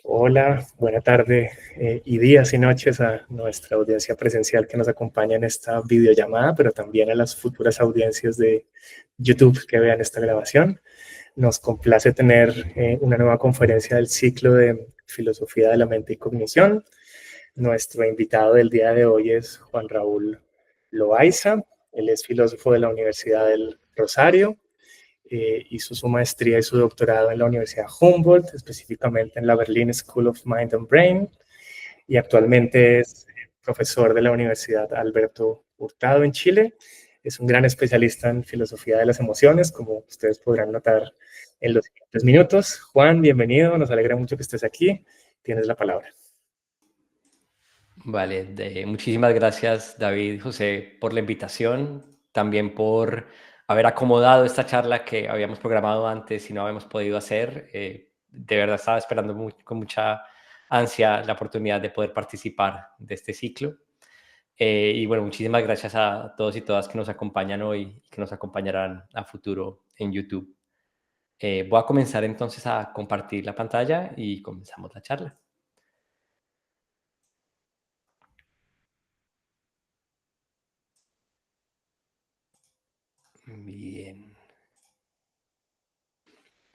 Hola, buena tarde y días y noches a nuestra audiencia presencial que nos acompaña en esta videollamada, pero también a las futuras audiencias de YouTube que vean esta grabación. Nos complace tener una nueva conferencia del ciclo de Filosofía de la Mente y Cognición. Nuestro invitado del día de hoy es Juan Raúl Loaiza. Él es filósofo de la Universidad del Rosario. Hizo su maestría y su doctorado en la Universidad Humboldt, específicamente en la Berlin School of Mind and Brain, y actualmente es profesor de la Universidad Alberto Hurtado en Chile. Es un gran especialista en filosofía de las emociones, como ustedes podrán notar en los siguientes minutos. Juan, bienvenido, nos alegra mucho que estés aquí. Tienes la palabra. Vale, muchísimas gracias David y José por la invitación, también por haber acomodado esta charla que habíamos programado antes y no habíamos podido hacer. De verdad estaba esperando con mucha ansia la oportunidad de poder participar de este ciclo. Y bueno, muchísimas gracias a todos y todas que nos acompañan hoy y que nos acompañarán a futuro en YouTube. Voy a comenzar entonces a compartir la pantalla y comenzamos la charla. Bien.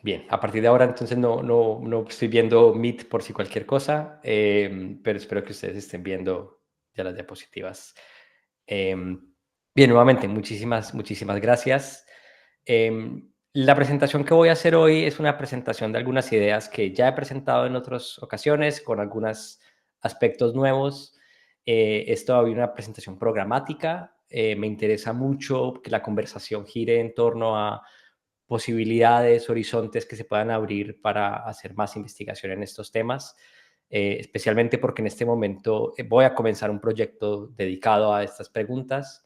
Bien, a partir de ahora entonces no estoy viendo Meet por si cualquier cosa, pero espero que ustedes estén viendo ya las diapositivas. Bien, nuevamente, muchísimas gracias. La presentación que voy a hacer hoy es una presentación de algunas ideas que ya he presentado en otras ocasiones con algunos aspectos nuevos. Es todavía una presentación programática. Me interesa mucho que la conversación gire en torno a posibilidades, horizontes que se puedan abrir para hacer más investigación en estos temas, especialmente porque en este momento voy a comenzar un proyecto dedicado a estas preguntas,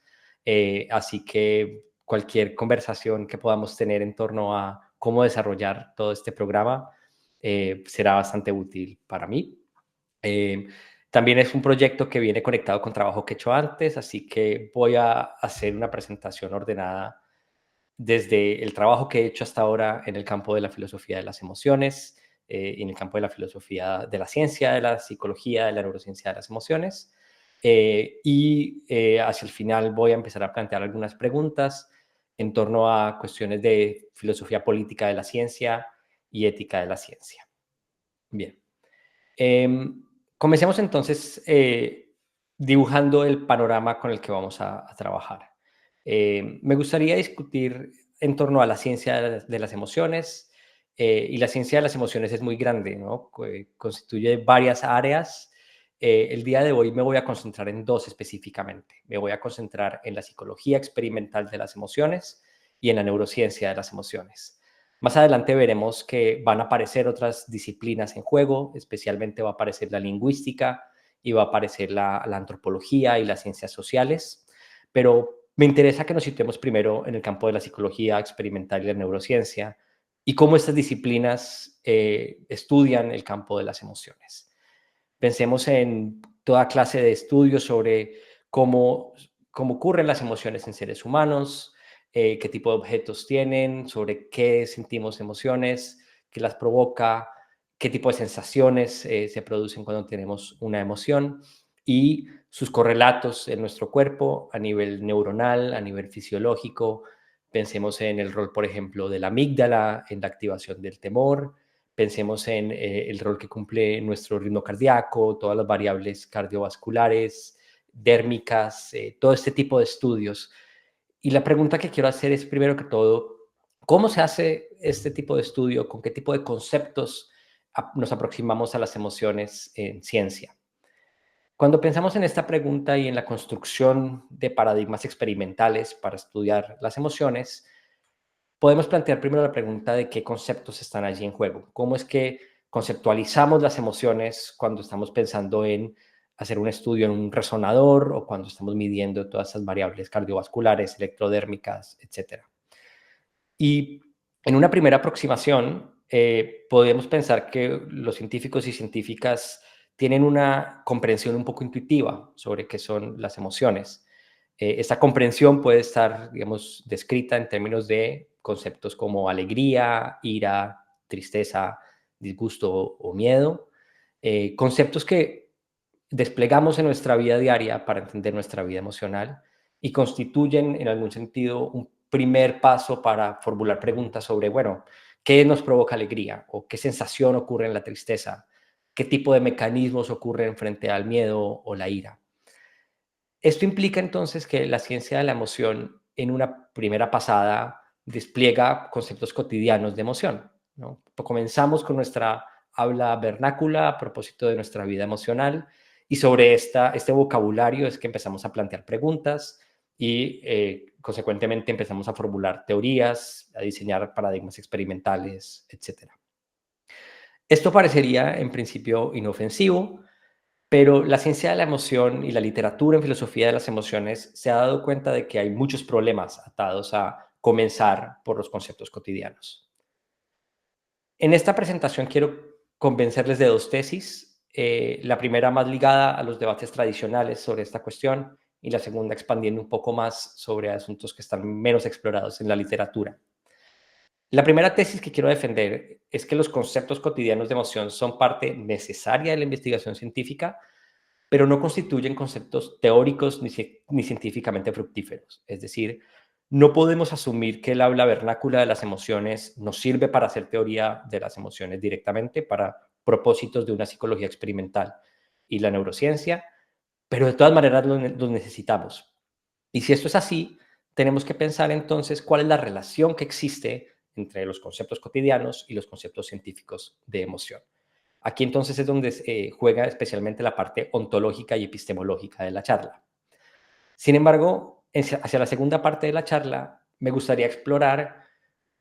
así que cualquier conversación que podamos tener en torno a cómo desarrollar todo este programa será bastante útil para mí. Eh, También es un proyecto que viene conectado con trabajo que he hecho antes, así que voy a hacer una presentación ordenada desde el trabajo que he hecho hasta ahora en el campo de la filosofía de las emociones, en el campo de la filosofía de la ciencia, de la psicología, de la neurociencia de las emociones. Hacia el final voy a empezar a plantear algunas preguntas en torno a cuestiones de filosofía política de la ciencia y ética de la ciencia. Bien. Comencemos entonces dibujando el panorama con el que vamos a trabajar. Me gustaría discutir en torno a la ciencia de las emociones, y la ciencia de las emociones es muy grande, ¿no? Constituye varias áreas. El día de hoy me voy a concentrar en dos específicamente. Me voy a concentrar en la psicología experimental de las emociones y en la neurociencia de las emociones. Más adelante veremos que van a aparecer otras disciplinas en juego, especialmente va a aparecer la lingüística y va a aparecer la antropología y las ciencias sociales, pero me interesa que nos situemos primero en el campo de la psicología experimental y la neurociencia y cómo estas disciplinas estudian el campo de las emociones. Pensemos en toda clase de estudios sobre cómo ocurren las emociones en seres humanos, qué tipo de objetos tienen, sobre qué sentimos emociones, qué las provoca, qué tipo de sensaciones se producen cuando tenemos una emoción y sus correlatos en nuestro cuerpo a nivel neuronal, a nivel fisiológico. Pensemos en el rol, por ejemplo, de la amígdala en la activación del temor. Pensemos en el rol que cumple nuestro ritmo cardíaco, todas las variables cardiovasculares, dérmicas, todo este tipo de estudios. Y la pregunta que quiero hacer es, primero que todo, ¿cómo se hace este tipo de estudio? ¿Con qué tipo de conceptos nos aproximamos a las emociones en ciencia? Cuando pensamos en esta pregunta y en la construcción de paradigmas experimentales para estudiar las emociones, podemos plantear primero la pregunta de qué conceptos están allí en juego. ¿Cómo es que conceptualizamos las emociones cuando estamos pensando en hacer un estudio en un resonador o cuando estamos midiendo todas esas variables cardiovasculares, electrodérmicas, etcétera? Y en una primera aproximación, podemos pensar que los científicos y científicas tienen una comprensión un poco intuitiva sobre qué son las emociones. Esta comprensión puede estar, digamos, descrita en términos de conceptos como alegría, ira, tristeza, disgusto o miedo. conceptos que desplegamos en nuestra vida diaria para entender nuestra vida emocional y constituyen en algún sentido un primer paso para formular preguntas sobre, bueno, ¿qué nos provoca alegría? ¿O qué sensación ocurre en la tristeza? ¿Qué tipo de mecanismos ocurren frente al miedo o la ira? Esto implica entonces que la ciencia de la emoción en una primera pasada despliega conceptos cotidianos de emoción, ¿no? Comenzamos con nuestra habla vernácula a propósito de nuestra vida emocional y sobre este vocabulario es que empezamos a plantear preguntas y consecuentemente empezamos a formular teorías, a diseñar paradigmas experimentales, etc. Esto parecería en principio inofensivo, pero la ciencia de la emoción y la literatura en filosofía de las emociones se ha dado cuenta de que hay muchos problemas atados a comenzar por los conceptos cotidianos. En esta presentación quiero convencerles de dos tesis, la primera más ligada a los debates tradicionales sobre esta cuestión y la segunda expandiendo un poco más sobre asuntos que están menos explorados en la literatura. La primera tesis que quiero defender es que los conceptos cotidianos de emoción son parte necesaria de la investigación científica, pero no constituyen conceptos teóricos ni científicamente fructíferos. Es decir, no podemos asumir que el habla vernácula de las emociones nos sirve para hacer teoría de las emociones directamente para propósitos de una psicología experimental y la neurociencia, pero de todas maneras los necesitamos. Y si esto es así, tenemos que pensar entonces cuál es la relación que existe entre los conceptos cotidianos y los conceptos científicos de emoción. Aquí entonces es donde juega especialmente la parte ontológica y epistemológica de la charla. Sin embargo, hacia la segunda parte de la charla, me gustaría explorar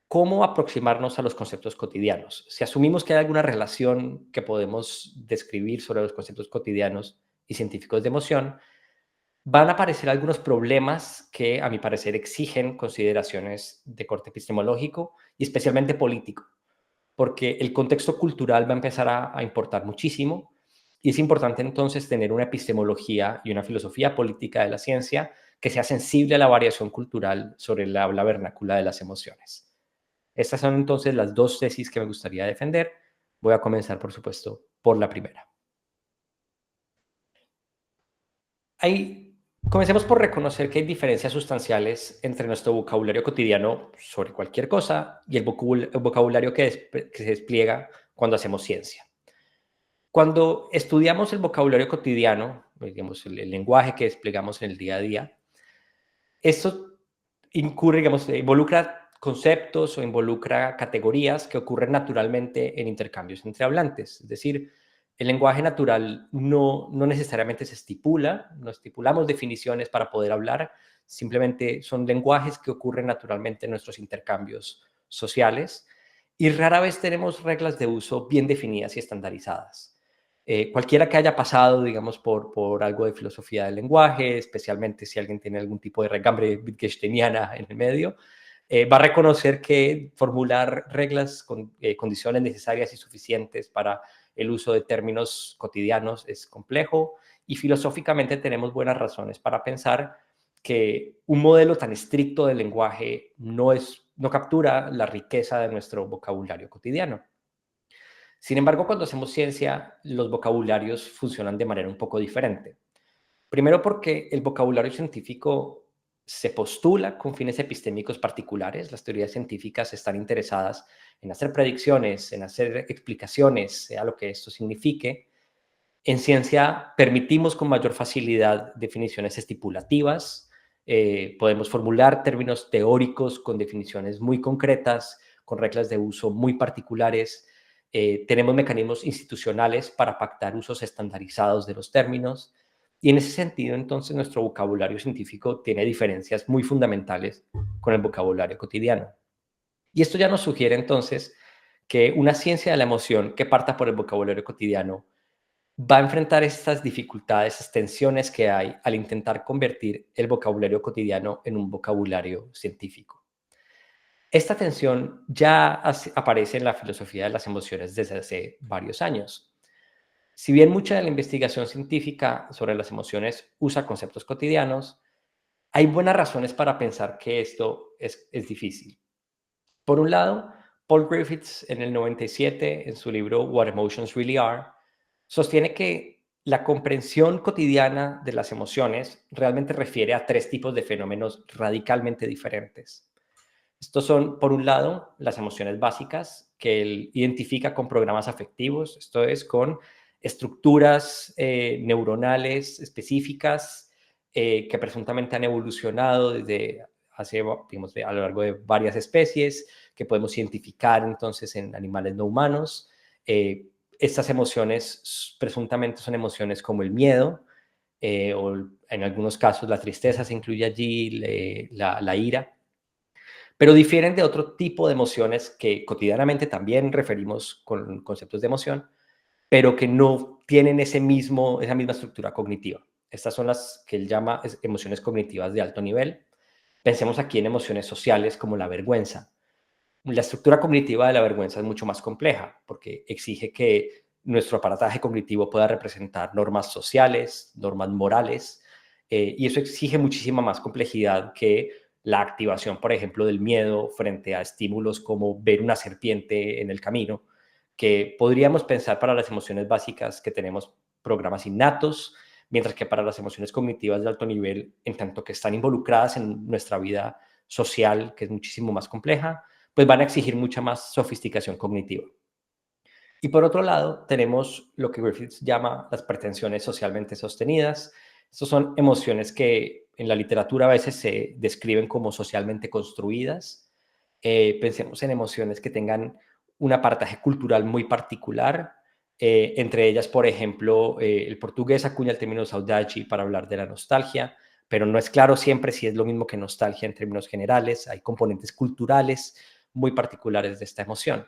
cómo aproximarnos a los conceptos cotidianos. Si asumimos que hay alguna relación que podemos describir sobre los conceptos cotidianos y científicos de emoción, van a aparecer algunos problemas que, a mi parecer, exigen consideraciones de corte epistemológico y especialmente político, porque el contexto cultural va a empezar a importar muchísimo y es importante entonces tener una epistemología y una filosofía política de la ciencia que sea sensible a la variación cultural sobre la habla vernácula de las emociones. Estas son entonces las dos tesis que me gustaría defender. Voy a comenzar, por supuesto, por la primera. Comencemos por reconocer que hay diferencias sustanciales entre nuestro vocabulario cotidiano sobre cualquier cosa y el vocabulario que se despliega cuando hacemos ciencia. Cuando estudiamos el vocabulario cotidiano, digamos, el lenguaje que desplegamos en el día a día, esto involucra conceptos o involucra categorías que ocurren naturalmente en intercambios entre hablantes. Es decir, el lenguaje natural no necesariamente se estipula, no estipulamos definiciones para poder hablar, simplemente son lenguajes que ocurren naturalmente en nuestros intercambios sociales y rara vez tenemos reglas de uso bien definidas y estandarizadas. Cualquiera que haya pasado, digamos, por algo de filosofía del lenguaje, especialmente si alguien tiene algún tipo de regambre wittgensteiniana en el medio, va a reconocer que formular reglas con condiciones necesarias y suficientes para el uso de términos cotidianos es complejo y filosóficamente tenemos buenas razones para pensar que un modelo tan estricto del lenguaje no captura la riqueza de nuestro vocabulario cotidiano. Sin embargo, cuando hacemos ciencia, los vocabularios funcionan de manera un poco diferente. Primero porque el vocabulario científico se postula con fines epistémicos particulares. Las teorías científicas están interesadas en hacer predicciones, en hacer explicaciones, sea lo que esto signifique. En ciencia permitimos con mayor facilidad definiciones estipulativas, podemos formular términos teóricos con definiciones muy concretas, con reglas de uso muy particulares. Tenemos mecanismos institucionales para pactar usos estandarizados de los términos y en ese sentido entonces nuestro vocabulario científico tiene diferencias muy fundamentales con el vocabulario cotidiano. Y esto ya nos sugiere entonces que una ciencia de la emoción que parta por el vocabulario cotidiano va a enfrentar estas dificultades, estas tensiones que hay al intentar convertir el vocabulario cotidiano en un vocabulario científico. Esta tensión ya aparece en la filosofía de las emociones desde hace varios años. Si bien mucha de la investigación científica sobre las emociones usa conceptos cotidianos, hay buenas razones para pensar que esto es difícil. Por un lado, Paul Griffiths en el 97, en su libro What Emotions Really Are, sostiene que la comprensión cotidiana de las emociones realmente refiere a tres tipos de fenómenos radicalmente diferentes. Estos son, por un lado, las emociones básicas, que él identifica con programas afectivos, esto es, con estructuras neuronales específicas que presuntamente han evolucionado desde hace, digamos, a lo largo de varias especies, que podemos identificar entonces en animales no humanos. Estas emociones presuntamente son emociones como el miedo, o en algunos casos la tristeza se incluye allí, la ira, pero difieren de otro tipo de emociones que cotidianamente también referimos con conceptos de emoción, pero que no tienen esa misma estructura cognitiva. Estas son las que él llama emociones cognitivas de alto nivel. Pensemos aquí en emociones sociales como la vergüenza. La estructura cognitiva de la vergüenza es mucho más compleja porque exige que nuestro aparataje cognitivo pueda representar normas sociales, normas morales, y eso exige muchísima más complejidad que la activación, por ejemplo, del miedo frente a estímulos como ver una serpiente en el camino, que podríamos pensar para las emociones básicas que tenemos programas innatos, mientras que para las emociones cognitivas de alto nivel, en tanto que están involucradas en nuestra vida social, que es muchísimo más compleja, pues van a exigir mucha más sofisticación cognitiva. Y por otro lado, tenemos lo que Griffiths llama las pretensiones socialmente sostenidas. Estas son emociones que en la literatura a veces se describen como socialmente construidas. Pensemos en emociones que tengan un apartaje cultural muy particular. Entre ellas, por ejemplo, el portugués acuña el término saudade para hablar de la nostalgia, pero no es claro siempre si es lo mismo que nostalgia en términos generales. Hay componentes culturales muy particulares de esta emoción.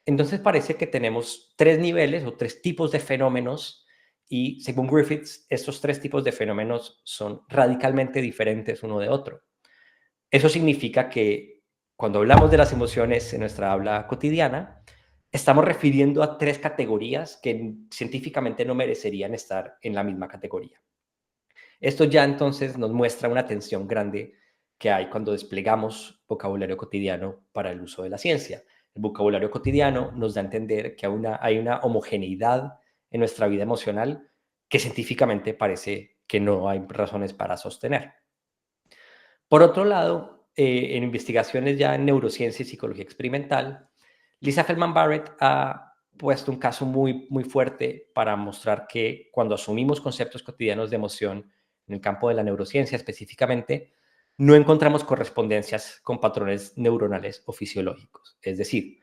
Entonces parece que tenemos tres niveles o tres tipos de fenómenos y según Griffiths, estos tres tipos de fenómenos son radicalmente diferentes uno de otro. Eso significa que cuando hablamos de las emociones en nuestra habla cotidiana, estamos refiriendo a tres categorías que científicamente no merecerían estar en la misma categoría. Esto ya entonces nos muestra una tensión grande que hay cuando desplegamos vocabulario cotidiano para el uso de la ciencia. El vocabulario cotidiano nos da a entender que hay una homogeneidad en nuestra vida emocional que científicamente parece que no hay razones para sostener. Por otro lado, en investigaciones ya en neurociencia y psicología experimental, Lisa Feldman Barrett ha puesto un caso muy fuerte para mostrar que cuando asumimos conceptos cotidianos de emoción en el campo de la neurociencia específicamente, no encontramos correspondencias con patrones neuronales o fisiológicos. Es decir,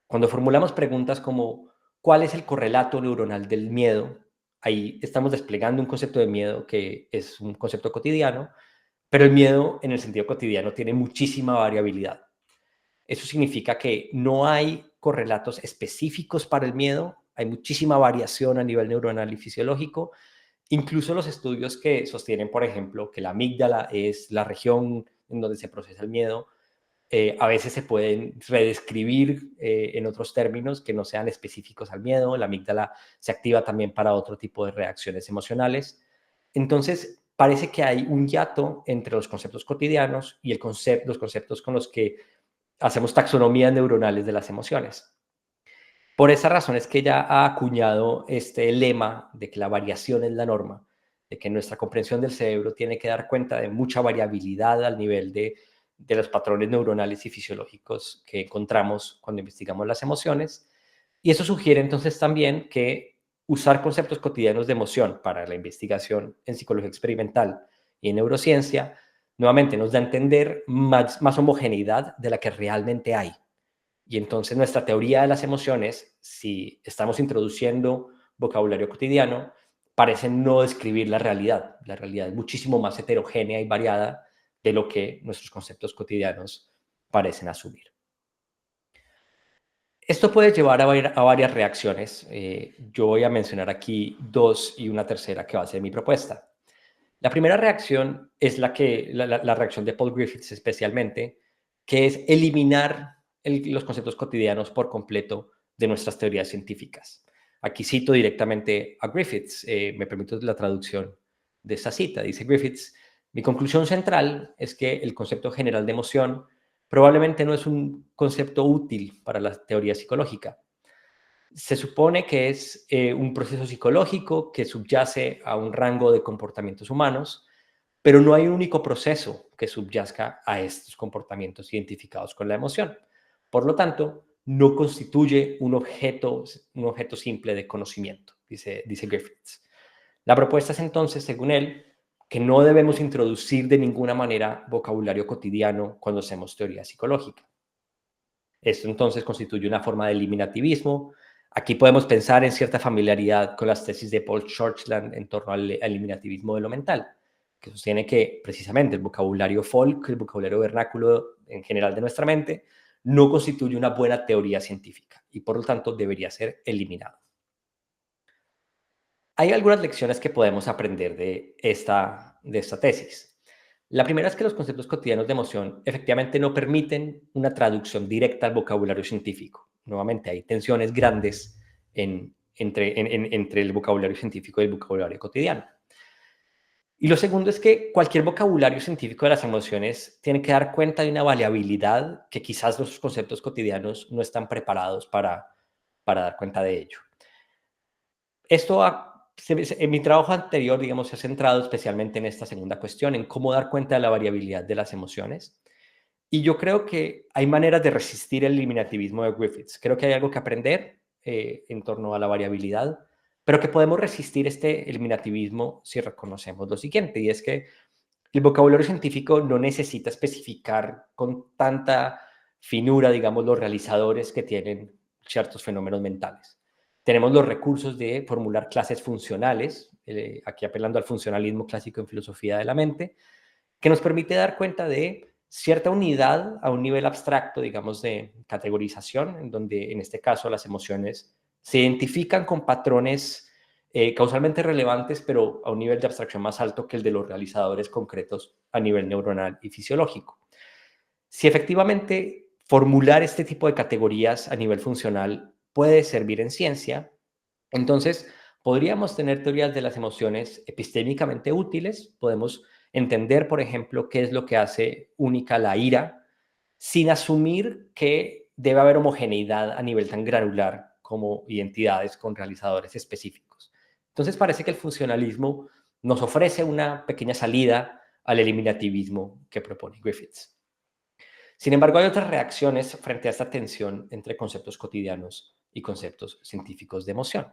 cuando formulamos preguntas como ¿cuál es el correlato neuronal del miedo? Ahí estamos desplegando un concepto de miedo que es un concepto cotidiano, pero el miedo en el sentido cotidiano tiene muchísima variabilidad. Eso significa que no hay correlatos específicos para el miedo, hay muchísima variación a nivel neuronal y fisiológico. Incluso los estudios que sostienen, por ejemplo, que la amígdala es la región en donde se procesa el miedo, a veces se pueden redescribir en otros términos que no sean específicos al miedo. La amígdala se activa también para otro tipo de reacciones emocionales. Entonces, parece que hay un hiato entre los conceptos cotidianos y los conceptos con los que hacemos taxonomías neuronales de las emociones. Por esa razón es que ella ha acuñado este lema de que la variación es la norma, de que nuestra comprensión del cerebro tiene que dar cuenta de mucha variabilidad al nivel de los patrones neuronales y fisiológicos que encontramos cuando investigamos las emociones. Y eso sugiere entonces también que usar conceptos cotidianos de emoción para la investigación en psicología experimental y en neurociencia, nuevamente nos da a entender más homogeneidad de la que realmente hay. Y entonces nuestra teoría de las emociones, si estamos introduciendo vocabulario cotidiano, parece no describir la realidad. La realidad es muchísimo más heterogénea y variada de lo que nuestros conceptos cotidianos parecen asumir. Esto puede llevar a varias reacciones. Yo voy a mencionar aquí dos y una tercera que va a ser mi propuesta. La primera reacción es la reacción de Paul Griffiths especialmente, que es eliminar los conceptos cotidianos por completo de nuestras teorías científicas. Aquí cito directamente a Griffiths, me permito la traducción de esa cita. Dice Griffiths: mi conclusión central es que el concepto general de emoción probablemente no es un concepto útil para la teoría psicológica. Se supone que es un proceso psicológico que subyace a un rango de comportamientos humanos, pero no hay un único proceso que subyazca a estos comportamientos identificados con la emoción. Por lo tanto, no constituye un objeto simple de conocimiento, dice Griffiths. La propuesta es entonces, según él, que no debemos introducir de ninguna manera vocabulario cotidiano cuando hacemos teoría psicológica. Esto entonces constituye una forma de eliminativismo. Aquí podemos pensar en cierta familiaridad con las tesis de Paul Churchland en torno al eliminativismo de lo mental, que sostiene que precisamente el vocabulario folk, el vocabulario vernáculo en general de nuestra mente, no constituye una buena teoría científica y por lo tanto debería ser eliminado. Hay algunas lecciones que podemos aprender de esta tesis. La primera es que los conceptos cotidianos de emoción efectivamente no permiten una traducción directa al vocabulario científico. Nuevamente, hay tensiones grandes entre el vocabulario científico y el vocabulario cotidiano. Y lo segundo es que cualquier vocabulario científico de las emociones tiene que dar cuenta de una variabilidad que quizás los conceptos cotidianos no están preparados para dar cuenta de ello. Esto en mi trabajo anterior, digamos, se ha centrado especialmente en esta segunda cuestión, en cómo dar cuenta de la variabilidad de las emociones. Y yo creo que hay maneras de resistir el eliminativismo de Griffiths. Creo que hay algo que aprender en torno a la variabilidad, pero que podemos resistir este eliminativismo si reconocemos lo siguiente, y es que el vocabulario científico no necesita especificar con tanta finura, digamos, los realizadores que tienen ciertos fenómenos mentales. Tenemos los recursos de formular clases funcionales, aquí apelando al funcionalismo clásico en filosofía de la mente, que nos permite dar cuenta de cierta unidad a un nivel abstracto, digamos, de categorización, en donde en este caso las emociones se identifican con patrones causalmente relevantes, pero a un nivel de abstracción más alto que el de los realizadores concretos a nivel neuronal y fisiológico. Si efectivamente formular este tipo de categorías a nivel funcional puede servir en ciencia, entonces podríamos tener teorías de las emociones epistémicamente útiles, podemos entender, por ejemplo, qué es lo que hace única la ira, sin asumir que debe haber homogeneidad a nivel tan granular como identidades con realizadores específicos. Entonces parece que el funcionalismo nos ofrece una pequeña salida al eliminativismo que propone Griffiths. Sin embargo, hay otras reacciones frente a esta tensión entre conceptos cotidianos y conceptos científicos de emoción.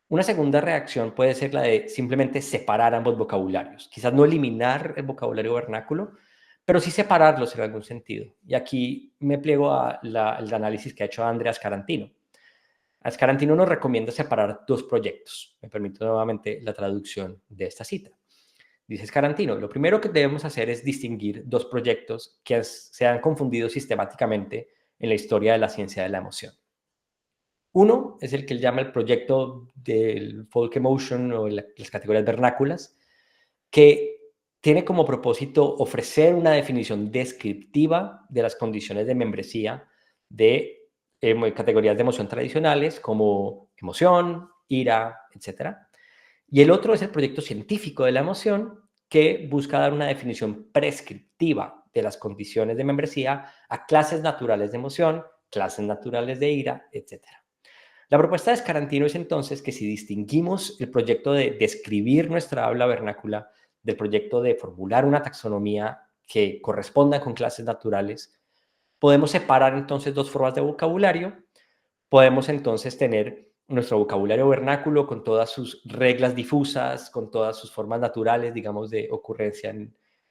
Una segunda reacción puede ser la de simplemente separar ambos vocabularios. Quizás no eliminar el vocabulario vernáculo, pero sí separarlos en algún sentido. Y aquí me pliego al análisis que ha hecho Andrea Scarantino. Scarantino nos recomienda separar dos proyectos. Me permito nuevamente la traducción de esta cita. Dice Scarantino, lo primero que debemos hacer es distinguir dos proyectos que se han confundido sistemáticamente en la historia de la ciencia de la emoción. Uno es el que él llama el proyecto del folk emotion o las categorías vernáculas, que tiene como propósito ofrecer una definición descriptiva de las condiciones de membresía de categorías de emoción tradicionales como emoción, ira, etc. Y el otro es el proyecto científico de la emoción, que busca dar una definición prescriptiva de las condiciones de membresía a clases naturales de emoción, clases naturales de ira, etc. La propuesta de Scarantino es entonces que si distinguimos el proyecto de describir nuestra habla vernácula del proyecto de formular una taxonomía que corresponda con clases naturales, podemos separar entonces dos formas de vocabulario. Podemos entonces tener nuestro vocabulario vernáculo con todas sus reglas difusas, con todas sus formas naturales, digamos, de ocurrencia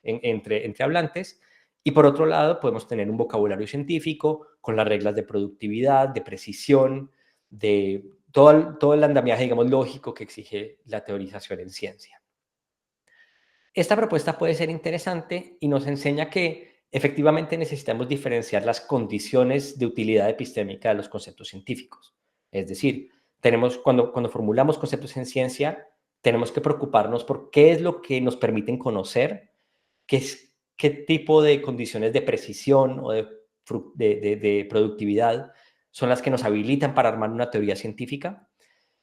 entre hablantes. Y por otro lado, podemos tener un vocabulario científico con las reglas de productividad, de precisión, de todo el andamiaje, digamos, lógico que exige la teorización en ciencia. Esta propuesta puede ser interesante y nos enseña que efectivamente necesitamos diferenciar las condiciones de utilidad epistémica de los conceptos científicos. Es decir, cuando formulamos conceptos en ciencia, tenemos que preocuparnos por qué es lo que nos permiten conocer, qué tipo de condiciones de precisión o de productividad son las que nos habilitan para armar una teoría científica,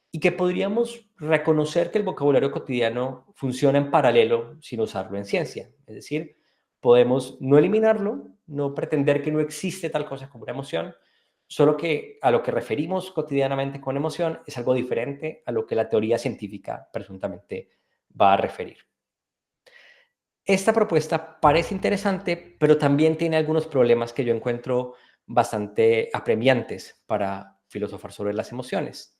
y que podríamos reconocer que el vocabulario cotidiano funciona en paralelo sin usarlo en ciencia. Es decir, podemos no eliminarlo, no pretender que no existe tal cosa como una emoción, solo que a lo que referimos cotidianamente con emoción es algo diferente a lo que la teoría científica presuntamente va a referir. Esta propuesta parece interesante, pero también tiene algunos problemas que yo encuentro bastante apremiantes para filosofar sobre las emociones.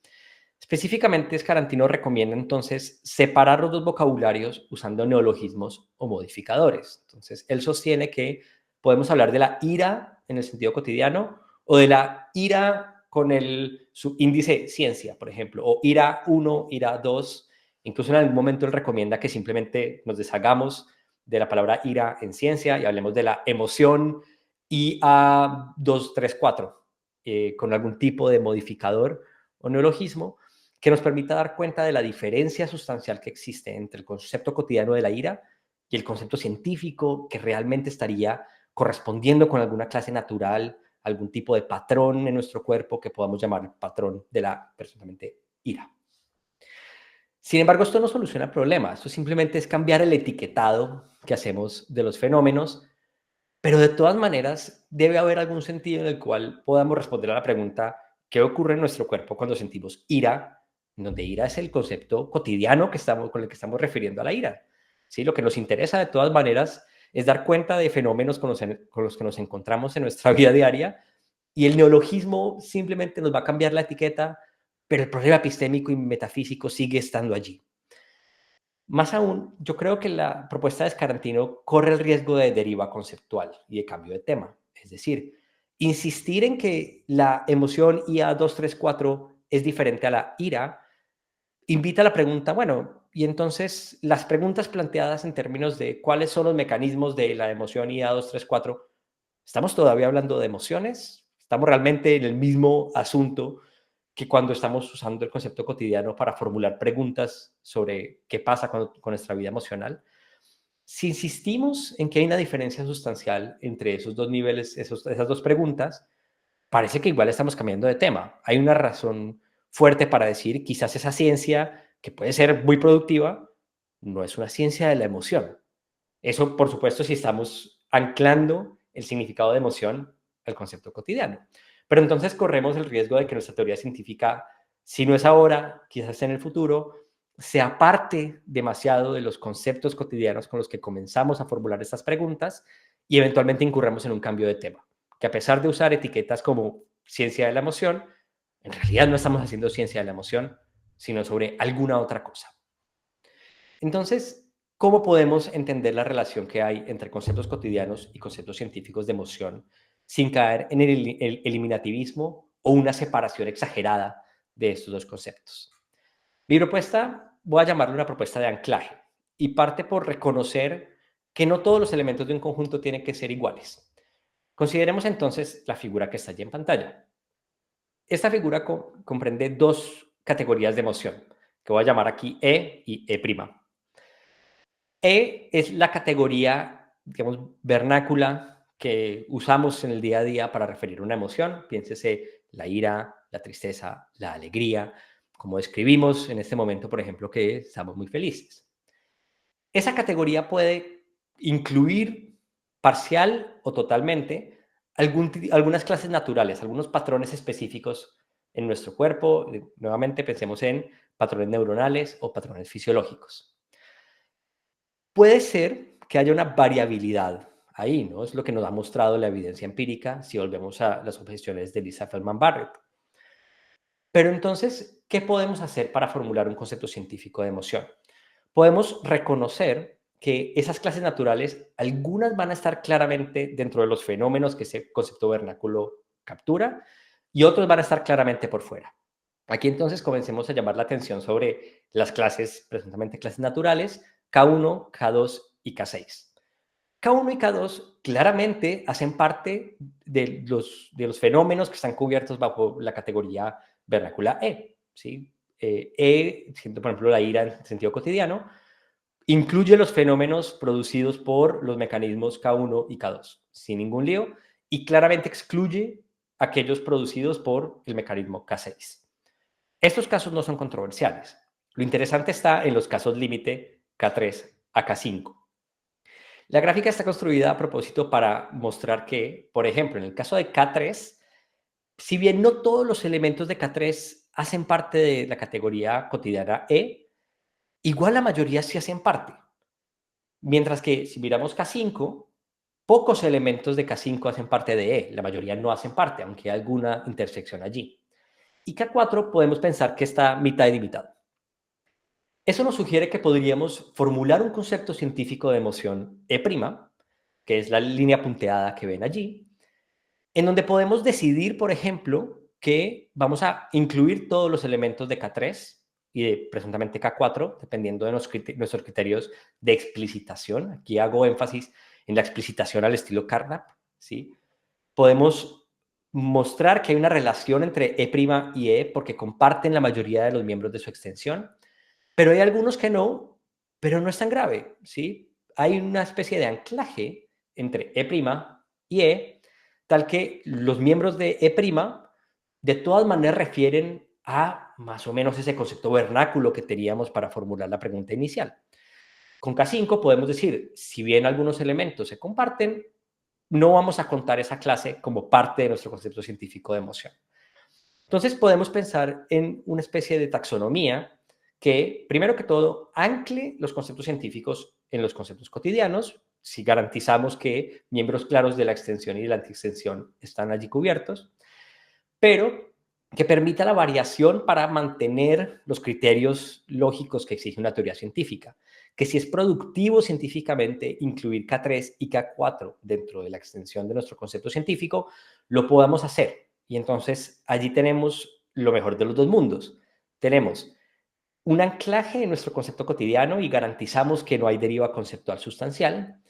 Específicamente, Scarantino recomienda entonces separar los dos vocabularios usando neologismos o modificadores. Entonces, él sostiene que podemos hablar de la ira en el sentido cotidiano o de la ira con el subíndice ciencia, por ejemplo, o ira 1, ira 2. Incluso en algún momento él recomienda que simplemente nos deshagamos de la palabra ira en ciencia y hablemos de la emoción IA 234 con algún tipo de modificador o neologismo que nos permita dar cuenta de la diferencia sustancial que existe entre el concepto cotidiano de la ira y el concepto científico que realmente estaría correspondiendo con alguna clase natural, algún tipo de patrón en nuestro cuerpo que podamos llamar el patrón de la presuntamente ira. Sin embargo, esto no soluciona el problema, esto simplemente es cambiar el etiquetado que hacemos de los fenómenos, pero de todas maneras debe haber algún sentido en el cual podamos responder a la pregunta, ¿qué ocurre en nuestro cuerpo cuando sentimos ira? Donde ira es el concepto cotidiano con el que estamos refiriendo a la ira. ¿Sí? Lo que nos interesa de todas maneras es dar cuenta de fenómenos con los que nos encontramos en nuestra vida diaria y el neologismo simplemente nos va a cambiar la etiqueta, pero el problema epistémico y metafísico sigue estando allí. Más aún, yo creo que la propuesta de Scarantino corre el riesgo de deriva conceptual y de cambio de tema. Es decir, insistir en que la emoción IA234 es diferente a la ira invita a la pregunta, bueno, y entonces las preguntas planteadas en términos de cuáles son los mecanismos de la emoción IA234, ¿estamos todavía hablando de emociones? ¿Estamos realmente en el mismo asunto que cuando estamos usando el concepto cotidiano para formular preguntas sobre qué pasa con nuestra vida emocional? Si insistimos en que hay una diferencia sustancial entre esos dos niveles, esas dos preguntas, parece que igual estamos cambiando de tema. Hay una razón fuerte para decir quizás esa ciencia, que puede ser muy productiva, no es una ciencia de la emoción. Eso, por supuesto, si estamos anclando el significado de emoción al concepto cotidiano. Pero entonces corremos el riesgo de que nuestra teoría científica, si no es ahora, quizás en el futuro, se aparte demasiado de los conceptos cotidianos con los que comenzamos a formular estas preguntas y eventualmente incurramos en un cambio de tema. Que a pesar de usar etiquetas como ciencia de la emoción, en realidad no estamos haciendo ciencia de la emoción, sino sobre alguna otra cosa. Entonces, ¿cómo podemos entender la relación que hay entre conceptos cotidianos y conceptos científicos de emoción sin caer en el eliminativismo o una separación exagerada de estos dos conceptos? Mi propuesta, voy a llamarle una propuesta de anclaje y parte por reconocer que no todos los elementos de un conjunto tienen que ser ''iguales''. Consideremos entonces la figura que está allí en pantalla. Esta figura comprende dos categorías de emoción, que voy a llamar aquí E y E'. E es la categoría, digamos, vernácula que usamos en el día a día para referir una emoción. Piénsese la ira, la tristeza, la alegría, como describimos en este momento, por ejemplo, que estamos muy felices. Esa categoría puede incluir parcial o totalmente algunas clases naturales, algunos patrones específicos en nuestro cuerpo. Nuevamente pensemos en patrones neuronales o patrones fisiológicos. Puede ser que haya una variabilidad ahí, ¿no? Es lo que nos ha mostrado la evidencia empírica si volvemos a las objeciones de Lisa Feldman Barrett. Pero entonces, ¿qué podemos hacer para formular un concepto científico de emoción? Podemos reconocer que esas clases naturales, algunas van a estar claramente dentro de los fenómenos que ese concepto vernáculo captura y otros van a estar claramente por fuera. Aquí entonces comencemos a llamar la atención sobre las clases, presuntamente clases naturales, K1, K2 y K6. K1 y K2 claramente hacen parte de los fenómenos que están cubiertos bajo la categoría vernácula E. ¿Sí? Siendo por ejemplo la ira en sentido cotidiano, incluye los fenómenos producidos por los mecanismos K1 y K2, sin ningún lío, y claramente excluye aquellos producidos por el mecanismo K6. Estos casos no son controversiales. Lo interesante está en los casos límite K3 a K5. La gráfica está construida a propósito para mostrar que, por ejemplo, en el caso de K3, Si bien no todos los elementos de K3 hacen parte de la categoría cotidiana E, igual la mayoría sí hacen parte. Mientras que si miramos K5, pocos elementos de K5 hacen parte de E, la mayoría no hacen parte, aunque hay alguna intersección allí. Y K4 podemos pensar que está mitad y mitad. Eso nos sugiere que podríamos formular un concepto científico de emoción E', que es la línea punteada que ven allí, en donde podemos decidir, por ejemplo, que vamos a incluir todos los elementos de K3 y de presuntamente K4, dependiendo de nuestros criterios de explicitación. Aquí hago énfasis en la explicitación al estilo Carnap, ¿sí? Podemos mostrar que hay una relación entre E' y E porque comparten la mayoría de los miembros de su extensión, pero hay algunos que no, pero no es tan grave, ¿sí? Hay una especie de anclaje entre E' y E, tal que los miembros de E' de todas maneras refieren a más o menos ese concepto vernáculo que teníamos para formular la pregunta inicial. Con K5 podemos decir, si bien algunos elementos se comparten, no vamos a contar esa clase como parte de nuestro concepto científico de emoción. Entonces podemos pensar en una especie de taxonomía que, primero que todo, ancle los conceptos científicos en los conceptos cotidianos, si garantizamos que miembros claros de la extensión y de la antiextensión están allí cubiertos, pero que permita la variación para mantener los criterios lógicos que exige una teoría científica, que si es productivo científicamente incluir K3 y K4 dentro de la extensión de nuestro concepto científico, lo podamos hacer. Y entonces allí tenemos lo mejor de los dos mundos. Tenemos un anclaje en nuestro concepto cotidiano y garantizamos que no hay deriva conceptual sustancial,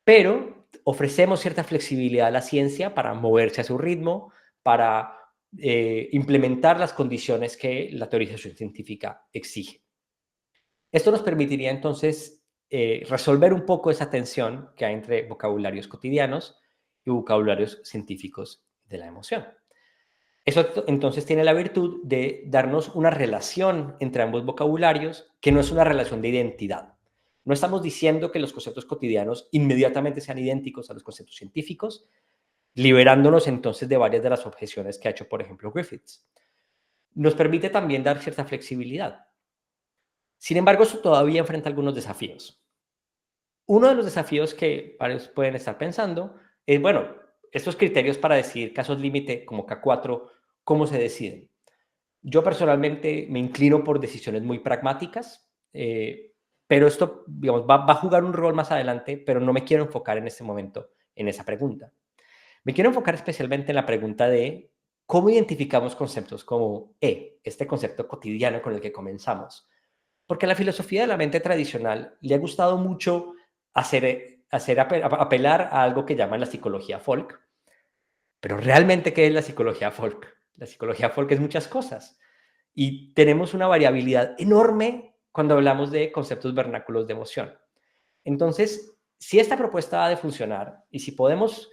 pero ofrecemos cierta flexibilidad a la ciencia para moverse a su ritmo, para implementar las condiciones que la teorización científica exige. Esto nos permitiría entonces resolver un poco esa tensión que hay entre vocabularios cotidianos y vocabularios científicos de la emoción. Eso entonces tiene la virtud de darnos una relación entre ambos vocabularios que no es una relación de identidad. No estamos diciendo que los conceptos cotidianos inmediatamente sean idénticos a los conceptos científicos, liberándonos entonces de varias de las objeciones que ha hecho, por ejemplo, Griffiths. Nos permite también dar cierta flexibilidad. Sin embargo, eso todavía enfrenta algunos desafíos. Uno de los desafíos que varios pueden estar pensando es, bueno, estos criterios para decidir casos límite como K4, ¿cómo se deciden? Yo personalmente me inclino por decisiones muy pragmáticas, pero esto, digamos, va a jugar un rol más adelante, pero no me quiero enfocar en este momento en esa pregunta. Me quiero enfocar especialmente en la pregunta de cómo identificamos conceptos como este concepto cotidiano con el que comenzamos. Porque a la filosofía de la mente tradicional le ha gustado mucho apelar a algo que llaman la psicología folk. Pero realmente, ¿qué es la psicología folk? La psicología folk es muchas cosas. Y tenemos una variabilidad enorme cuando hablamos de conceptos vernáculos de emoción. Entonces, si esta propuesta ha de funcionar y si podemos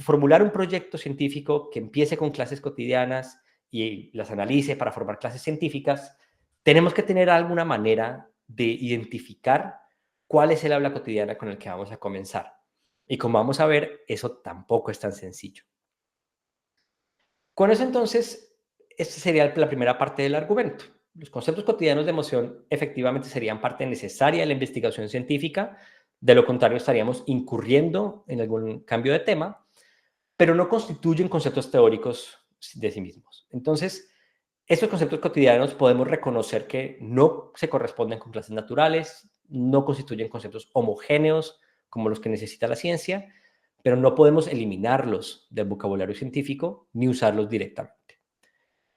formular un proyecto científico que empiece con clases cotidianas y las analice para formar clases científicas, tenemos que tener alguna manera de identificar cuál es el habla cotidiana con el que vamos a comenzar. Y como vamos a ver, eso tampoco es tan sencillo. Con eso entonces, esta sería la primera parte del argumento. Los conceptos cotidianos de emoción efectivamente serían parte necesaria de la investigación científica, de lo contrario estaríamos incurriendo en algún cambio de tema, pero no constituyen conceptos teóricos de sí mismos. Entonces, estos conceptos cotidianos podemos reconocer que no se corresponden con clases naturales, no constituyen conceptos homogéneos como los que necesita la ciencia, pero no podemos eliminarlos del vocabulario científico ni usarlos directamente.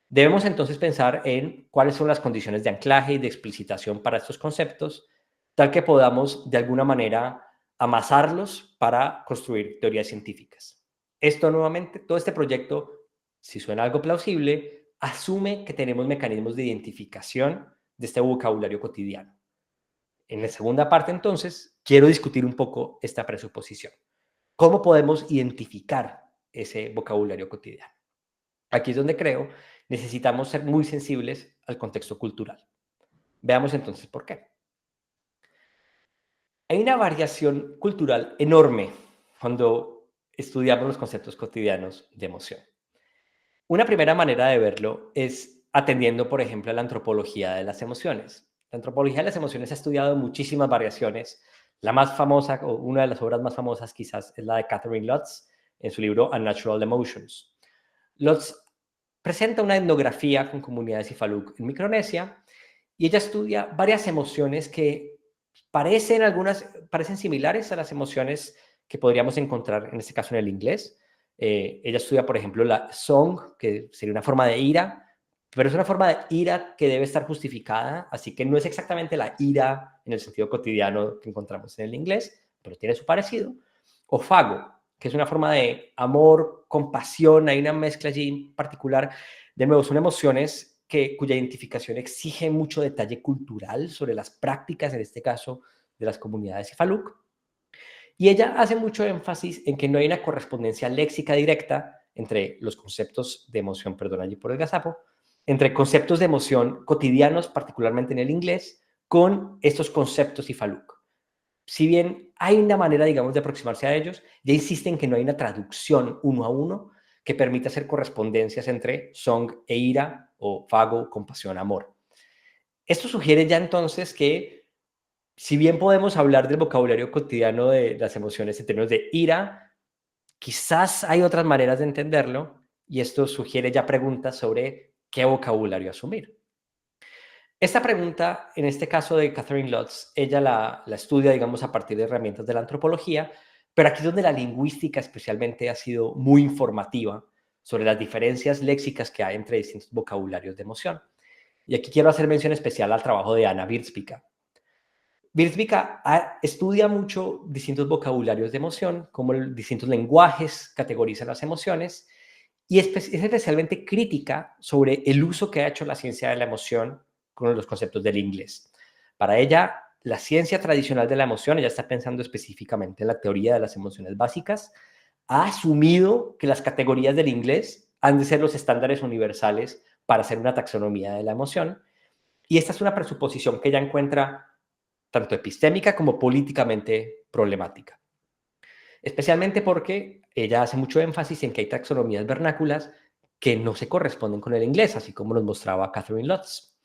Debemos entonces pensar en cuáles son las condiciones de anclaje y de explicitación para estos conceptos, tal que podamos de alguna manera amasarlos para construir teorías científicas. Esto nuevamente, todo este proyecto, si suena algo plausible, asume que tenemos mecanismos de identificación de este vocabulario cotidiano. En la segunda parte, entonces, quiero discutir un poco esta presuposición. ¿Cómo podemos identificar ese vocabulario cotidiano? Aquí es donde creo necesitamos ser muy sensibles al contexto cultural. Veamos entonces por qué. Hay una variación cultural enorme cuando estudiamos los conceptos cotidianos de emoción. Una primera manera de verlo es atendiendo, por ejemplo, a la antropología de las emociones. La antropología de las emociones ha estudiado muchísimas variaciones. La más famosa, o una de las obras más famosas quizás, es la de Catherine Lutz, en su libro Unnatural Emotions. Lutz presenta una etnografía con comunidades Ifaluk en Micronesia y ella estudia varias emociones que parecen similares a las emociones que podríamos encontrar, en este caso, en el inglés. Ella estudia, por ejemplo, la song, que sería una forma de ira, pero es una forma de ira que debe estar justificada, así que no es exactamente la ira en el sentido cotidiano que encontramos en el inglés, pero tiene su parecido. O fago, que es una forma de amor, compasión, hay una mezcla allí particular. De nuevo, son emociones cuya identificación exige mucho detalle cultural sobre las prácticas, en este caso, de las comunidades Ifaluk. Y ella hace mucho énfasis en que no hay una correspondencia léxica directa entre los conceptos de emoción, perdón allí por el gazapo, entre conceptos de emoción cotidianos, particularmente en el inglés, con estos conceptos Ifaluk. Si bien hay una manera, digamos, de aproximarse a ellos, ya insisten que no hay una traducción uno a uno que permita hacer correspondencias entre song e ira o fago, compasión, amor. Esto sugiere ya entonces que, si bien podemos hablar del vocabulario cotidiano de las emociones en términos de ira, quizás hay otras maneras de entenderlo y esto sugiere ya preguntas sobre qué vocabulario asumir. Esta pregunta, en este caso de Catherine Lutz, ella la estudia, digamos, a partir de herramientas de la antropología, pero aquí es donde la lingüística especialmente ha sido muy informativa sobre las diferencias léxicas que hay entre distintos vocabularios de emoción. Y aquí quiero hacer mención especial al trabajo de Anna Wierzbicka. Wierzbicka estudia mucho distintos vocabularios de emoción, cómo distintos lenguajes categorizan las emociones, y es especialmente crítica sobre el uso que ha hecho la ciencia de la emoción con los conceptos del inglés. Para ella, la ciencia tradicional de la emoción, ella está pensando específicamente en la teoría de las emociones básicas, ha asumido que las categorías del inglés han de ser los estándares universales para hacer una taxonomía de la emoción, y esta es una presuposición que ella encuentra tanto epistémica como políticamente problemática. Especialmente porque ella hace mucho énfasis en que hay taxonomías vernáculas que no se corresponden con el inglés, así como nos mostraba Catherine Lutz.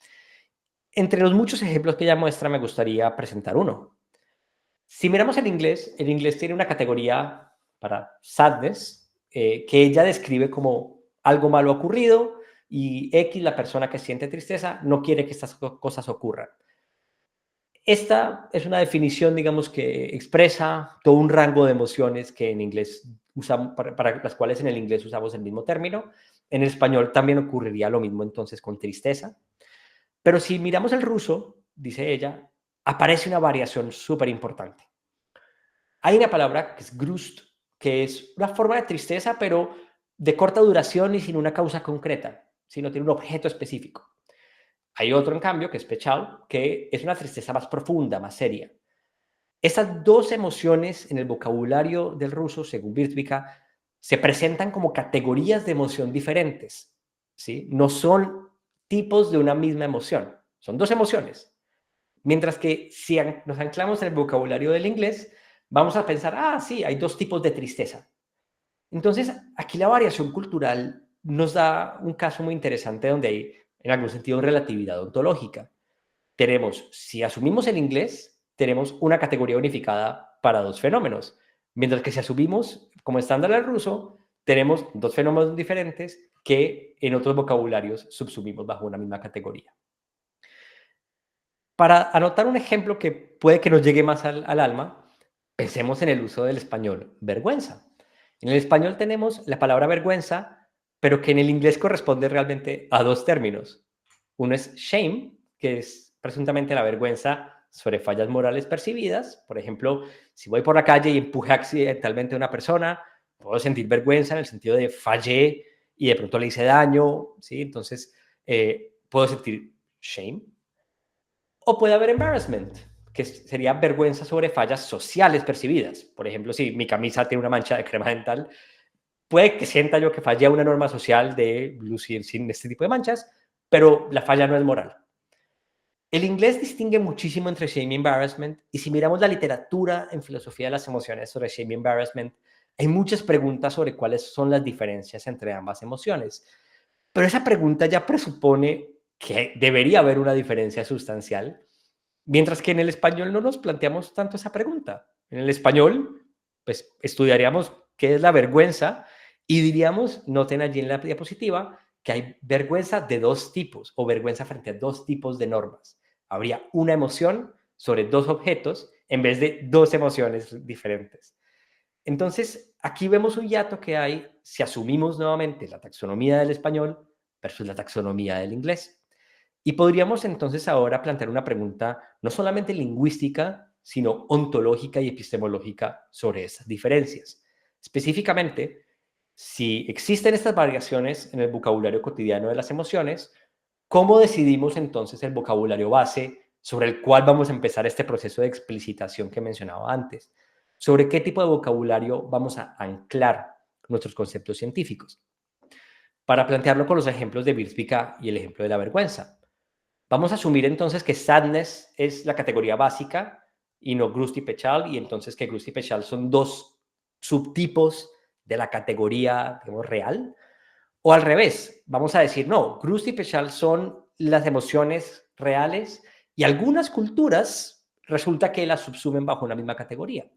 Entre los muchos ejemplos que ella muestra, me gustaría presentar uno. Si miramos el inglés tiene una categoría para sadness, que ella describe como algo malo ocurrido, y X, la persona que siente tristeza, no quiere que estas cosas ocurran. Esta es una definición, digamos, que expresa todo un rango de emociones que en inglés usamos, para las cuales en el inglés usamos el mismo término. En el español también ocurriría lo mismo entonces con tristeza. Pero si miramos el ruso, dice ella, aparece una variación súper importante. Hay una palabra que es grust, que es una forma de tristeza, pero de corta duración y sin una causa concreta, sino tiene un objeto específico. Hay otro, en cambio, que es pechau, que es una tristeza más profunda, más seria. Estas dos emociones en el vocabulario del ruso, según Wierzbicka, se presentan como categorías de emoción diferentes, ¿sí? No son tipos de una misma emoción, son dos emociones. Mientras que si nos anclamos en el vocabulario del inglés, vamos a pensar, sí, hay dos tipos de tristeza. Entonces, aquí la variación cultural nos da un caso muy interesante donde hay, en algún sentido, relatividad ontológica. Si asumimos el inglés, tenemos una categoría unificada para dos fenómenos, mientras que si asumimos como estándar el ruso, tenemos dos fenómenos diferentes que en otros vocabularios subsumimos bajo una misma categoría. Para anotar un ejemplo que puede que nos llegue más al alma, pensemos en el uso del español vergüenza. En el español tenemos la palabra vergüenza, pero que en el inglés corresponde realmente a dos términos. Uno es shame, que es presuntamente la vergüenza sobre fallas morales percibidas. Por ejemplo, si voy por la calle y empujé accidentalmente a una persona, puedo sentir vergüenza en el sentido de fallé y de pronto le hice daño, ¿sí? Entonces, puedo sentir shame. O puede haber embarrassment, que sería vergüenza sobre fallas sociales percibidas. Por ejemplo, si mi camisa tiene una mancha de crema dental, puede que sienta yo que fallé a una norma social de lucir sin este tipo de manchas, pero la falla no es moral. El inglés distingue muchísimo entre shame y embarrassment, y si miramos la literatura en filosofía de las emociones sobre shame y embarrassment, hay muchas preguntas sobre cuáles son las diferencias entre ambas emociones. Pero esa pregunta ya presupone que debería haber una diferencia sustancial, mientras que en el español no nos planteamos tanto esa pregunta. En el español, pues estudiaríamos qué es la vergüenza y diríamos, noten allí en la diapositiva, que hay vergüenza de dos tipos o vergüenza frente a dos tipos de normas. Habría una emoción sobre dos objetos en vez de dos emociones diferentes. Entonces, aquí vemos un hiato que hay si asumimos nuevamente la taxonomía del español versus la taxonomía del inglés. Y podríamos entonces ahora plantear una pregunta no solamente lingüística, sino ontológica y epistemológica sobre esas diferencias. Específicamente, si existen estas variaciones en el vocabulario cotidiano de las emociones, ¿cómo decidimos entonces el vocabulario base sobre el cual vamos a empezar este proceso de explicitación que mencionaba antes? ¿Sobre qué tipo de vocabulario vamos a anclar nuestros conceptos científicos? Para plantearlo con los ejemplos de Birsvika y el ejemplo de la vergüenza. Vamos a asumir entonces que sadness es la categoría básica y no Grust y Pechal, y entonces que Grust y Pechal son dos subtipos de la categoría, digamos, real. O al revés, vamos a decir, no, Grust y Pechal son las emociones reales y algunas culturas resulta que las subsumen bajo una misma categoría.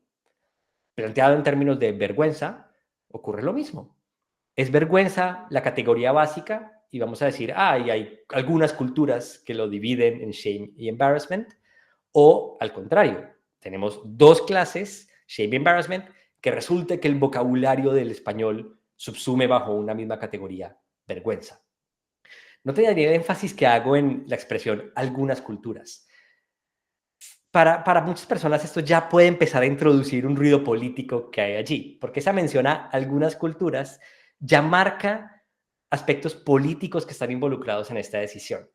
Planteado en términos de vergüenza, ocurre lo mismo. Es vergüenza la categoría básica y vamos a decir, y hay algunas culturas que lo dividen en shame y embarrassment, o al contrario, tenemos dos clases, shame y embarrassment, que resulta que el vocabulario del español subsume bajo una misma categoría, vergüenza. No te daría el énfasis que hago en la expresión algunas culturas. Para muchas personas esto ya puede empezar a introducir un ruido político que hay allí, porque esa mención a algunas culturas ya marca aspectos políticos que están involucrados en esta decisión.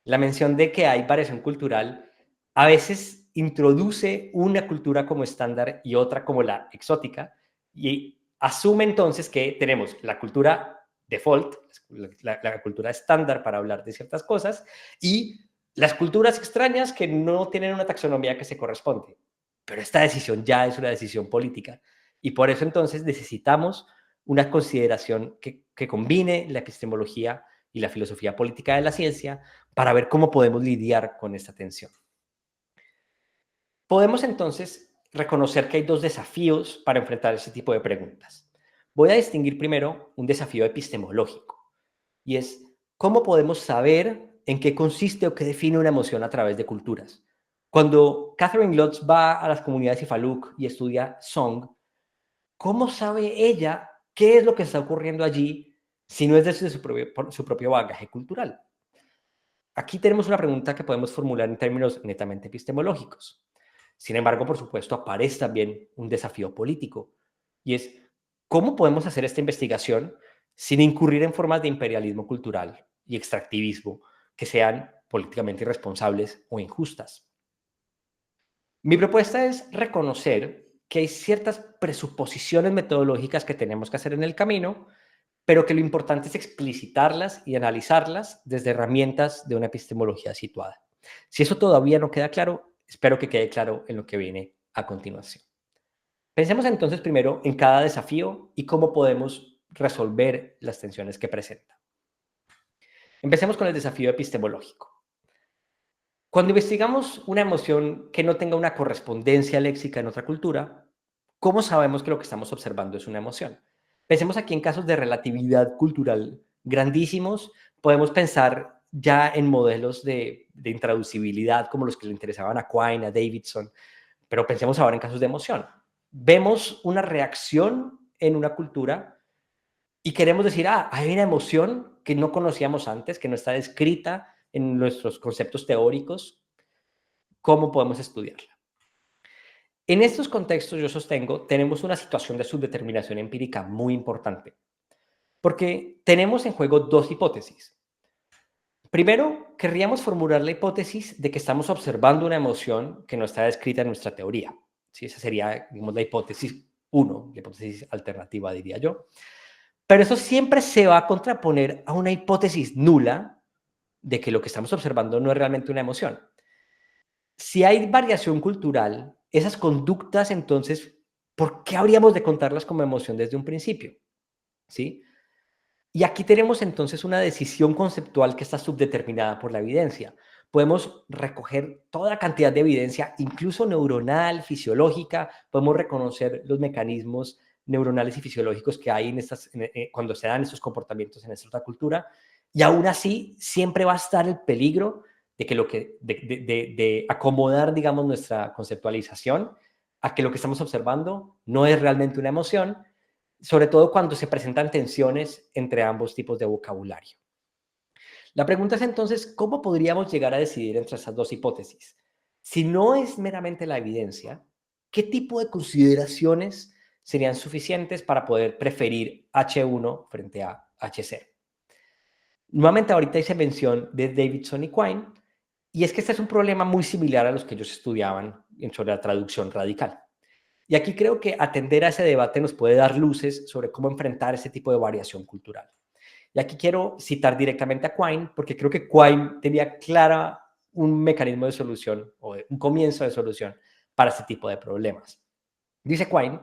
La mención de que hay variación cultural a veces introduce una cultura como estándar y otra como la exótica y asume entonces que tenemos la cultura default, la cultura estándar para hablar de ciertas cosas y las culturas extrañas que no tienen una taxonomía que se corresponde. Pero esta decisión ya es una decisión política y por eso entonces necesitamos una consideración que combine la epistemología y la filosofía política de la ciencia para ver cómo podemos lidiar con esta tensión. Podemos entonces reconocer que hay dos desafíos para enfrentar ese tipo de preguntas. Voy a distinguir primero un desafío epistemológico y es cómo podemos saber en qué consiste o qué define una emoción a través de culturas. Cuando Catherine Lutz va a las comunidades Ifaluk y estudia Song, ¿cómo sabe ella qué es lo que está ocurriendo allí si no es desde su propio bagaje cultural? Aquí tenemos una pregunta que podemos formular en términos netamente epistemológicos. Sin embargo, por supuesto, aparece también un desafío político y es cómo podemos hacer esta investigación sin incurrir en formas de imperialismo cultural y extractivismo que sean políticamente irresponsables o injustas. Mi propuesta es reconocer que hay ciertas presuposiciones metodológicas que tenemos que hacer en el camino, pero que lo importante es explicitarlas y analizarlas desde herramientas de una epistemología situada. Si eso todavía no queda claro, espero que quede claro en lo que viene a continuación. Pensemos entonces primero en cada desafío y cómo podemos resolver las tensiones que presenta. Empecemos con el desafío epistemológico. Cuando investigamos una emoción que no tenga una correspondencia léxica en otra cultura, ¿cómo sabemos que lo que estamos observando es una emoción? Pensemos aquí en casos de relatividad cultural grandísimos. Podemos pensar ya en modelos de intraducibilidad como los que le interesaban a Quine, a Davidson, pero pensemos ahora en casos de emoción. Vemos una reacción en una cultura y queremos decir, hay una emoción que no conocíamos antes, que no está descrita en nuestros conceptos teóricos. ¿Cómo podemos estudiarla? En estos contextos, yo sostengo, tenemos una situación de subdeterminación empírica muy importante, porque tenemos en juego dos hipótesis. Primero, querríamos formular la hipótesis de que estamos observando una emoción que no está descrita en nuestra teoría. ¿Sí? Esa sería, digamos, la hipótesis 1, la hipótesis alternativa, diría yo. Pero eso siempre se va a contraponer a una hipótesis nula de que lo que estamos observando no es realmente una emoción. Si hay variación cultural, esas conductas, entonces, ¿por qué habríamos de contarlas como emoción desde un principio? ¿Sí? Y aquí tenemos entonces una decisión conceptual que está subdeterminada por la evidencia. Podemos recoger toda cantidad de evidencia, incluso neuronal, fisiológica, podemos reconocer los mecanismos neuronales y fisiológicos que hay cuando se dan estos comportamientos en nuestra cultura, y aún así siempre va a estar el peligro de que de acomodar, digamos, nuestra conceptualización a que lo que estamos observando no es realmente una emoción, sobre todo cuando se presentan tensiones entre ambos tipos de vocabulario. La pregunta es entonces, ¿cómo podríamos llegar a decidir entre esas dos hipótesis? Si no es meramente la evidencia, ¿qué tipo de consideraciones serían suficientes para poder preferir H1 frente a H0? Nuevamente ahorita hice mención de Davidson y Quine, y es que este es un problema muy similar a los que ellos estudiaban sobre la traducción radical. Y aquí creo que atender a ese debate nos puede dar luces sobre cómo enfrentar ese tipo de variación cultural. Y aquí quiero citar directamente a Quine, porque creo que Quine tenía clara un mecanismo de solución o un comienzo de solución para este tipo de problemas. Dice Quine,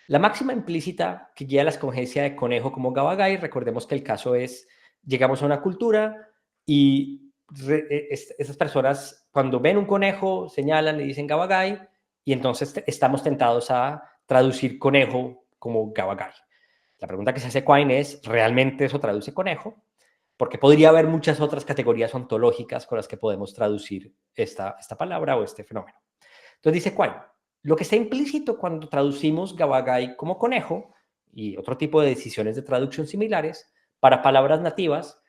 la máxima implícita que guía la escogencia de conejo como gabagai, recordemos que el caso es, llegamos a una cultura y esas personas cuando ven un conejo señalan y dicen gabagai, y entonces estamos tentados a traducir conejo como gabagai. La pregunta que se hace Quine es, ¿realmente eso traduce conejo? Porque podría haber muchas otras categorías ontológicas con las que podemos traducir esta palabra o este fenómeno. Entonces dice Quine, lo que está implícito cuando traducimos gabagai como conejo y otro tipo de decisiones de traducción similares para palabras nativas,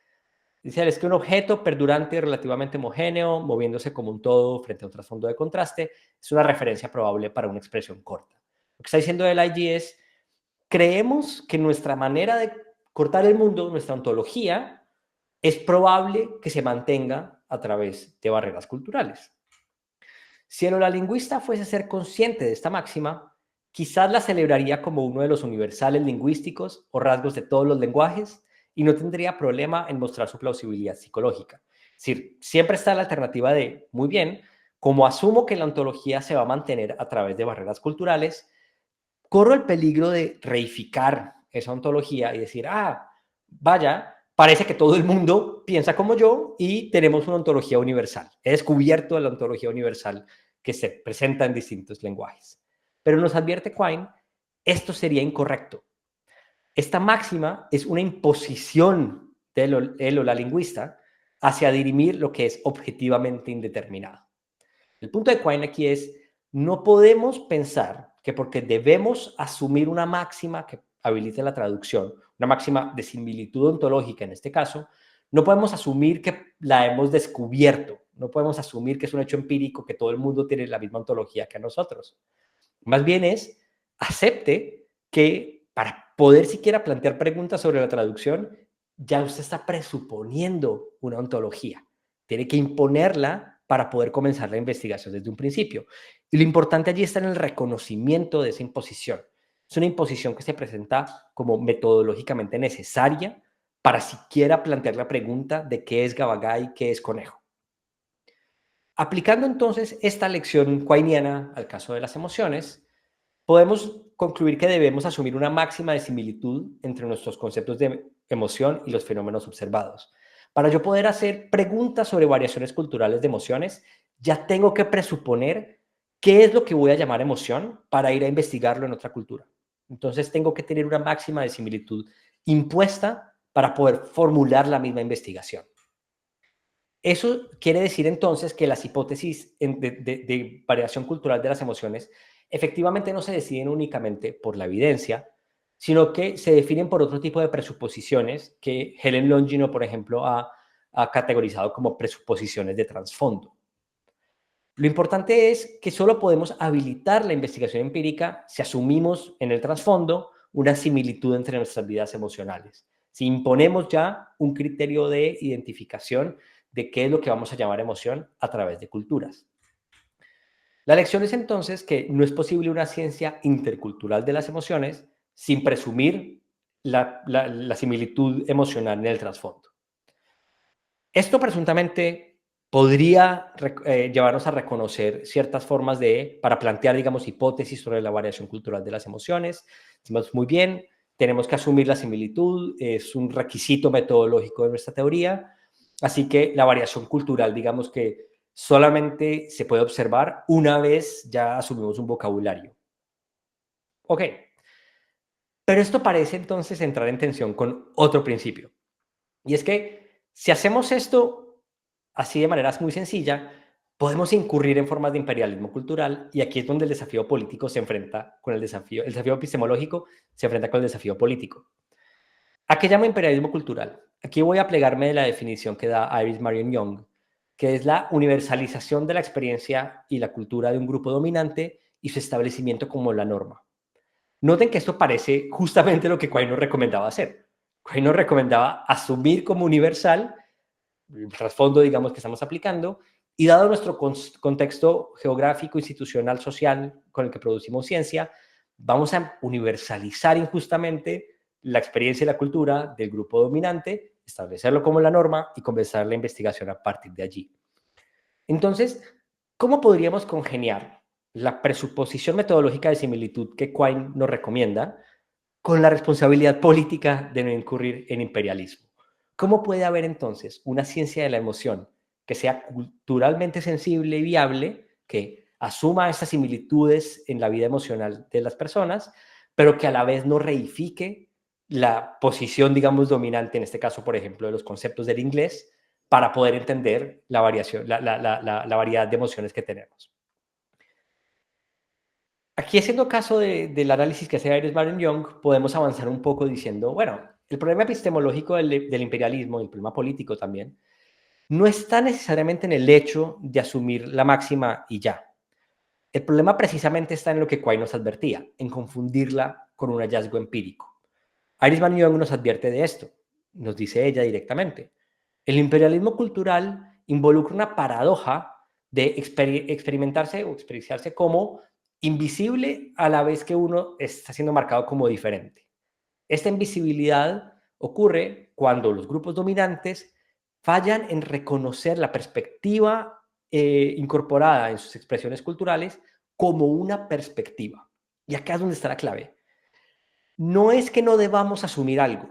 dice es que un objeto perdurante y relativamente homogéneo, moviéndose como un todo frente a un trasfondo de contraste, es una referencia probable para una expresión corta. Lo que está diciendo el IG es, creemos que nuestra manera de cortar el mundo, nuestra ontología, es probable que se mantenga a través de barreras culturales. Si el holalingüista fuese a ser consciente de esta máxima, quizás la celebraría como uno de los universales lingüísticos o rasgos de todos los lenguajes y no tendría problema en mostrar su plausibilidad psicológica. Es decir, siempre está la alternativa de, muy bien, como asumo que la ontología se va a mantener a través de barreras culturales, corro el peligro de reificar esa ontología y decir, vaya, parece que todo el mundo piensa como yo y tenemos una ontología universal. He descubierto la ontología universal que se presenta en distintos lenguajes. Pero nos advierte Quine, esto sería incorrecto. Esta máxima es una imposición de la lingüista hacia dirimir lo que es objetivamente indeterminado. El punto de Quine aquí es, no podemos pensar que porque debemos asumir una máxima que habilite la traducción, una máxima de similitud ontológica en este caso, no podemos asumir que la hemos descubierto, no podemos asumir que es un hecho empírico, que todo el mundo tiene la misma ontología que nosotros. Más bien es, acepte que para poder siquiera plantear preguntas sobre la traducción, ya usted está presuponiendo una ontología. Tiene que imponerla para poder comenzar la investigación desde un principio. Y lo importante allí está en el reconocimiento de esa imposición. Es una imposición que se presenta como metodológicamente necesaria para siquiera plantear la pregunta de qué es gabagai, qué es conejo. Aplicando entonces esta lección quineana al caso de las emociones, podemos concluir que debemos asumir una máxima de similitud entre nuestros conceptos de emoción y los fenómenos observados. Para yo poder hacer preguntas sobre variaciones culturales de emociones, ya tengo que presuponer qué es lo que voy a llamar emoción para ir a investigarlo en otra cultura. Entonces tengo que tener una máxima de similitud impuesta para poder formular la misma investigación. Eso quiere decir entonces que las hipótesis de variación cultural de las emociones efectivamente no se deciden únicamente por la evidencia, sino que se definen por otro tipo de presuposiciones que Helen Longino, por ejemplo, ha categorizado como presuposiciones de trasfondo. Lo importante es que solo podemos habilitar la investigación empírica si asumimos en el trasfondo una similitud entre nuestras vidas emocionales. Si imponemos ya un criterio de identificación de qué es lo que vamos a llamar emoción a través de culturas. La lección es entonces que no es posible una ciencia intercultural de las emociones sin presumir la similitud emocional en el trasfondo. Esto presuntamente podría llevarnos a reconocer ciertas formas para plantear, digamos, hipótesis sobre la variación cultural de las emociones. Decimos, muy bien, tenemos que asumir la similitud, es un requisito metodológico de nuestra teoría, así que la variación cultural, digamos que solamente se puede observar una vez ya asumimos un vocabulario. Ok, pero esto parece entonces entrar en tensión con otro principio, y es que si hacemos esto así de manera muy sencilla, podemos incurrir en formas de imperialismo cultural, y aquí es donde el desafío político se enfrenta con el desafío epistemológico se enfrenta con el desafío político. ¿A qué llamo imperialismo cultural? Aquí voy a plegarme de la definición que da Iris Marion Young, que es la universalización de la experiencia y la cultura de un grupo dominante y su establecimiento como la norma. Noten que esto parece justamente lo que Quine nos recomendaba hacer. Quine nos recomendaba asumir como universal el trasfondo, digamos, que estamos aplicando, y dado nuestro contexto geográfico, institucional, social, con el que producimos ciencia, vamos a universalizar injustamente la experiencia y la cultura del grupo dominante, establecerlo como la norma y comenzar la investigación a partir de allí. Entonces, ¿cómo podríamos congeniar la presuposición metodológica de similitud que Quine nos recomienda con la responsabilidad política de no incurrir en imperialismo? ¿Cómo puede haber entonces una ciencia de la emoción que sea culturalmente sensible y viable, que asuma estas similitudes en la vida emocional de las personas, pero que a la vez no reifique la posición, digamos, dominante, en este caso, por ejemplo, de los conceptos del inglés, para poder entender la variación, la variedad de emociones que tenemos? Aquí, haciendo caso del análisis que hace Iris Marion Young, podemos avanzar un poco diciendo, bueno, el problema epistemológico del imperialismo, y el problema político también, no está necesariamente en el hecho de asumir la máxima y ya. El problema precisamente está en lo que Quine nos advertía, en confundirla con un hallazgo empírico. Iris Marion Young nos advierte de esto, nos dice ella directamente. El imperialismo cultural involucra una paradoja de experimentarse o experienciarse como invisible a la vez que uno está siendo marcado como diferente. Esta invisibilidad ocurre cuando los grupos dominantes fallan en reconocer la perspectiva incorporada en sus expresiones culturales como una perspectiva. Y acá es donde está la clave. No es que no debamos asumir algo.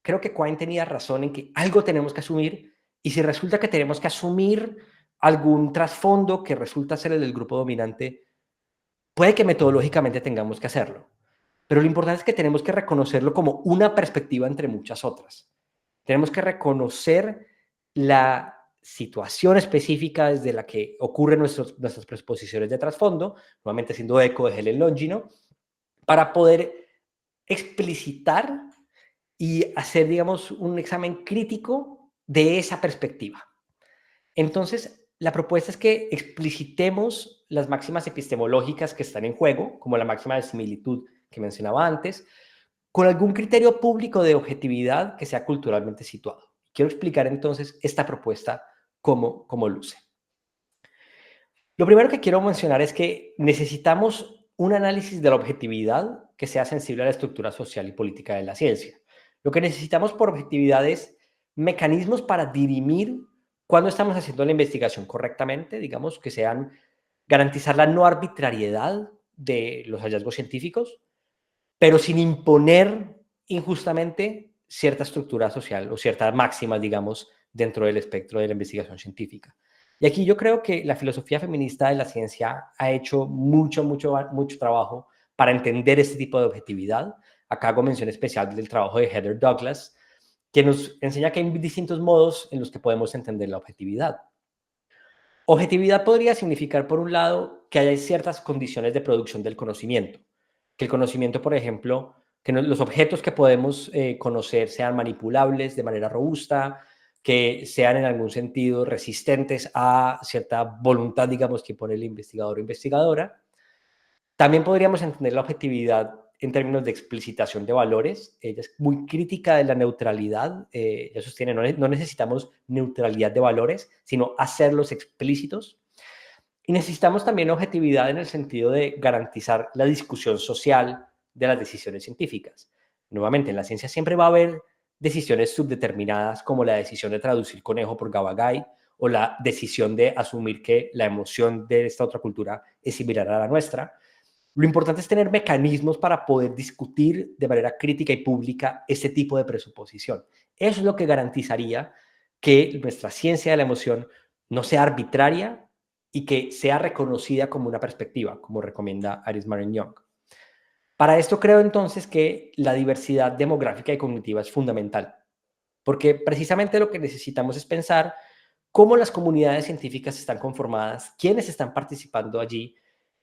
Creo que Quine tenía razón en que algo tenemos que asumir, y si resulta que tenemos que asumir algún trasfondo que resulta ser el del grupo dominante, puede que metodológicamente tengamos que hacerlo. Pero lo importante es que tenemos que reconocerlo como una perspectiva entre muchas otras. Tenemos que reconocer la situación específica desde la que ocurren nuestras presuposiciones de trasfondo, nuevamente haciendo eco de Helen Longino, para poder explicitar y hacer, digamos, un examen crítico de esa perspectiva. Entonces, la propuesta es que explicitemos las máximas epistemológicas que están en juego, como la máxima de similitud que mencionaba antes, con algún criterio público de objetividad que sea culturalmente situado. Quiero explicar entonces esta propuesta cómo luce. Lo primero que quiero mencionar es que necesitamos un análisis de la objetividad que sea sensible a la estructura social y política de la ciencia. Lo que necesitamos por objetividad es mecanismos para dirimir cuándo estamos haciendo la investigación correctamente, digamos, que sean garantizar la no arbitrariedad de los hallazgos científicos, pero sin imponer injustamente cierta estructura social o ciertas máximas, digamos, dentro del espectro de la investigación científica. Y aquí yo creo que la filosofía feminista de la ciencia ha hecho mucho trabajo para entender este tipo de objetividad. Acá hago mención especial del trabajo de Heather Douglas, que nos enseña que hay distintos modos en los que podemos entender la objetividad. Objetividad podría significar, por un lado, que hay ciertas condiciones de producción del conocimiento. Que el conocimiento, por ejemplo, que los objetos que podemos conocer sean manipulables de manera robusta, que sean en algún sentido resistentes a cierta voluntad, digamos, que pone el investigador o investigadora. También podríamos entender la objetividad en términos de explicitación de valores. Ella es muy crítica de la neutralidad. Ella sostiene, no necesitamos neutralidad de valores, sino hacerlos explícitos. Y necesitamos también objetividad en el sentido de garantizar la discusión social de las decisiones científicas. Nuevamente, en la ciencia siempre va a haber decisiones subdeterminadas, como la decisión de traducir conejo por Gabagay, o la decisión de asumir que la emoción de esta otra cultura es similar a la nuestra. Lo importante es tener mecanismos para poder discutir de manera crítica y pública este tipo de presuposición. Eso es lo que garantizaría que nuestra ciencia de la emoción no sea arbitraria y que sea reconocida como una perspectiva, como recomienda Iris Marion Young. Para esto creo entonces que la diversidad demográfica y cognitiva es fundamental, porque precisamente lo que necesitamos es pensar cómo las comunidades científicas están conformadas, quiénes están participando allí,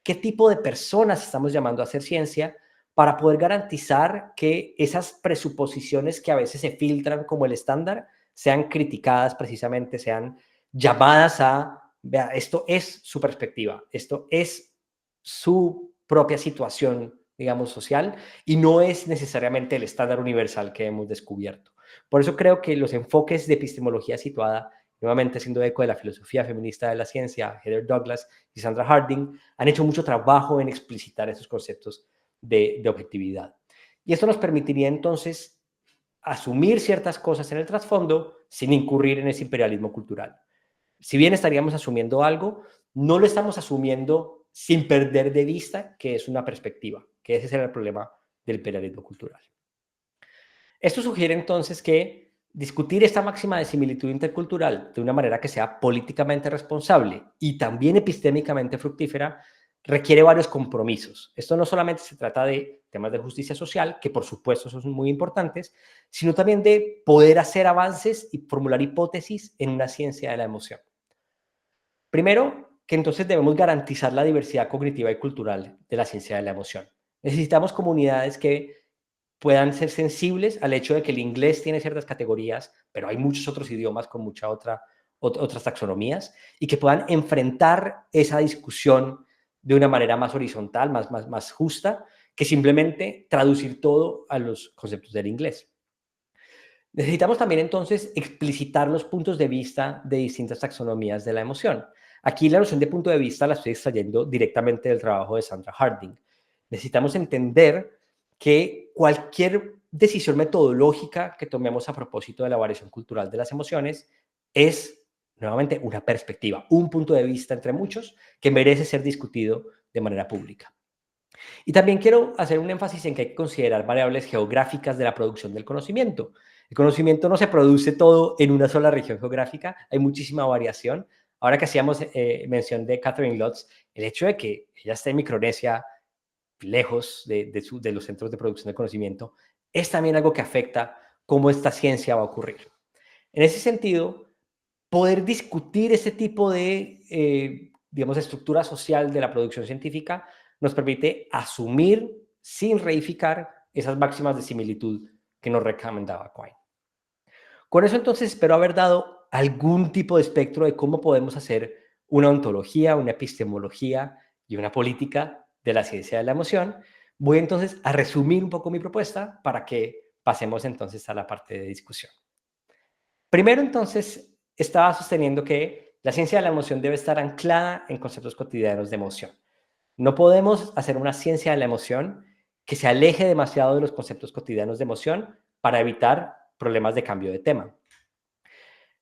qué tipo de personas estamos llamando a hacer ciencia para poder garantizar que esas presuposiciones que a veces se filtran como el estándar sean criticadas precisamente, sean llamadas a, vea, esto es su perspectiva, esto es su propia situación, digamos, social, y no es necesariamente el estándar universal que hemos descubierto. Por eso creo que los enfoques de epistemología situada, nuevamente haciendo eco de la filosofía feminista de la ciencia, Heather Douglas y Sandra Harding, han hecho mucho trabajo en explicitar esos conceptos de objetividad. Y esto nos permitiría entonces asumir ciertas cosas en el trasfondo sin incurrir en ese imperialismo cultural. Si bien estaríamos asumiendo algo, no lo estamos asumiendo sin perder de vista que es una perspectiva, que ese será el problema del imperialismo cultural. Esto sugiere entonces que discutir esta máxima de similitud intercultural de una manera que sea políticamente responsable y también epistémicamente fructífera requiere varios compromisos. Esto no solamente se trata de temas de justicia social, que por supuesto son muy importantes, sino también de poder hacer avances y formular hipótesis en una ciencia de la emoción. Primero, que entonces debemos garantizar la diversidad cognitiva y cultural de la ciencia de la emoción. Necesitamos comunidades que puedan ser sensibles al hecho de que el inglés tiene ciertas categorías, pero hay muchos otros idiomas con otras taxonomías, y que puedan enfrentar esa discusión de una manera más horizontal, más justa, que simplemente traducir todo a los conceptos del inglés. Necesitamos también entonces explicitar los puntos de vista de distintas taxonomías de la emoción. Aquí la noción de punto de vista la estoy extrayendo directamente del trabajo de Sandra Harding. Necesitamos entender que cualquier decisión metodológica que tomemos a propósito de la variación cultural de las emociones es, nuevamente, una perspectiva, un punto de vista entre muchos que merece ser discutido de manera pública. Y también quiero hacer un énfasis en que hay que considerar variables geográficas de la producción del conocimiento. El conocimiento no se produce todo en una sola región geográfica, hay muchísima variación. Ahora que hacíamos mención de Catherine Lutz, el hecho de que ella esté en Micronesia, lejos de los centros de producción de conocimiento, es también algo que afecta cómo esta ciencia va a ocurrir. En ese sentido, poder discutir ese tipo de, digamos, estructura social de la producción científica nos permite asumir sin reificar esas máximas de similitud que nos recomendaba Quine. Con eso entonces espero haber dado algún tipo de espectro de cómo podemos hacer una ontología, una epistemología y una política de la ciencia de la emoción. Voy entonces a resumir un poco mi propuesta para que pasemos entonces a la parte de discusión. Primero entonces estaba sosteniendo que la ciencia de la emoción debe estar anclada en conceptos cotidianos de emoción. No podemos hacer una ciencia de la emoción que se aleje demasiado de los conceptos cotidianos de emoción para evitar problemas de cambio de tema.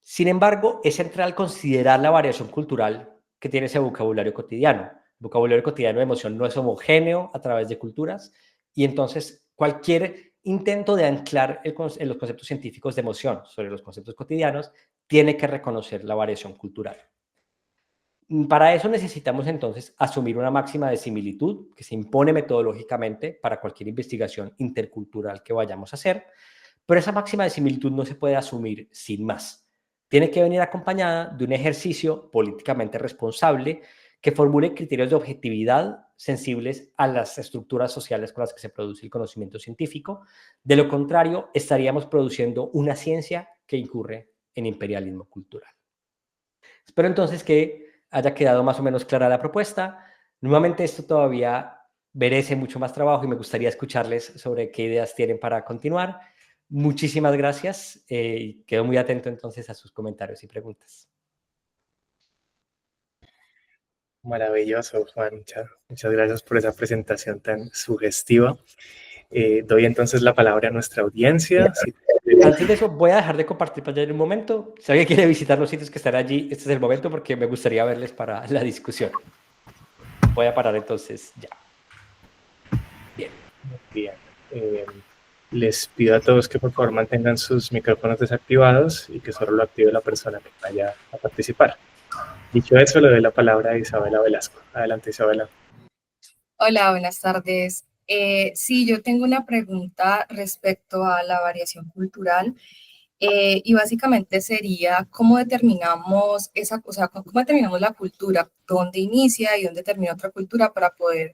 Sin embargo, es central considerar la variación cultural que tiene ese vocabulario cotidiano. El vocabulario cotidiano de emoción no es homogéneo a través de culturas y entonces cualquier intento de anclar en los conceptos científicos de emoción sobre los conceptos cotidianos tiene que reconocer la variación cultural. Para eso necesitamos entonces asumir una máxima de similitud que se impone metodológicamente para cualquier investigación intercultural que vayamos a hacer, pero esa máxima de similitud no se puede asumir sin más. Tiene que venir acompañada de un ejercicio políticamente responsable que formule criterios de objetividad sensibles a las estructuras sociales con las que se produce el conocimiento científico. De lo contrario, estaríamos produciendo una ciencia que incurre en imperialismo cultural. Espero entonces que haya quedado más o menos clara la propuesta. Nuevamente esto todavía merece mucho más trabajo y me gustaría escucharles sobre qué ideas tienen para continuar. Muchísimas gracias y quedo muy atento entonces a sus comentarios y preguntas. Maravilloso, Juan. Muchas gracias por esa presentación tan sugestiva. Doy entonces la palabra a nuestra audiencia. Antes de eso, voy a dejar de compartir pantalla en un momento. Si alguien quiere visitar los sitios que están allí, este es el momento porque me gustaría verles para la discusión. Voy a parar entonces ya. Bien, Muy bien. Les pido a todos que por favor mantengan sus micrófonos desactivados y que solo lo active la persona que vaya a participar. Dicho eso, le doy la palabra a Isabela Velasco. Adelante, Isabela. Hola, buenas tardes. Sí, yo tengo una pregunta respecto a la variación cultural y básicamente sería cómo determinamos esa, o sea, cómo determinamos la cultura, dónde inicia y dónde termina otra cultura para poder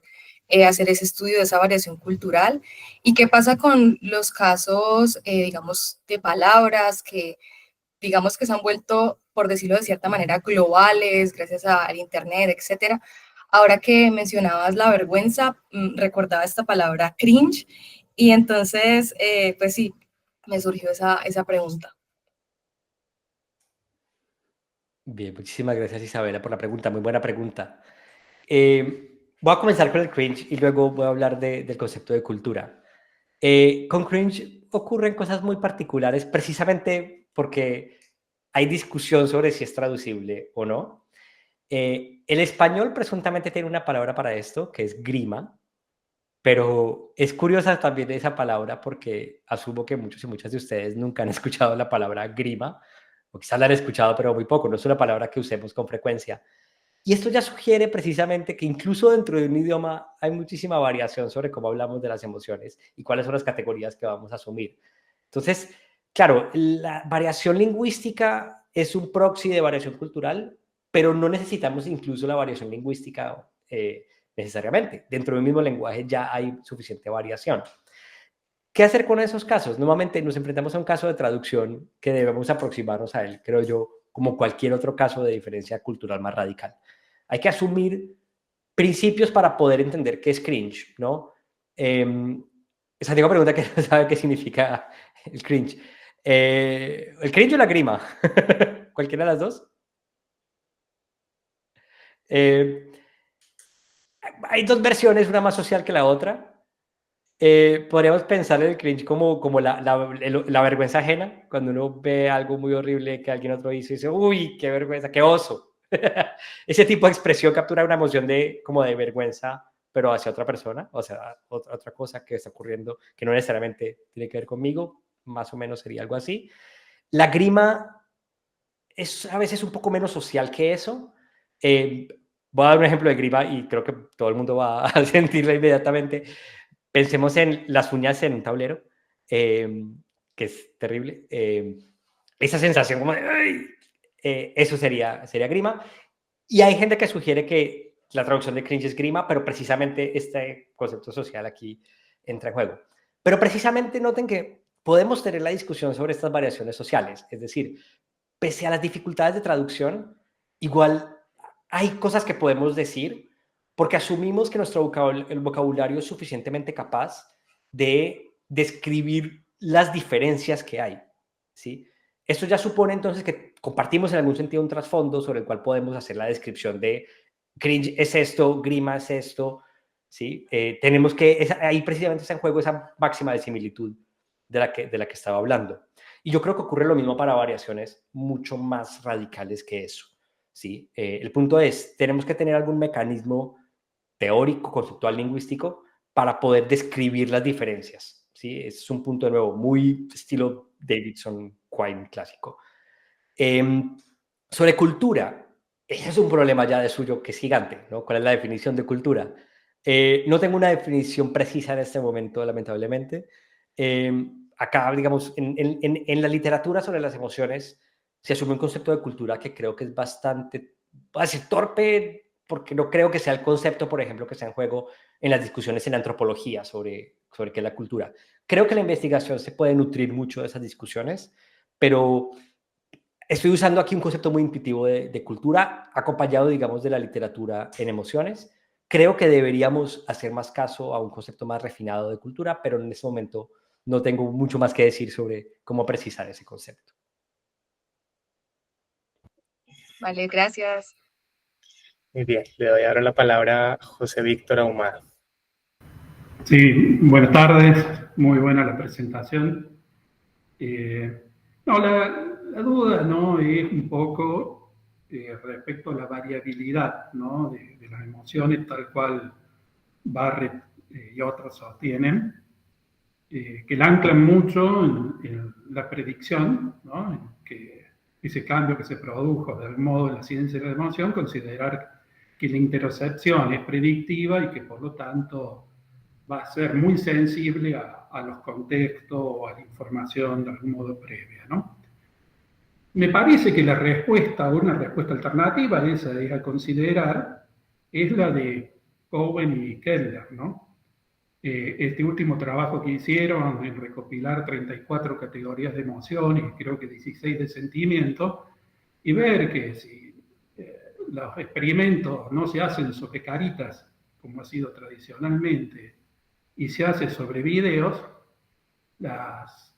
hacer ese estudio de esa variación cultural y qué pasa con los casos, digamos, de palabras que digamos que se han vuelto, por decirlo de cierta manera, globales gracias al Internet, etcétera. Ahora que mencionabas la vergüenza, recordaba esta palabra cringe y entonces, pues sí, me surgió esa pregunta. bien, muchísimas gracias Isabela por la pregunta, muy buena pregunta. Voy a comenzar con el cringe y luego voy a hablar del concepto de cultura. Con cringe ocurren cosas muy particulares precisamente porque hay discusión sobre si es traducible o no. El español presuntamente tiene una palabra para esto, que es grima, pero es curiosa también esa palabra porque asumo que muchos y muchas de ustedes nunca han escuchado la palabra grima, o quizás la han escuchado, pero muy poco, no es una palabra que usemos con frecuencia. Y esto ya sugiere precisamente que incluso dentro de un idioma hay muchísima variación sobre cómo hablamos de las emociones y cuáles son las categorías que vamos a asumir. Entonces, claro, la variación lingüística es un proxy de variación cultural, pero no necesitamos incluso la variación lingüística necesariamente. Dentro del mismo lenguaje ya hay suficiente variación. ¿Qué hacer con esos casos? Normalmente nos enfrentamos a un caso de traducción que debemos aproximarnos a él, creo yo, como cualquier otro caso de diferencia cultural más radical. Hay que asumir principios para poder entender qué es cringe, ¿no? Santiago pregunta que no sabe qué significa el cringe. ¿El cringe o la grima? ¿Cualquiera de las dos? Eh, Hay dos versiones, una más social que la otra. Podríamos pensar en el cringe como la vergüenza ajena, cuando uno ve algo muy horrible que alguien otro hizo y dice, uy, qué vergüenza, qué oso. Ese tipo de expresión captura una emoción como de vergüenza, pero hacia otra persona, o sea, otra cosa que está ocurriendo que no necesariamente tiene que ver conmigo, más o menos sería algo así. La grima es a veces un poco menos social que eso. Eh, Voy a dar un ejemplo de grima y creo que todo el mundo va a sentirla inmediatamente. Pensemos en las uñas en un tablero, que es terrible. Esa sensación como de, ¡ay! Eso sería grima. Y hay gente que sugiere que la traducción de cringe es grima, pero precisamente este concepto social aquí entra en juego. Pero precisamente noten que podemos tener la discusión sobre estas variaciones sociales. Es decir, pese a las dificultades de traducción, igual hay cosas que podemos decir porque asumimos que nuestro el vocabulario es suficientemente capaz de describir las diferencias que hay, ¿sí? Esto ya supone entonces que compartimos en algún sentido un trasfondo sobre el cual podemos hacer la descripción de cringe es esto, grima es esto, ¿sí? Tenemos que, ahí precisamente está en juego esa máxima de similitud de la que estaba hablando. Y yo creo que ocurre lo mismo para variaciones mucho más radicales que eso, ¿sí? El punto es, tenemos que tener algún mecanismo teórico, conceptual, lingüístico, para poder describir las diferencias, ¿sí? Es un punto de nuevo muy estilo Davidson, Quine clásico. Sobre cultura, ese es un problema ya de suyo que es gigante, ¿no? ¿Cuál es la definición de cultura? No tengo una definición precisa en este momento, lamentablemente. Acá, digamos, en la literatura sobre las emociones se asume un concepto de cultura que creo que es bastante, voy a decir, torpe, porque no creo que sea el concepto, por ejemplo, que está en juego en las discusiones en antropología sobre qué es la cultura. Creo que la investigación se puede nutrir mucho de esas discusiones, pero estoy usando aquí un concepto muy intuitivo de cultura, acompañado, digamos, de la literatura en emociones. Creo que deberíamos hacer más caso a un concepto más refinado de cultura, pero en este momento no tengo mucho más que decir sobre cómo precisar ese concepto. Vale, gracias. Muy bien, le doy ahora la palabra a José Víctor Ahumada. Sí, buenas tardes, muy buena la presentación. Eh, no, la duda, ¿no? Es un poco respecto a la variabilidad, ¿no? De las emociones, tal cual va y otros sostienen, que la anclan mucho en la predicción, ¿no? En que ese cambio que se produjo de algún modo en la ciencia de la emoción, considerar que la interocepción es predictiva y que por lo tanto va a ser muy sensible a los contextos o a la información de algún modo previa, ¿no? Me parece que la respuesta, una respuesta alternativa a esa a considerar, es la de Cowen y Keller, ¿no? Este último trabajo que hicieron en recopilar 34 categorías de emociones, creo que 16 de sentimiento, y ver que si los experimentos no se hacen sobre caritas, como ha sido tradicionalmente, y se hace sobre videos,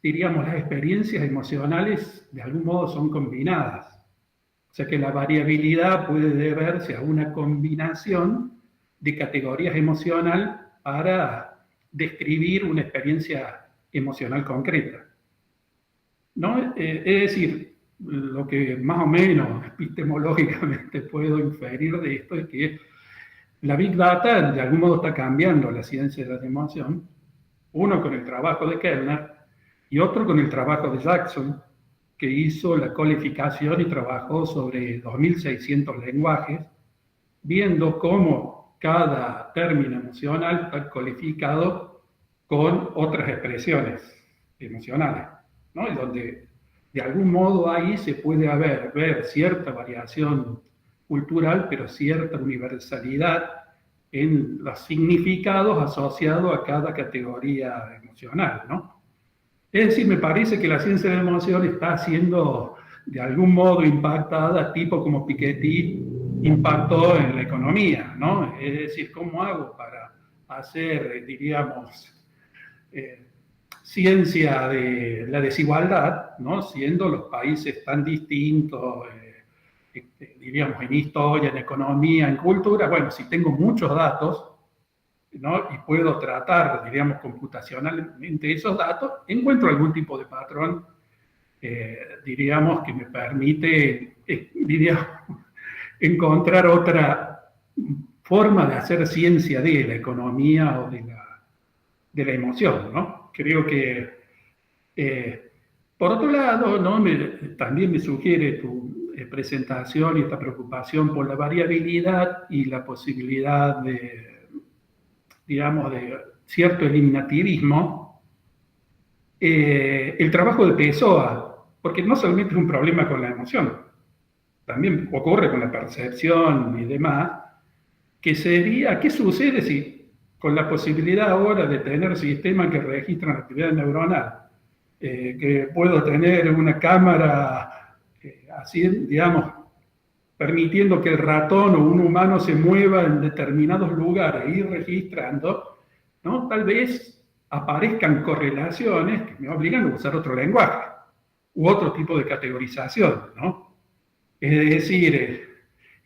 diríamos, las experiencias emocionales de algún modo son combinadas. O sea que la variabilidad puede deberse a una combinación de categorías emocionales para describir una experiencia emocional concreta, ¿no? Es decir, lo que más o menos epistemológicamente puedo inferir de esto es que la Big Data de algún modo está cambiando la ciencia de la emoción, uno con el trabajo de Kellner y otro con el trabajo de Jackson, que hizo la codificación y trabajó sobre 2.600 lenguajes, viendo cómo cada término emocional está codificado con otras expresiones emocionales, ¿no? Y donde de algún modo ahí se puede ver cierta variación cultural, pero cierta universalidad en los significados asociados a cada categoría emocional, ¿no? Es decir, me parece que la ciencia de la emoción está siendo de algún modo impactada, tipo como Piketty impactó en la economía, ¿no? Es decir, ¿cómo hago para hacer, diríamos, ciencia de la desigualdad, ¿no? Siendo los países tan distintos, diríamos, en historia, en economía, en cultura? Bueno, si tengo muchos datos, ¿no? Y puedo tratar, diríamos, computacionalmente esos datos, encuentro algún tipo de patrón, diríamos, que me permite, diríamos, encontrar otra forma de hacer ciencia de la economía o de la emoción, ¿no? Creo que, por otro lado, ¿no? También me sugiere tu presentación y esta preocupación por la variabilidad y la posibilidad de, digamos, de cierto eliminativismo, el trabajo de Pessoa, porque no solamente es un problema con la emoción, también ocurre con la percepción y demás, que sería, ¿qué sucede si con la posibilidad ahora de tener sistemas que registran la actividad neuronal, que puedo tener una cámara así, digamos, permitiendo que el ratón o un humano se mueva en determinados lugares e ir registrando, ¿no? Tal vez aparezcan correlaciones que me obligan a usar otro lenguaje u otro tipo de categorización, ¿no? Es decir,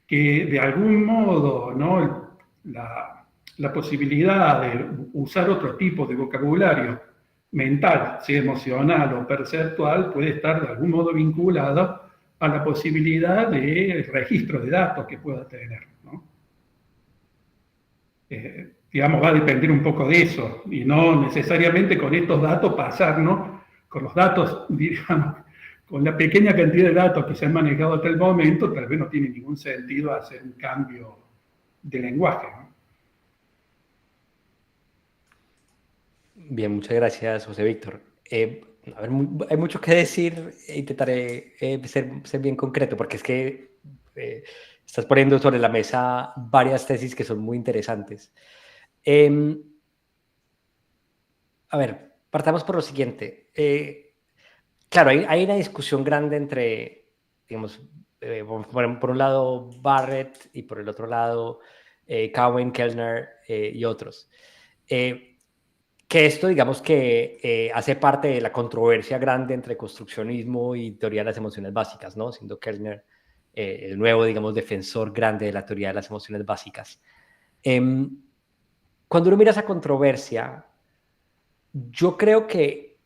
que de algún modo, ¿no? La posibilidad de usar otro tipo de vocabulario mental, sea emocional o perceptual, puede estar de algún modo vinculada a la posibilidad de registro de datos que pueda tener, ¿no? Digamos, va a depender un poco de eso, y no necesariamente con estos datos pasarnos, con los datos, digamos, con la pequeña cantidad de datos que se han manejado hasta el momento, tal vez no tiene ningún sentido hacer un cambio de lenguaje, ¿no? Bien, muchas gracias, José Víctor. A ver, hay mucho que decir, intentaré ser bien concreto, porque es que estás poniendo sobre la mesa varias tesis que son muy interesantes. A ver, partamos por lo siguiente. Claro, hay una discusión grande entre, digamos, por un lado Barrett y por el otro lado Cowen, Kellner y otros. Que esto, digamos que hace parte de la controversia grande entre construccionismo y teoría de las emociones básicas, ¿no? Siendo Kellner el nuevo, digamos, defensor grande de la teoría de las emociones básicas. Cuando uno mira esa controversia, yo creo que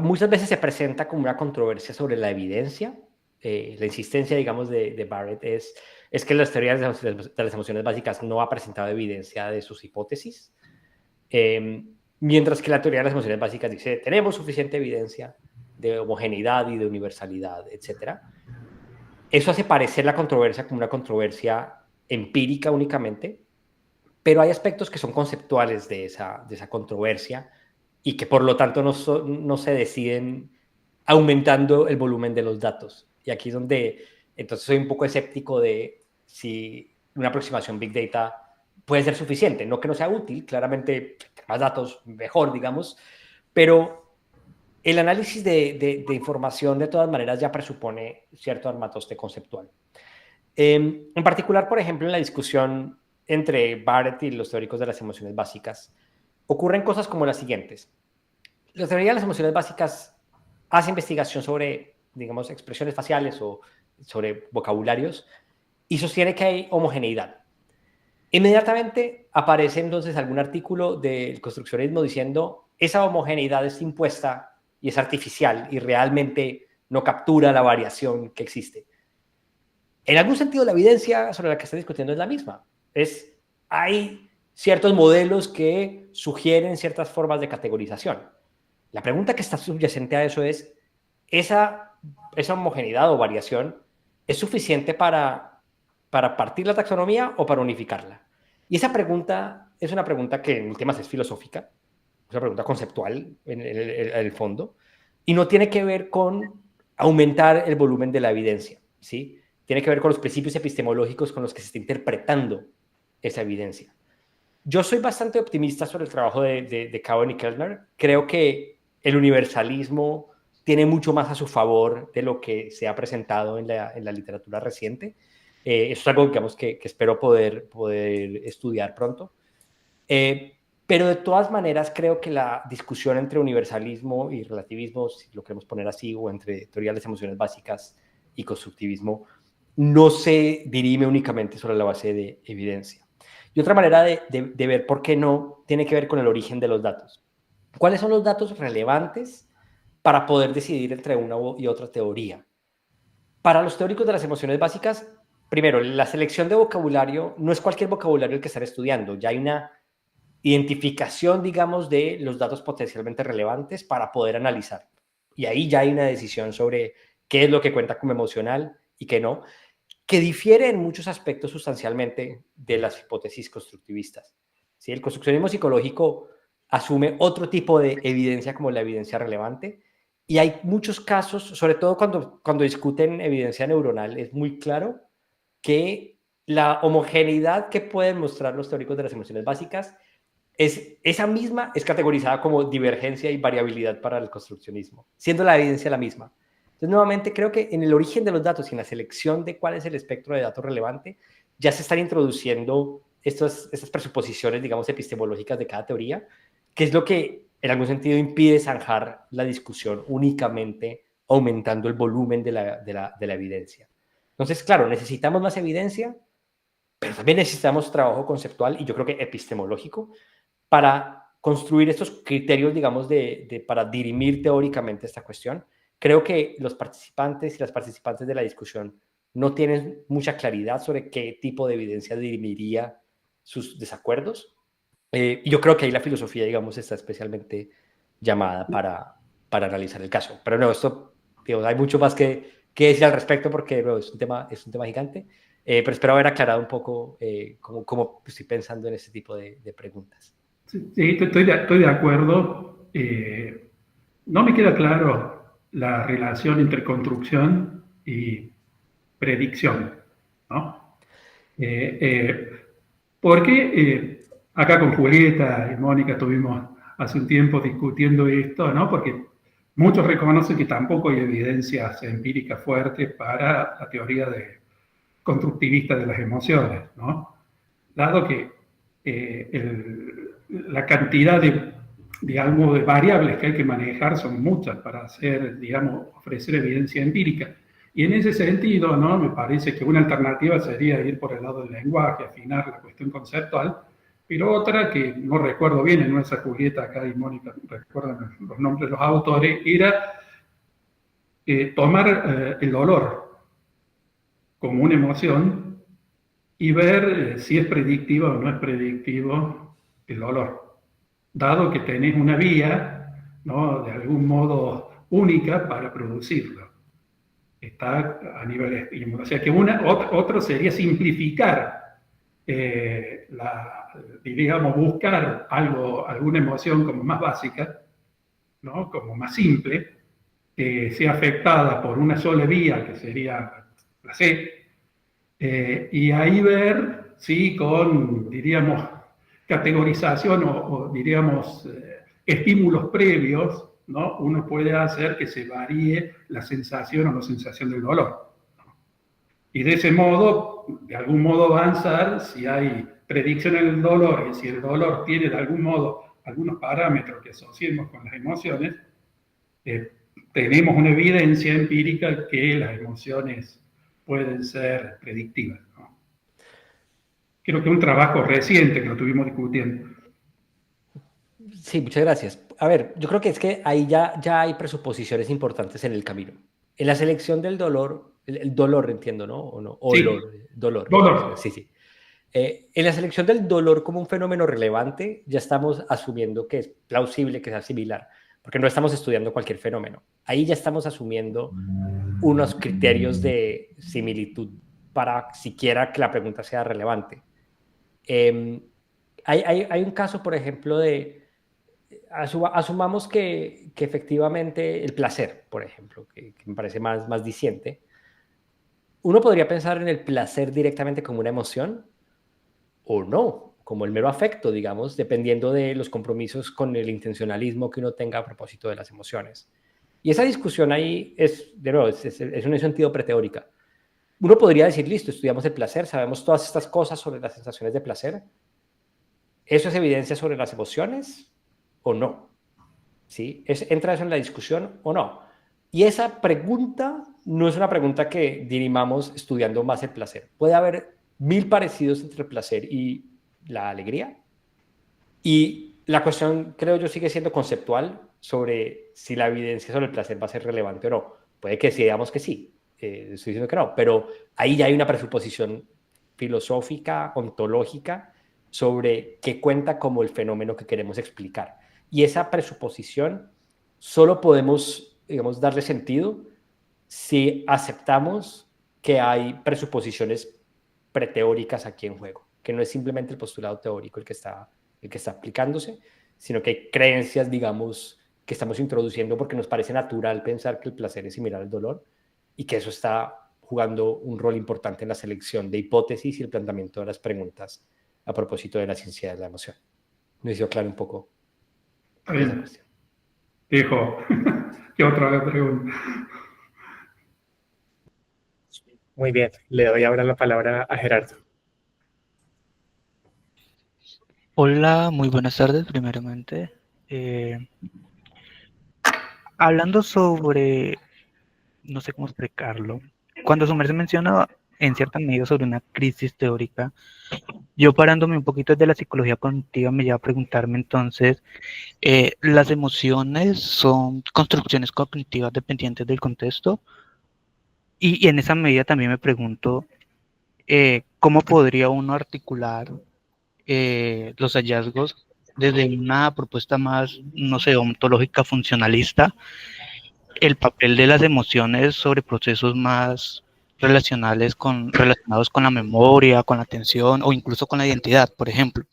muchas veces se presenta como una controversia sobre la evidencia. La insistencia, digamos, de Barrett es que las teorías de las emociones básicas no ha presentado evidencia de sus hipótesis. Mientras que la teoría de las emociones básicas dice, tenemos suficiente evidencia de homogeneidad y de universalidad, etc. Eso hace parecer la controversia como una controversia empírica únicamente, pero hay aspectos que son conceptuales de esa controversia y que por lo tanto no se deciden aumentando el volumen de los datos. Y aquí es donde entonces soy un poco escéptico de si una aproximación Big Data puede ser suficiente. No que no sea útil, claramente más datos mejor, digamos, pero el análisis de información de todas maneras ya presupone cierto armatoste conceptual. En particular, por ejemplo, en la discusión entre Barrett y los teóricos de las emociones básicas, ocurren cosas como las siguientes. La teoría de las emociones básicas hace investigación sobre, digamos, expresiones faciales o sobre vocabularios y sostiene que hay homogeneidad. Inmediatamente aparece entonces algún artículo del construccionismo diciendo esa homogeneidad es impuesta y es artificial y realmente no captura la variación que existe. En algún sentido, la evidencia sobre la que está discutiendo es la misma. Hay ciertos modelos que sugieren ciertas formas de categorización. La pregunta que está subyacente a eso es, ¿esa homogeneidad o variación es suficiente para partir la taxonomía o para unificarla? Y esa pregunta es una pregunta que en últimas es filosófica, es una pregunta conceptual en el fondo, y no tiene que ver con aumentar el volumen de la evidencia, ¿sí? Tiene que ver con los principios epistemológicos con los que se está interpretando esa evidencia. Yo soy bastante optimista sobre el trabajo de Cowen y Kellner. Creo que el universalismo tiene mucho más a su favor de lo que se ha presentado en la literatura reciente. Eso es algo, digamos, que espero poder estudiar pronto. Pero de todas maneras creo que la discusión entre universalismo y relativismo, si lo queremos poner así, o entre teoría de las emociones básicas y constructivismo, no se dirime únicamente sobre la base de evidencia. Y otra manera de ver por qué no tiene que ver con el origen de los datos. ¿Cuáles son los datos relevantes para poder decidir entre una y otra teoría? Para los teóricos de las emociones básicas, primero, la selección de vocabulario no es cualquier vocabulario el que están estudiando. Ya hay una identificación, digamos, de los datos potencialmente relevantes para poder analizar. Y ahí ya hay una decisión sobre qué es lo que cuenta como emocional y qué no, que difiere en muchos aspectos sustancialmente de las hipótesis constructivistas. ¿Sí? El construccionismo psicológico asume otro tipo de evidencia como la evidencia relevante, y hay muchos casos, sobre todo cuando discuten evidencia neuronal, es muy claro que la homogeneidad que pueden mostrar los teóricos de las emociones básicas esa misma es categorizada como divergencia y variabilidad para el construccionismo, siendo la evidencia la misma. Entonces, nuevamente, creo que en el origen de los datos y en la selección de cuál es el espectro de datos relevante, ya se están introduciendo estas presuposiciones, digamos, epistemológicas de cada teoría, que es lo que en algún sentido impide zanjar la discusión únicamente aumentando el volumen de la evidencia. Entonces, claro, necesitamos más evidencia, pero también necesitamos trabajo conceptual y yo creo que epistemológico para construir estos criterios, digamos, para dirimir teóricamente esta cuestión. Creo que los participantes y las participantes de la discusión no tienen mucha claridad sobre qué tipo de evidencia dirimiría sus desacuerdos. Y yo creo que ahí la filosofía, digamos, está especialmente llamada para analizar el caso. Pero no, esto, digamos, hay mucho más que decir al respecto porque no, es un tema gigante. Pero espero haber aclarado un poco cómo estoy pensando en este tipo de preguntas. Sí, estoy de acuerdo. No me queda claro la relación entre construcción y predicción, ¿no? Porque acá con Julieta y Mónica estuvimos hace un tiempo discutiendo esto, ¿no? Porque muchos reconocen que tampoco hay evidencias empíricas fuertes para la teoría constructivista de las emociones, ¿no? Dado que la cantidad digamos, de variables que hay que manejar son muchas para hacer, digamos, ofrecer evidencia empírica. Y en ese sentido, ¿no? Me parece que una alternativa sería ir por el lado del lenguaje, afinar la cuestión conceptual, pero otra que no recuerdo bien, en nuestra Julieta acá y Mónica recuerdan los nombres de los autores, era tomar el dolor como una emoción y ver si es predictivo o no es predictivo el dolor. dado que tenés una vía, ¿no?, de algún modo única para producirlo. Está a nivel estímulo. O sea que otro sería simplificar, diríamos, buscar alguna emoción como más básica, ¿no?, como más simple, que sea afectada por una sola vía, que sería la C, y ahí ver si con, diríamos, categorización o diríamos, estímulos previos, ¿no?, uno puede hacer que se varíe la sensación o la sensación del dolor. Y de ese modo, de algún modo avanzar, si hay predicción en el dolor y si el dolor tiene de algún modo algunos parámetros que asociemos con las emociones, tenemos una evidencia empírica que las emociones pueden ser predictivas, ¿no? Creo que un trabajo reciente que lo estuvimos discutiendo. Sí, muchas gracias. A ver, yo creo que es que ahí ya hay presuposiciones importantes en el camino. En la selección del dolor, el dolor, entiendo, ¿no? ¿O no? O Sí, dolor. dolor. Sí. En la selección del dolor como un fenómeno relevante, ya estamos asumiendo que es plausible que sea similar, porque no estamos estudiando cualquier fenómeno. Ahí ya estamos asumiendo unos criterios de similitud para siquiera que la pregunta sea relevante. Hay un caso, por ejemplo, asumamos que efectivamente el placer, por ejemplo, que me parece más diciente, uno podría pensar en el placer directamente como una emoción o no, como el mero afecto, digamos, dependiendo de los compromisos con el intencionalismo que uno tenga a propósito de las emociones. Y esa discusión ahí es, de nuevo, es un sentido preteórica. Uno podría decir, listo, estudiamos el placer, sabemos todas estas cosas sobre las sensaciones de placer. ¿Eso es evidencia sobre las emociones o no? ¿Sí? ¿Entra eso en la discusión o no? Y esa pregunta no es una pregunta que dirimamos estudiando más el placer. Puede haber 1000 parecidos entre el placer y la alegría. Y la cuestión, creo yo, sigue siendo conceptual sobre si la evidencia sobre el placer va a ser relevante o no. Puede que digamos que sí, estoy diciendo que no, pero ahí ya hay una presuposición filosófica, ontológica, sobre qué cuenta como el fenómeno que queremos explicar. Y esa presuposición solo podemos, digamos, darle sentido si aceptamos que hay presuposiciones preteóricas aquí en juego, que no es simplemente el postulado teórico el que está aplicándose, sino que hay creencias, digamos, que estamos introduciendo porque nos parece natural pensar que el placer es similar al dolor y que eso está jugando un rol importante en la selección de hipótesis y el planteamiento de las preguntas a propósito de la ciencia de la emoción. ¿Me hizo claro un poco esa cuestión? Dijo, ¿qué otra pregunta? Muy bien, le doy ahora la palabra a Gerardo. Hola, muy buenas tardes, primeramente. Hablando sobre, no sé cómo explicarlo, cuando su merced menciona en cierta medida sobre una crisis teórica, yo parándome un poquito de la psicología cognitiva me lleva a preguntarme entonces, ¿las emociones son construcciones cognitivas dependientes del contexto? Y en esa medida también me pregunto, ¿cómo podría uno articular los hallazgos desde una propuesta más, no sé, ontológica, funcionalista, el papel de las emociones sobre procesos más relacionados con la memoria, con la atención o incluso con la identidad, por ejemplo?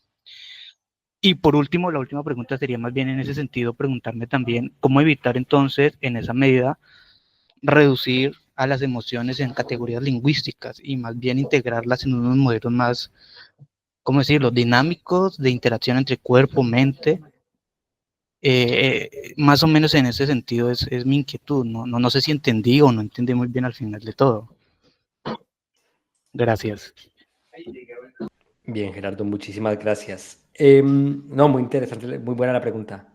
Y por último, la última pregunta sería más bien en ese sentido preguntarme también cómo evitar entonces, en esa medida, reducir a las emociones en categorías lingüísticas y más bien integrarlas en unos modelos más, ¿cómo decirlo?, dinámicos de interacción entre cuerpo, mente. Más o menos en ese sentido es mi inquietud. No sé si entendí o no entendí muy bien al final de todo. Gracias. Bien, Gerardo, muchísimas gracias. No, muy interesante, muy buena la pregunta.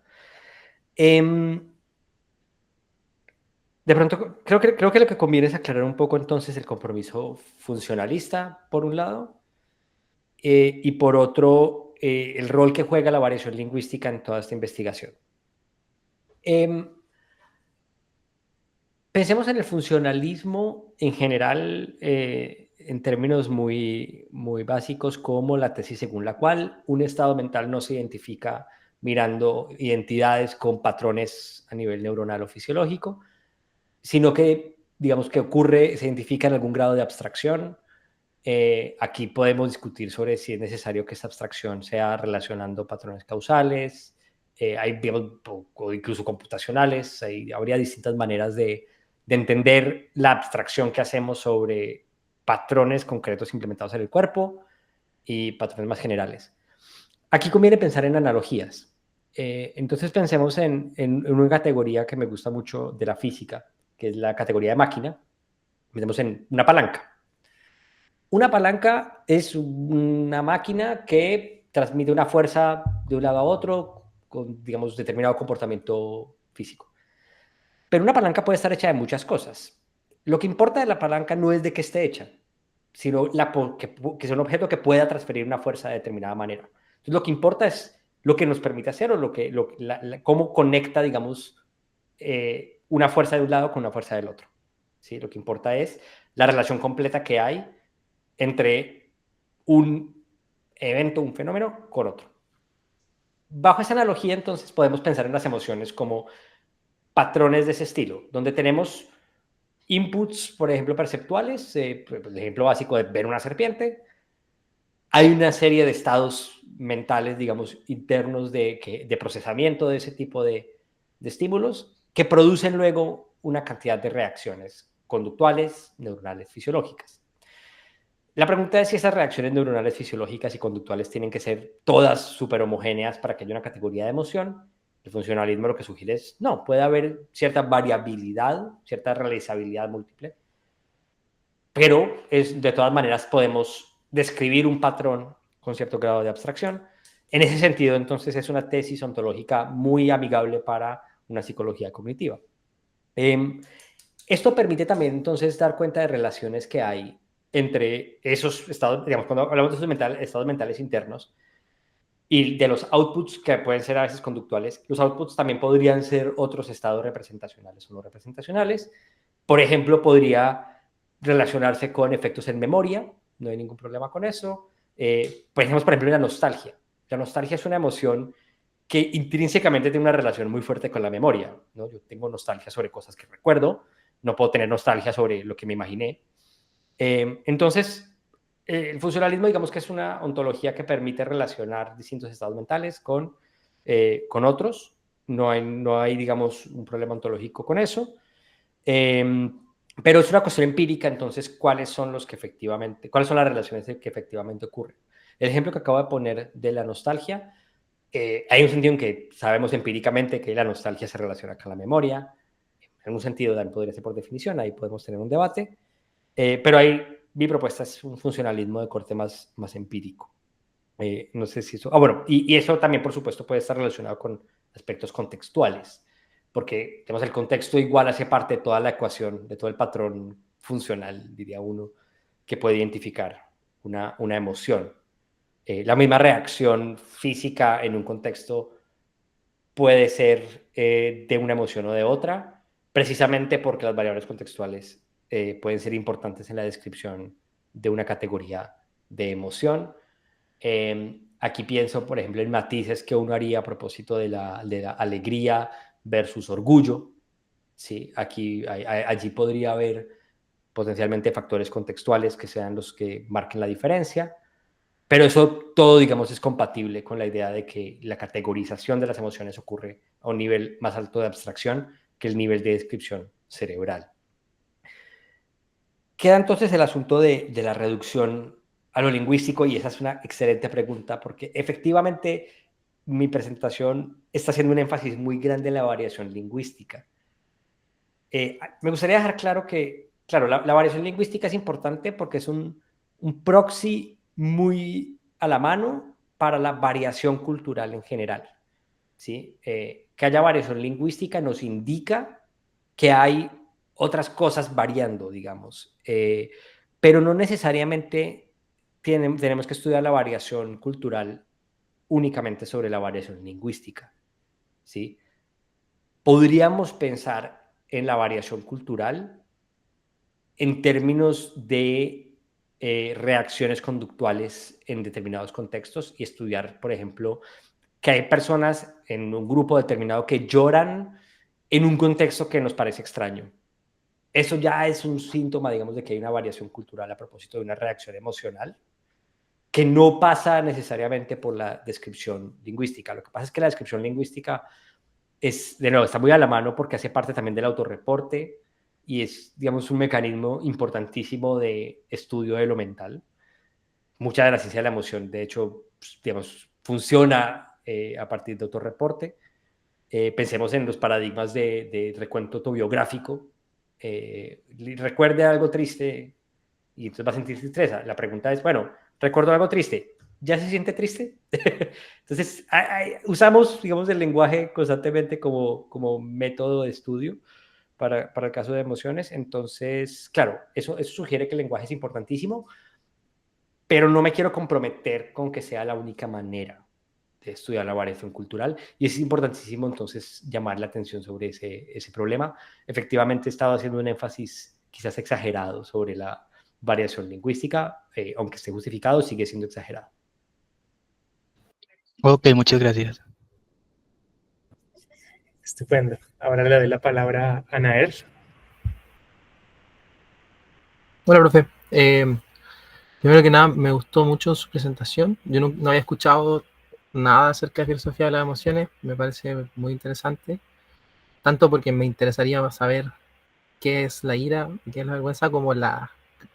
De pronto, creo que lo que conviene es aclarar un poco entonces el compromiso funcionalista, por un lado, y por otro, el rol que juega la variación lingüística en toda esta investigación. Pensemos en el funcionalismo en general, en términos muy básicos, como la tesis según la cual un estado mental no se identifica mirando identidades con patrones a nivel neuronal o fisiológico, sino que, digamos, que ocurre, se identifica en algún grado de abstracción. Aquí podemos discutir sobre si es necesario que esa abstracción sea relacionando patrones causales, hay, digamos, o incluso computacionales. Habría distintas maneras de entender la abstracción que hacemos sobre patrones concretos implementados en el cuerpo y patrones más generales. Aquí conviene pensar en analogías. Entonces pensemos en una categoría que me gusta mucho de la física, que es la categoría de máquina. Pensemos en una palanca. Una palanca es una máquina que transmite una fuerza de un lado a otro con, digamos, determinado comportamiento físico. Pero una palanca puede estar hecha de muchas cosas. Lo que importa de la palanca no es de qué esté hecha, sino que es un objeto que pueda transferir una fuerza de determinada manera. Entonces, lo que importa es lo que nos permite hacer o cómo conecta, digamos, una fuerza de un lado con una fuerza del otro. ¿Sí? Lo que importa es la relación completa que hay entre un evento, un fenómeno, con otro. Bajo esa analogía, entonces, podemos pensar en las emociones como patrones de ese estilo, donde tenemos inputs, por ejemplo, perceptuales, el ejemplo básico de ver una serpiente. Hay una serie de estados mentales, digamos, internos de procesamiento de ese tipo de estímulos que producen luego una cantidad de reacciones conductuales, neuronales, fisiológicas. La pregunta es si esas reacciones neuronales, fisiológicas y conductuales tienen que ser todas súper homogéneas para que haya una categoría de emoción. El funcionalismo lo que sugiere es, no, puede haber cierta variabilidad, cierta realizabilidad múltiple, pero de todas maneras podemos describir un patrón con cierto grado de abstracción. En ese sentido, entonces, es una tesis ontológica muy amigable para una psicología cognitiva. Esto permite también, entonces, dar cuenta de relaciones que hay entre esos estados, digamos, cuando hablamos de esos estados mentales internos y de los outputs que pueden ser a veces conductuales, los outputs también podrían ser otros estados representacionales o no representacionales. Por ejemplo, podría relacionarse con efectos en memoria, no hay ningún problema con eso. Pensemos, por ejemplo, en la nostalgia. La nostalgia es una emoción que intrínsecamente tiene una relación muy fuerte con la memoria, ¿no? Yo tengo nostalgia sobre cosas que recuerdo, no puedo tener nostalgia sobre lo que me imaginé. Entonces, el funcionalismo, digamos que es una ontología que permite relacionar distintos estados mentales con otros. No hay, digamos, un problema ontológico con eso. Pero es una cuestión empírica, entonces, ¿cuáles son las relaciones que efectivamente ocurren? El ejemplo que acabo de poner de la nostalgia, hay un sentido en que sabemos empíricamente que la nostalgia se relaciona con la memoria. En un sentido, podría ser por definición, ahí podemos tener un debate. Pero mi propuesta es un funcionalismo de corte más empírico. No sé si eso... bueno, y eso también, por supuesto, puede estar relacionado con aspectos contextuales, porque tenemos el contexto igual hace parte de toda la ecuación, de todo el patrón funcional, diría uno, que puede identificar una emoción. La misma reacción física en un contexto puede ser de una emoción o de otra, precisamente porque las variables contextuales pueden ser importantes en la descripción de una categoría de emoción. Aquí pienso, por ejemplo, en matices que uno haría a propósito de la alegría versus orgullo. ¿Sí? Allí podría haber potencialmente factores contextuales que sean los que marquen la diferencia. Pero eso todo, digamos, es compatible con la idea de que la categorización de las emociones ocurre a un nivel más alto de abstracción que el nivel de descripción cerebral. Queda entonces el asunto de la reducción a lo lingüístico, y esa es una excelente pregunta, porque efectivamente mi presentación está haciendo un énfasis muy grande en la variación lingüística. Me gustaría dejar claro que, claro, la variación lingüística es importante porque es un proxy muy a la mano para la variación cultural en general. ¿Sí? Que haya variación lingüística nos indica que hay otras cosas variando, digamos, pero no necesariamente tenemos que estudiar la variación cultural únicamente sobre la variación lingüística. ¿Sí? Podríamos pensar en la variación cultural en términos de reacciones conductuales en determinados contextos y estudiar, por ejemplo, que hay personas en un grupo determinado que lloran en un contexto que nos parece extraño. Eso ya es un síntoma, digamos, de que hay una variación cultural a propósito de una reacción emocional que no pasa necesariamente por la descripción lingüística. Lo que pasa es que la descripción lingüística es, de nuevo, está muy a la mano porque hace parte también del autorreporte y es, digamos, un mecanismo importantísimo de estudio de lo mental. Mucha de la ciencia de la emoción, de hecho, digamos, funciona a partir de autorreporte. Pensemos en los paradigmas de recuento autobiográfico. Recuerde algo triste y entonces va a sentir tristeza. La pregunta es, bueno, recuerdo algo triste, ¿ya se siente triste? Entonces, usamos, digamos, el lenguaje constantemente como método de estudio para el caso de emociones. Entonces, claro, eso sugiere que el lenguaje es importantísimo, pero no me quiero comprometer con que sea la única manera de estudiar la variación cultural, y es importantísimo entonces llamar la atención sobre ese problema. Efectivamente, he estado haciendo un énfasis quizás exagerado sobre la variación lingüística, aunque esté justificado, sigue siendo exagerado. Ok, muchas gracias. Estupendo. Ahora le doy la palabra a Anael. Hola, profe. Primero que nada, me gustó mucho su presentación. Yo no había escuchado nada acerca de filosofía de las emociones. Me parece muy interesante. Tanto porque me interesaría saber qué es la ira y qué es la vergüenza, como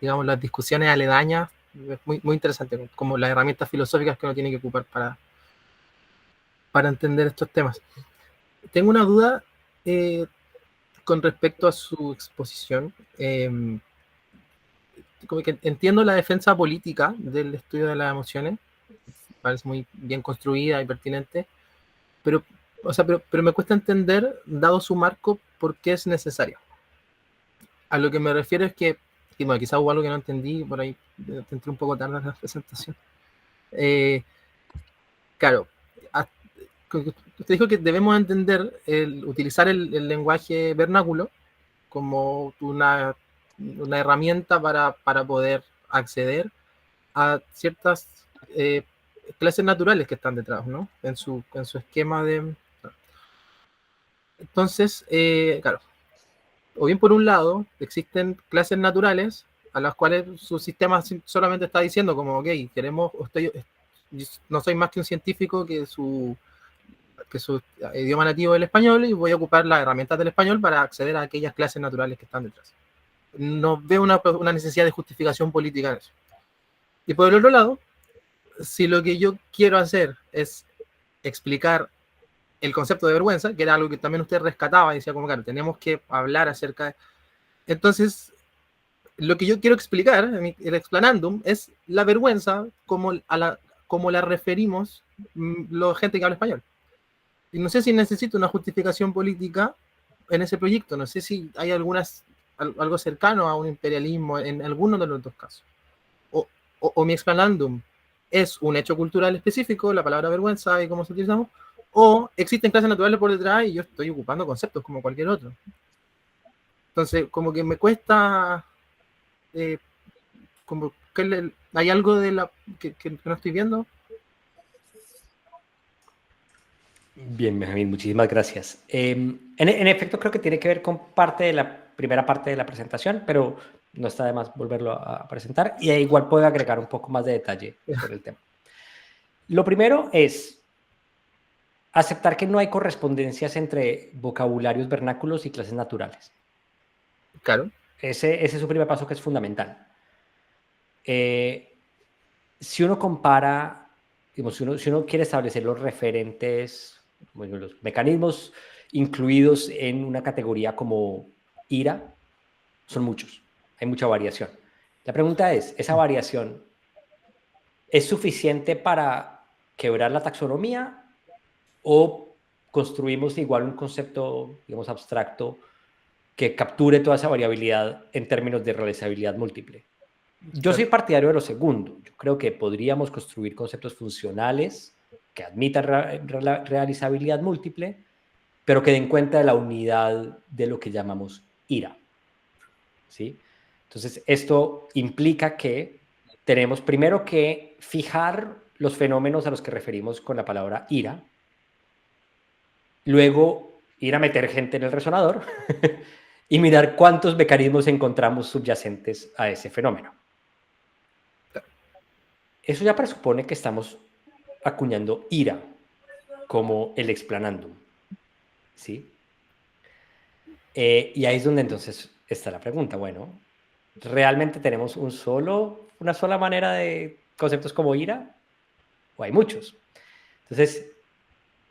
digamos, las discusiones aledañas. Es muy interesante, como las herramientas filosóficas que uno tiene que ocupar para entender estos temas. Tengo una duda con respecto a su exposición. Como que entiendo la defensa política del estudio de las emociones, parece muy bien construida y pertinente, pero me cuesta entender, dado su marco, por qué es necesario. A lo que me refiero es que, y bueno, quizás hubo algo que no entendí, por ahí entré un poco tarde en la presentación. Claro, usted dijo que debemos entender, utilizar el lenguaje vernáculo como una herramienta para poder acceder a ciertas clases naturales que están detrás, ¿no? En su esquema de... Entonces, claro, o bien por un lado, existen clases naturales a las cuales su sistema solamente está diciendo como, ok, no soy más que un científico que su idioma nativo es el español y voy a ocupar las herramientas del español para acceder a aquellas clases naturales que están detrás. No veo una necesidad de justificación política en eso. Y por el otro lado, si lo que yo quiero hacer es explicar el concepto de vergüenza, que era algo que también usted rescataba y decía como, claro, tenemos que hablar acerca de... Entonces, lo que yo quiero explicar, el explanandum, es la vergüenza como la referimos la gente que habla español. Y no sé si necesito una justificación política en ese proyecto, no sé si hay algo cercano a un imperialismo en alguno de los dos casos. O mi explanandum es un hecho cultural específico, la palabra vergüenza y cómo se utilizamos, o existen clases naturales por detrás y yo estoy ocupando conceptos como cualquier otro. Entonces, como que me cuesta, como que hay algo que no estoy viendo. Bien, Benjamín, muchísimas gracias. En efecto, creo que tiene que ver con parte de la primera parte de la presentación, pero no está de más volverlo a presentar, y igual puedo agregar un poco más de detalle sobre el tema. Lo primero es aceptar que no hay correspondencias entre vocabularios vernáculos y clases naturales. Claro. Ese es un primer paso que es fundamental. Si uno compara, digamos, si uno quiere establecer los referentes, bueno, los mecanismos incluidos en una categoría como ira, son muchos, hay mucha variación. La pregunta es, ¿esa variación es suficiente para quebrar la taxonomía o construimos igual un concepto, digamos, abstracto que capture toda esa variabilidad en términos de realizabilidad múltiple? Yo soy partidario de lo segundo. Yo creo que podríamos construir conceptos funcionales que admitan realizabilidad múltiple, pero que den cuenta de la unidad de lo que llamamos ira. ¿Sí? Entonces, esto implica que tenemos primero que fijar los fenómenos a los que referimos con la palabra ira, luego ir a meter gente en el resonador y mirar cuántos mecanismos encontramos subyacentes a ese fenómeno. Eso ya presupone que estamos acuñando ira como el explanandum, ¿sí? Y ahí es donde entonces está la pregunta. Bueno, ¿realmente tenemos una sola manera de conceptos como ira? ¿O hay muchos? Entonces,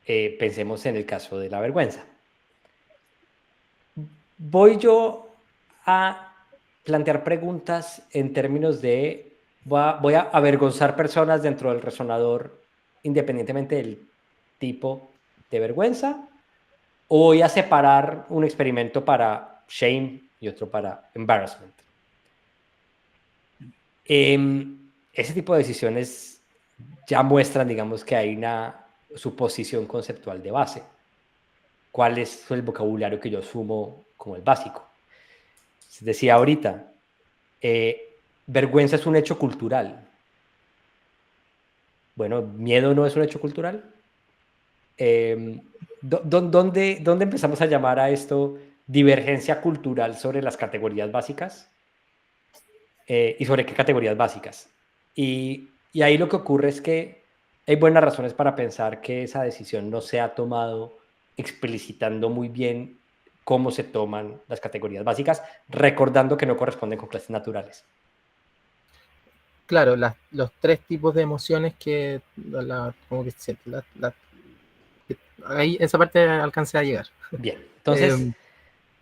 pensemos en el caso de la vergüenza. Voy yo a plantear preguntas en términos de voy a avergonzar personas dentro del resonador independientemente del tipo de vergüenza, o voy a separar un experimento para shame y otro para embarrassment. Ese tipo de decisiones ya muestran, digamos, que hay una suposición conceptual de base. ¿Cuál es el vocabulario que yo asumo como el básico? Decía ahorita, vergüenza es un hecho cultural. Bueno, ¿miedo no es un hecho cultural? ¿Dónde empezamos a llamar a esto divergencia cultural sobre las categorías básicas? ¿Y sobre qué categorías básicas? Y ahí lo que ocurre es que hay buenas razones para pensar que esa decisión no se ha tomado explicitando muy bien cómo se toman las categorías básicas, recordando que no corresponden con clases naturales. Claro, los tres tipos de emociones que ahí esa parte alcancé a llegar. Bien, entonces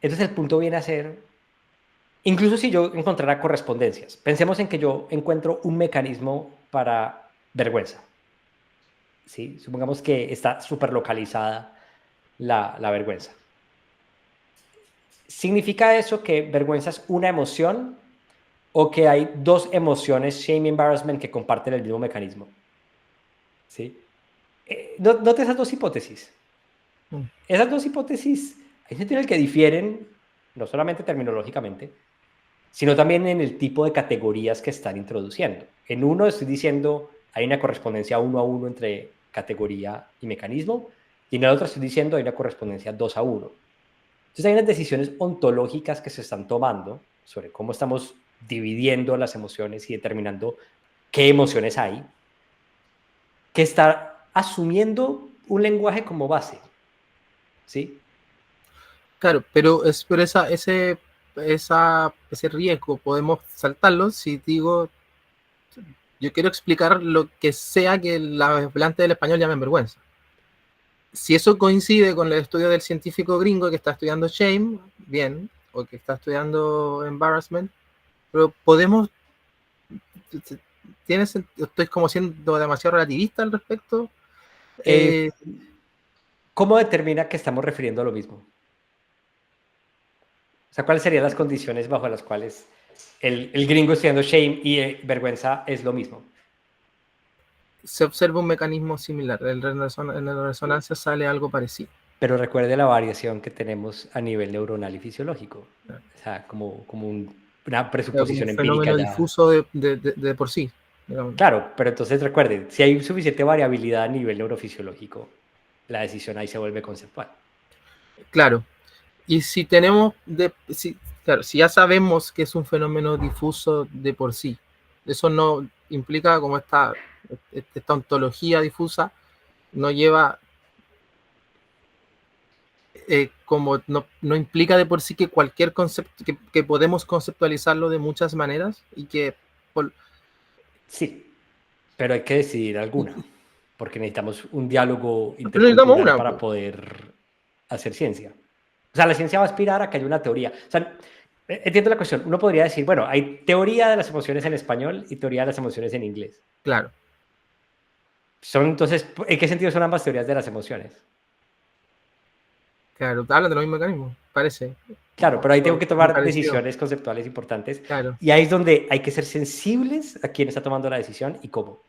el punto viene a ser, incluso si yo encontrara correspondencias, pensemos en que yo encuentro un mecanismo para vergüenza. ¿Sí? Supongamos que está súper localizada la vergüenza. ¿Significa eso que vergüenza es una emoción o que hay dos emociones, shame y embarrassment, que comparten el mismo mecanismo? ¿Sí? Note esas dos hipótesis. Esas dos hipótesis, hay un sentido en el que difieren, no solamente terminológicamente, sino también en el tipo de categorías que están introduciendo. En uno estoy diciendo hay una correspondencia 1 a 1 entre categoría y mecanismo, y en el otro estoy diciendo hay una correspondencia 2 a 1. Entonces hay unas decisiones ontológicas que se están tomando sobre cómo estamos dividiendo las emociones y determinando qué emociones hay, que está asumiendo un lenguaje como base. ¿Sí? Claro, pero ese riesgo podemos saltarlo si digo, yo quiero explicar lo que sea que la hablante del español llamen vergüenza. Si eso coincide con el estudio del científico gringo que está estudiando shame, bien, o que está estudiando embarrassment, pero podemos, estoy como siendo demasiado relativista al respecto. ¿Cómo determina que estamos refiriendo a lo mismo? O sea, ¿cuáles serían las condiciones bajo las cuales el gringo estudiando shame y vergüenza es lo mismo? Se observa un mecanismo similar. En la resonancia sale algo parecido. Pero recuerde la variación que tenemos a nivel neuronal y fisiológico. O sea, como una presuposición empírica. Un fenómeno difuso de por sí. Digamos. Claro, pero entonces recuerde, si hay suficiente variabilidad a nivel neurofisiológico, la decisión ahí se vuelve conceptual. Claro. Y si tenemos, si ya sabemos que es un fenómeno difuso de por sí, eso no implica como esta ontología difusa, no lleva, como no implica de por sí que cualquier concepto, que podemos conceptualizarlo de muchas maneras y que... Sí, pero hay que decidir alguna, porque necesitamos un diálogo intercultural para poder hacer ciencia. O sea, la ciencia va a aspirar a que haya una teoría. O sea, entiendo la cuestión. Uno podría decir, bueno, hay teoría de las emociones en español y teoría de las emociones en inglés. Claro. Entonces, ¿en qué sentido son ambas teorías de las emociones? Claro, hablan de los mismos mecanismos, parece. Claro, pero ahí tengo que tomar decisiones conceptuales importantes. Claro. Y ahí es donde hay que ser sensibles a quién está tomando la decisión y cómo.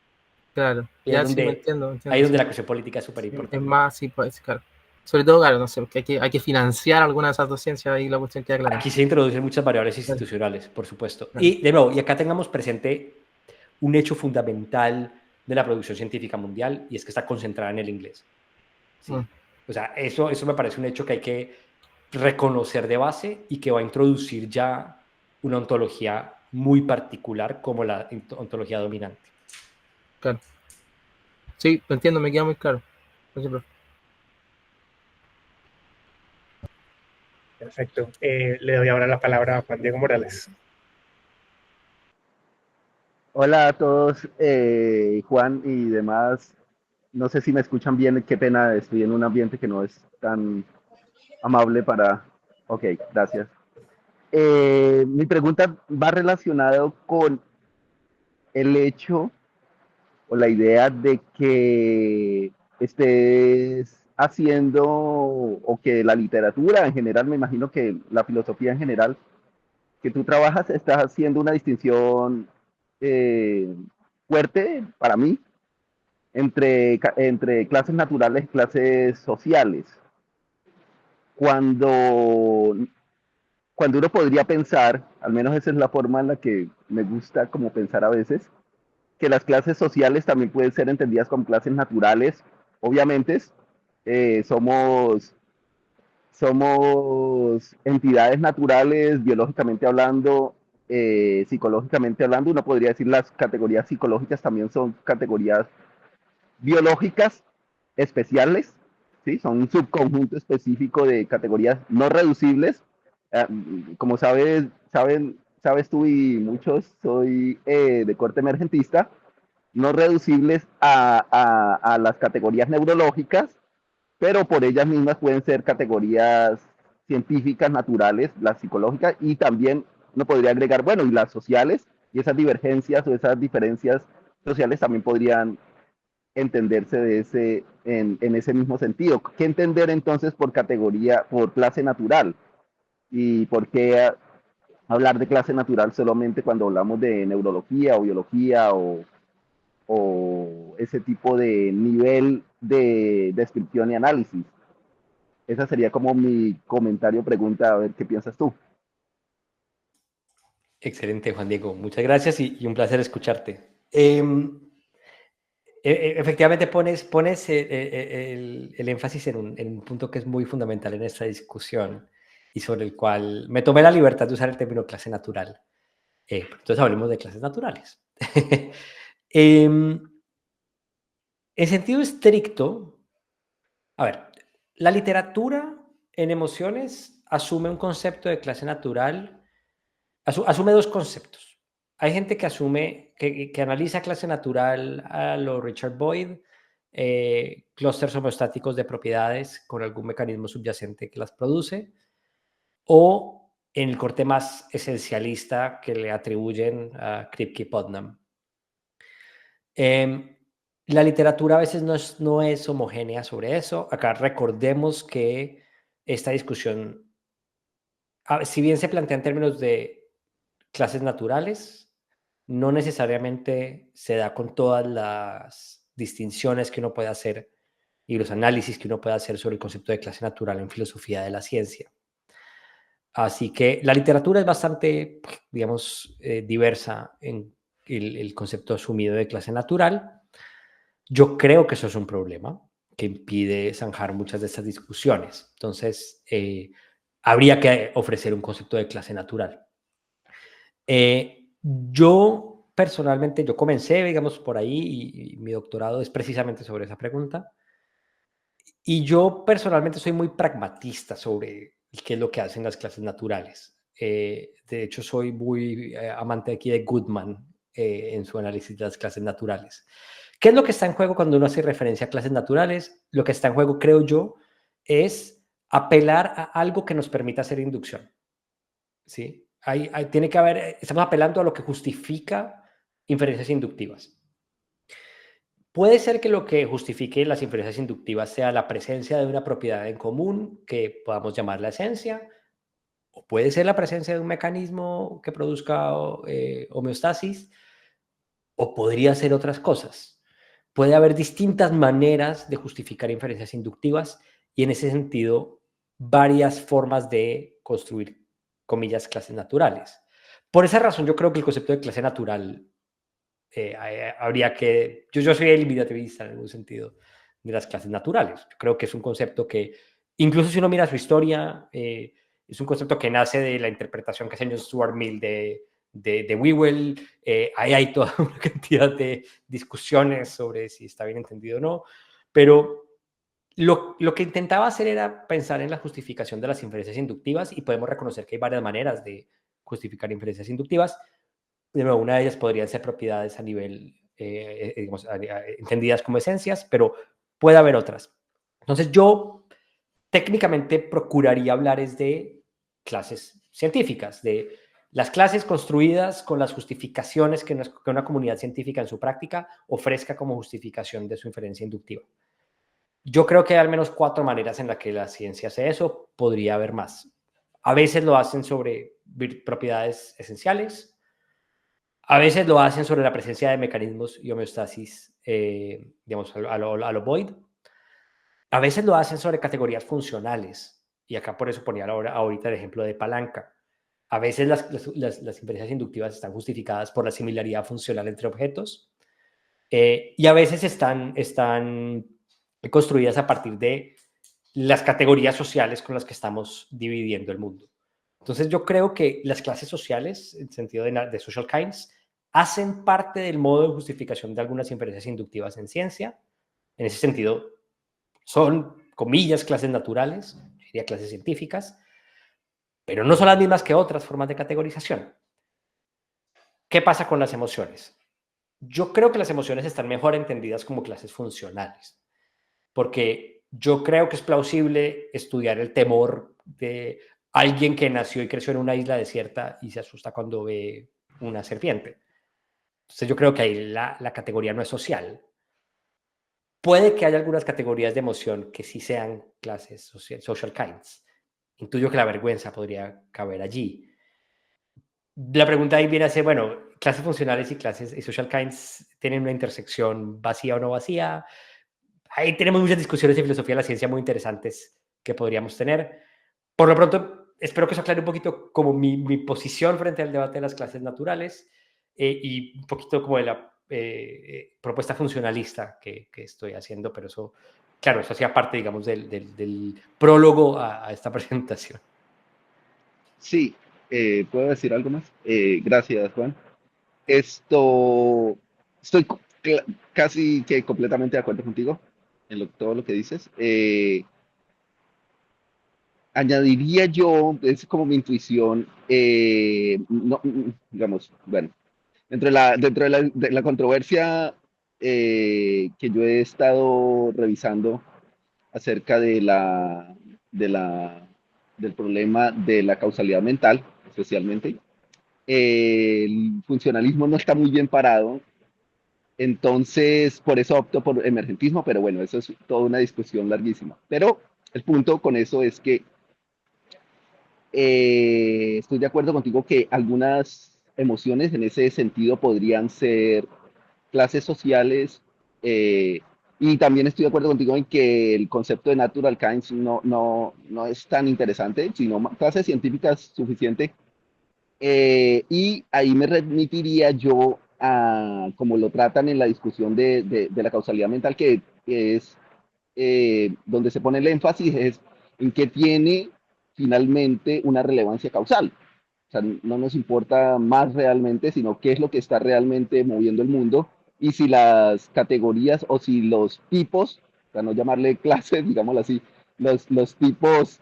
Claro, ya sí, entiendo. Ahí es donde la cuestión política es súper importante. Es más, sí, pues, claro. Sobre todo, claro, no sé, porque hay que financiar alguna de esas dos ciencias y la cuestión queda clara. Aquí se introducen muchas variables institucionales, por supuesto. Claro. Y de nuevo, y acá tengamos presente un hecho fundamental de la producción científica mundial, y es que está concentrada en el inglés. ¿Sí? O sea, eso me parece un hecho que hay que reconocer de base y que va a introducir ya una ontología muy particular como la ontología dominante. Claro. Sí, lo entiendo, me queda muy claro. Por ejemplo. Perfecto. Le doy ahora la palabra a Juan Diego Morales. Hola a todos, Juan y demás. No sé si me escuchan bien, qué pena, estoy en un ambiente que no es tan amable para... Ok, gracias. Mi pregunta va relacionado con el hecho o la idea de que estés haciendo, o que la literatura en general, me imagino que la filosofía en general, que tú trabajas, estás haciendo una distinción eh, fuerte para mí entre clases naturales y clases sociales. Cuando, cuando uno podría pensar, al menos esa es la forma en la que me gusta como pensar a veces, que las clases sociales también pueden ser entendidas como clases naturales. Obviamente, somos entidades naturales, biológicamente hablando, psicológicamente hablando. Uno podría decir las categorías psicológicas también son categorías biológicas especiales, ¿sí? Son un subconjunto específico de categorías no reducibles. Como sabes tú y muchos, soy de corte emergentista, no reducibles a las categorías neurológicas, pero por ellas mismas pueden ser categorías científicas, naturales, las psicológicas, y también uno podría agregar, bueno, y las sociales, y esas divergencias o esas diferencias sociales también podrían entenderse en ese mismo sentido. ¿Qué entender entonces por categoría, por clase natural? ¿Y por qué hablar de clase natural solamente cuando hablamos de neurología o biología o ese tipo de nivel de descripción y análisis? Esa sería como mi comentario, pregunta, a ver qué piensas tú. Excelente, Juan Diego. Muchas gracias y un placer escucharte. Efectivamente pones el énfasis en un punto que es muy fundamental en esta discusión y sobre el cual me tomé la libertad de usar el término clase natural. Entonces hablemos de clases naturales. En sentido estricto, a ver, la literatura en emociones asume un concepto de clase natural, asume dos conceptos. Hay gente que asume, que analiza clase natural a lo Richard Boyd, clústeres homeostáticos de propiedades con algún mecanismo subyacente que las produce, o en el corte más esencialista que le atribuyen a Kripke y Putnam. La literatura a veces no es homogénea sobre eso. Acá recordemos que esta discusión, si bien se plantea en términos de clases naturales, no necesariamente se da con todas las distinciones que uno puede hacer y los análisis que uno puede hacer sobre el concepto de clase natural en filosofía de la ciencia. Así que la literatura es bastante, digamos, diversa en el concepto asumido de clase natural. Yo creo que eso es un problema que impide zanjar muchas de estas discusiones. Entonces, habría que ofrecer un concepto de clase natural. Yo personalmente, yo comencé, digamos, por ahí y mi doctorado es precisamente sobre esa pregunta. Y yo personalmente soy muy pragmatista sobre qué es lo que hacen las clases naturales. De hecho, soy muy amante aquí de Goodman en su análisis de las clases naturales. ¿Qué es lo que está en juego cuando uno hace referencia a clases naturales? Lo que está en juego, creo yo, es apelar a algo que nos permita hacer inducción. ¿Sí? Tiene que haber, estamos apelando a lo que justifica inferencias inductivas. Puede ser que lo que justifique las inferencias inductivas sea la presencia de una propiedad en común que podamos llamar la esencia, o puede ser la presencia de un mecanismo que produzca homeostasis, o podría ser otras cosas. Puede haber distintas maneras de justificar inferencias inductivas y en ese sentido varias formas de construir, comillas, clases naturales. Por esa razón yo creo que el concepto de clase natural habría que... Yo soy eliminativista en algún sentido. de las clases naturales. Yo creo que es un concepto que, incluso si uno mira su historia, es un concepto que nace de la interpretación que hace Stuart Mill de Whewell. Ahí hay toda una cantidad de discusiones sobre si está bien entendido o no, pero lo que intentaba hacer era pensar en la justificación de las inferencias inductivas, y podemos reconocer que hay varias maneras de justificar inferencias inductivas. De nuevo, una de ellas podrían ser propiedades a nivel, digamos, entendidas como esencias, pero puede haber otras. Entonces yo técnicamente procuraría hablar es de clases científicas, de las clases construidas con las justificaciones que una comunidad científica en su práctica ofrezca como justificación de su inferencia inductiva. Yo creo que hay al menos 4 maneras en las que la ciencia hace eso, podría haber más. A veces lo hacen sobre propiedades esenciales, a veces lo hacen sobre la presencia de mecanismos y homeostasis, digamos, a lo Boyd. A veces lo hacen sobre categorías funcionales, y acá por eso ponía ahorita el ejemplo de palanca. A veces las inferencias inductivas están justificadas por la similaridad funcional entre objetos, y a veces están construidas a partir de las categorías sociales con las que estamos dividiendo el mundo. Entonces yo creo que las clases sociales, en sentido de social kinds, hacen parte del modo de justificación de algunas inferencias inductivas en ciencia. En ese sentido, son, comillas, clases naturales, diría clases científicas, pero no son las mismas que otras formas de categorización. ¿Qué pasa con las emociones? Yo creo que las emociones están mejor entendidas como clases funcionales, porque yo creo que es plausible estudiar el temor de alguien que nació y creció en una isla desierta y se asusta cuando ve una serpiente. Entonces yo creo que ahí la categoría no es social. Puede que haya algunas categorías de emoción que sí sean clases social kinds. Intuyo que la vergüenza podría caber allí. La pregunta ahí viene a ser, bueno, clases funcionales y clases y social kinds tienen una intersección vacía o no vacía. Ahí tenemos muchas discusiones de filosofía de la ciencia muy interesantes que podríamos tener. Por lo pronto, espero que eso aclare un poquito como mi posición frente al debate de las clases naturales, y un poquito como de la propuesta funcionalista que estoy haciendo, pero eso, claro, eso hacía parte, digamos, del prólogo a esta presentación. Sí, ¿puedo decir algo más? Gracias, Juan. Estoy casi que completamente de acuerdo contigo en todo lo que dices. Añadiría yo, es como mi intuición, digamos, bueno, dentro de la controversia que yo he estado revisando acerca de la, del problema de la causalidad mental, especialmente, el funcionalismo no está muy bien parado, entonces por eso opto por emergentismo, pero bueno, eso es toda una discusión larguísima. Pero el punto con eso es que estoy de acuerdo contigo que algunas emociones en ese sentido podrían ser clases sociales, y también estoy de acuerdo contigo en que el concepto de natural kinds no es tan interesante, sino clases científicas suficiente. Y ahí me remitiría yo a como lo tratan en la discusión de la causalidad mental, que es donde se pone el énfasis es en que tiene finalmente una relevancia causal. O sea, no nos importa más realmente, sino qué es lo que está realmente moviendo el mundo, y si las categorías o si los tipos, para no llamarle clases, digámoslo así, los tipos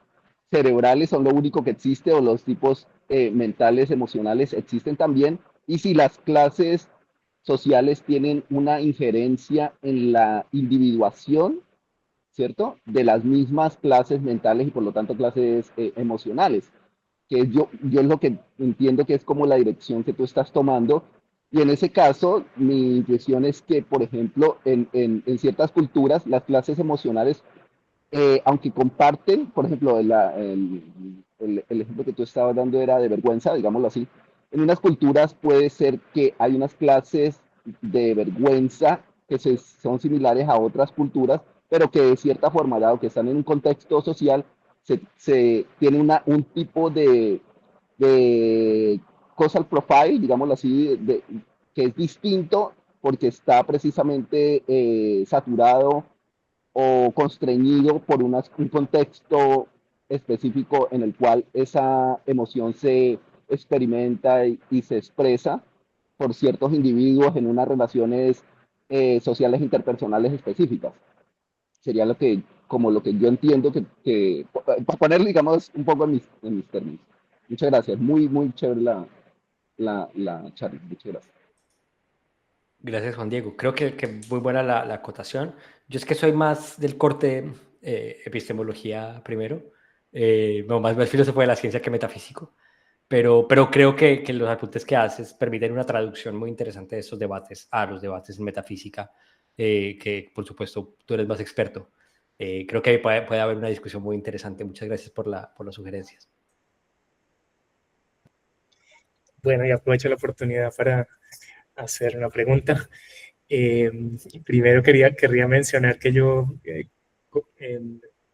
cerebrales son lo único que existe, o los tipos mentales, emocionales existen también, y si las clases sociales tienen una injerencia en la individuación, ¿cierto? De las mismas clases mentales y por lo tanto clases emocionales, que yo es lo que entiendo que es como la dirección que tú estás tomando. Y en ese caso, mi impresión es que, por ejemplo, en ciertas culturas, las clases emocionales, aunque comparten, por ejemplo, el ejemplo que tú estabas dando era de vergüenza, digámoslo así, en unas culturas puede ser que hay unas clases de vergüenza que son similares a otras culturas, pero que de cierta forma, dado que están en un contexto social, se tiene un tipo de causal profile, digámoslo así, que es distinto porque está precisamente saturado o constreñido por un contexto específico en el cual esa emoción se experimenta y se expresa por ciertos individuos en unas relaciones sociales interpersonales específicas. Sería como lo que yo entiendo para ponerlo, digamos, un poco en mis términos. Muchas gracias. Muy, muy chévere la charla. Muchas gracias. Gracias, Juan Diego. Creo que muy buena la acotación. Yo es que soy más del corte epistemología primero, no, más filósofo de la ciencia que metafísico, pero creo que los apuntes que haces permiten una traducción muy interesante de esos debates a los debates en metafísica, que por supuesto tú eres más experto. Creo que puede haber una discusión muy interesante. Muchas gracias por las sugerencias. Bueno, y aprovecho la oportunidad para hacer una pregunta. Primero querría mencionar que yo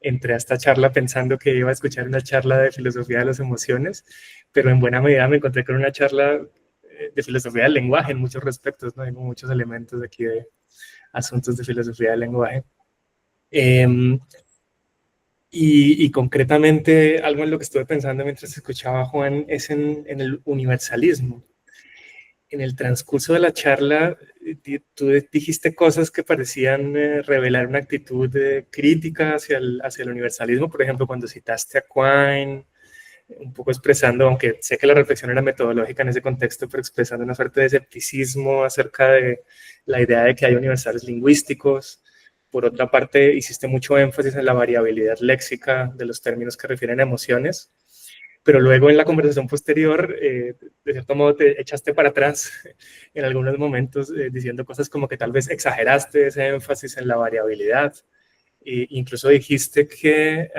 entré a esta charla pensando que iba a escuchar una charla de filosofía de las emociones, pero en buena medida me encontré con una charla de filosofía del lenguaje en muchos respectos, ¿no? Hay muchos elementos aquí de asuntos de filosofía del lenguaje. Y concretamente, algo en lo que estuve pensando mientras escuchaba a Juan es en el universalismo. En el transcurso de la charla, tú dijiste cosas que parecían revelar una actitud crítica hacia el universalismo. Por ejemplo, cuando citaste a Quine, un poco expresando, aunque sé que la reflexión era metodológica en ese contexto, pero expresando una suerte de escepticismo acerca de la idea de que hay universales lingüísticos. Por otra parte, hiciste mucho énfasis en la variabilidad léxica de los términos que refieren a emociones, pero luego en la conversación posterior, de cierto modo te echaste para atrás en algunos momentos, diciendo cosas como que tal vez exageraste ese énfasis en la variabilidad. Incluso dijiste que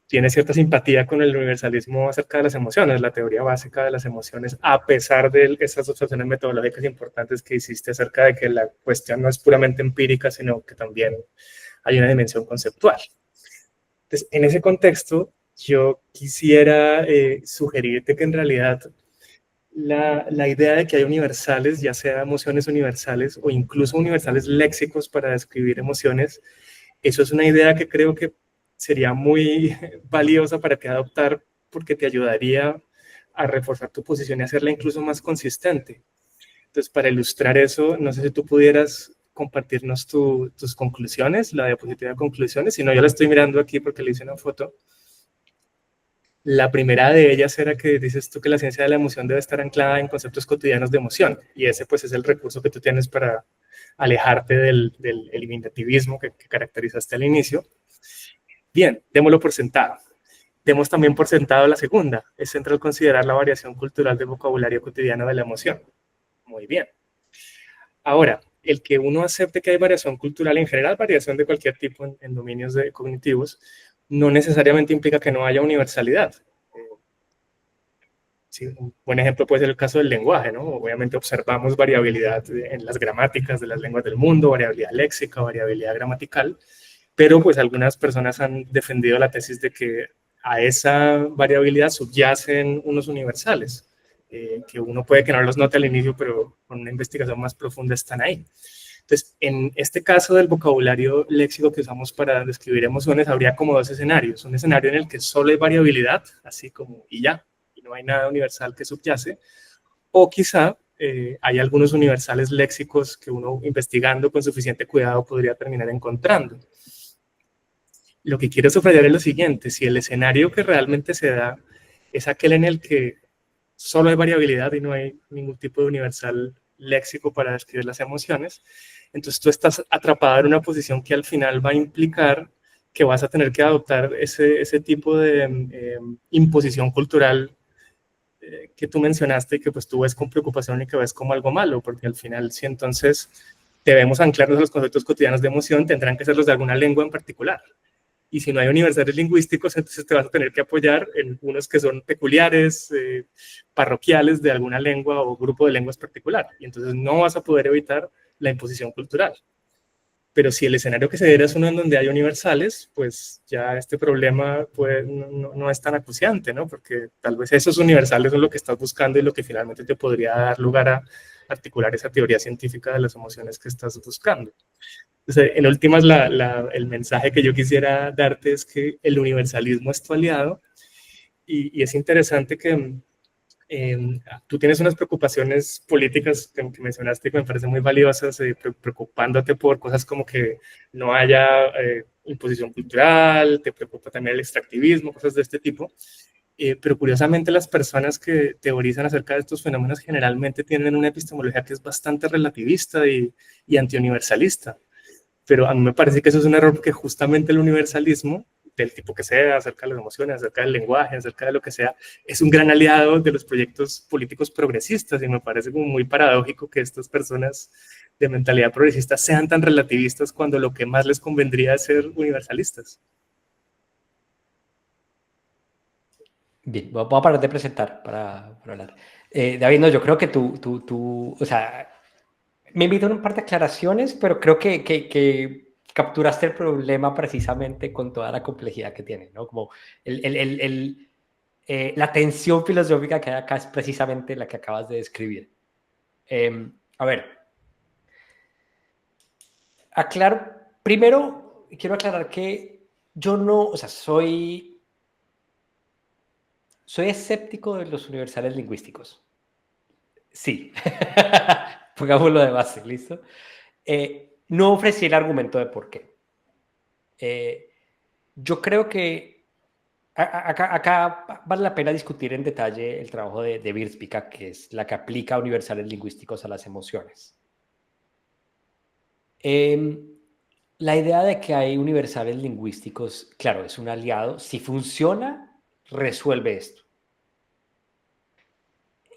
tiene cierta simpatía con el universalismo acerca de las emociones, la teoría básica de las emociones, a pesar de esas observaciones metodológicas importantes que hiciste acerca de que la cuestión no es puramente empírica, sino que también hay una dimensión conceptual. Entonces, en ese contexto, yo quisiera sugerirte que en realidad la idea de que hay universales, ya sea emociones universales o incluso universales léxicos para describir emociones, eso es una idea que creo que sería muy valiosa para que adoptar, porque te ayudaría a reforzar tu posición y hacerla incluso más consistente. Entonces, para ilustrar eso, no sé si tú pudieras compartirnos tus conclusiones, la diapositiva de conclusiones. Si no, yo la estoy mirando aquí porque le hice una foto. La primera de ellas era que dices tú que la ciencia de la emoción debe estar anclada en conceptos cotidianos de emoción, y ese pues es el recurso que tú tienes para alejarte del eliminativismo que caracterizaste al inicio. Bien, démoslo por sentado. Demos también por sentado la segunda. Es central considerar la variación cultural del vocabulario cotidiano de la emoción. Muy bien. Ahora, el que uno acepte que hay variación cultural, en general variación de cualquier tipo en dominios cognitivos, no necesariamente implica que no haya universalidad. Sí, un buen ejemplo puede ser el caso del lenguaje, ¿no? Obviamente observamos variabilidad en las gramáticas de las lenguas del mundo, variabilidad léxica, variabilidad gramatical, pero pues algunas personas han defendido la tesis de que a esa variabilidad subyacen unos universales, que uno puede que no los note al inicio, pero con una investigación más profunda están ahí. Entonces, en este caso del vocabulario léxico que usamos para describir emociones, habría como dos escenarios. Un escenario en el que solo hay variabilidad, así como y ya, y no hay nada universal que subyace, o quizá hay algunos universales léxicos que uno investigando con suficiente cuidado podría terminar encontrando. Lo que quiero subrayar es lo siguiente: si el escenario que realmente se da es aquel en el que solo hay variabilidad y no hay ningún tipo de universal léxico para describir las emociones, entonces tú estás atrapado en una posición que al final va a implicar que vas a tener que adoptar ese tipo de imposición cultural que tú mencionaste y que pues tú ves con preocupación y que ves como algo malo, porque al final si entonces debemos anclarnos a los conceptos cotidianos de emoción, tendrán que ser los de alguna lengua en particular. Y si no hay universales lingüísticos, entonces te vas a tener que apoyar en unos que son peculiares, parroquiales de alguna lengua o grupo de lenguas particular. Y entonces no vas a poder evitar la imposición cultural. Pero si el escenario que se diera es uno en donde hay universales, pues ya este problema pues, no es tan acuciante, ¿no? Porque tal vez esos universales son lo que estás buscando y lo que finalmente te podría dar lugar a articular esa teoría científica de las emociones que estás buscando. Entonces, en últimas, el mensaje que yo quisiera darte es que el universalismo es tu aliado y es interesante que tú tienes unas preocupaciones políticas que mencionaste que me parecen muy valiosas, preocupándote por cosas como que no haya imposición cultural, te preocupa también el extractivismo, cosas de este tipo. Pero curiosamente las personas que teorizan acerca de estos fenómenos generalmente tienen una epistemología que es bastante relativista y antiuniversalista. Pero a mí me parece que eso es un error porque justamente el universalismo, del tipo que sea, acerca de las emociones, acerca del lenguaje, acerca de lo que sea, es un gran aliado de los proyectos políticos progresistas y me parece como muy paradójico que estas personas de mentalidad progresista sean tan relativistas cuando lo que más les convendría es ser universalistas. Bien, voy a parar de presentar para hablar. David, no, yo creo que tú, o sea, me invito a un par de aclaraciones, pero creo que capturaste el problema precisamente con toda la complejidad que tiene, ¿no? Como la tensión filosófica que hay acá es precisamente la que acabas de describir. A ver, primero quiero aclarar que yo no, o sea, soy escéptico de los universales lingüísticos. Sí, pongámoslo de base, ¿listo? No ofrecí el argumento de por qué. Yo creo que acá vale la pena discutir en detalle el trabajo de Wierzbicka, que es la que aplica universales lingüísticos a las emociones. La idea de que hay universales lingüísticos, claro, es un aliado. Si funciona, resuelve esto.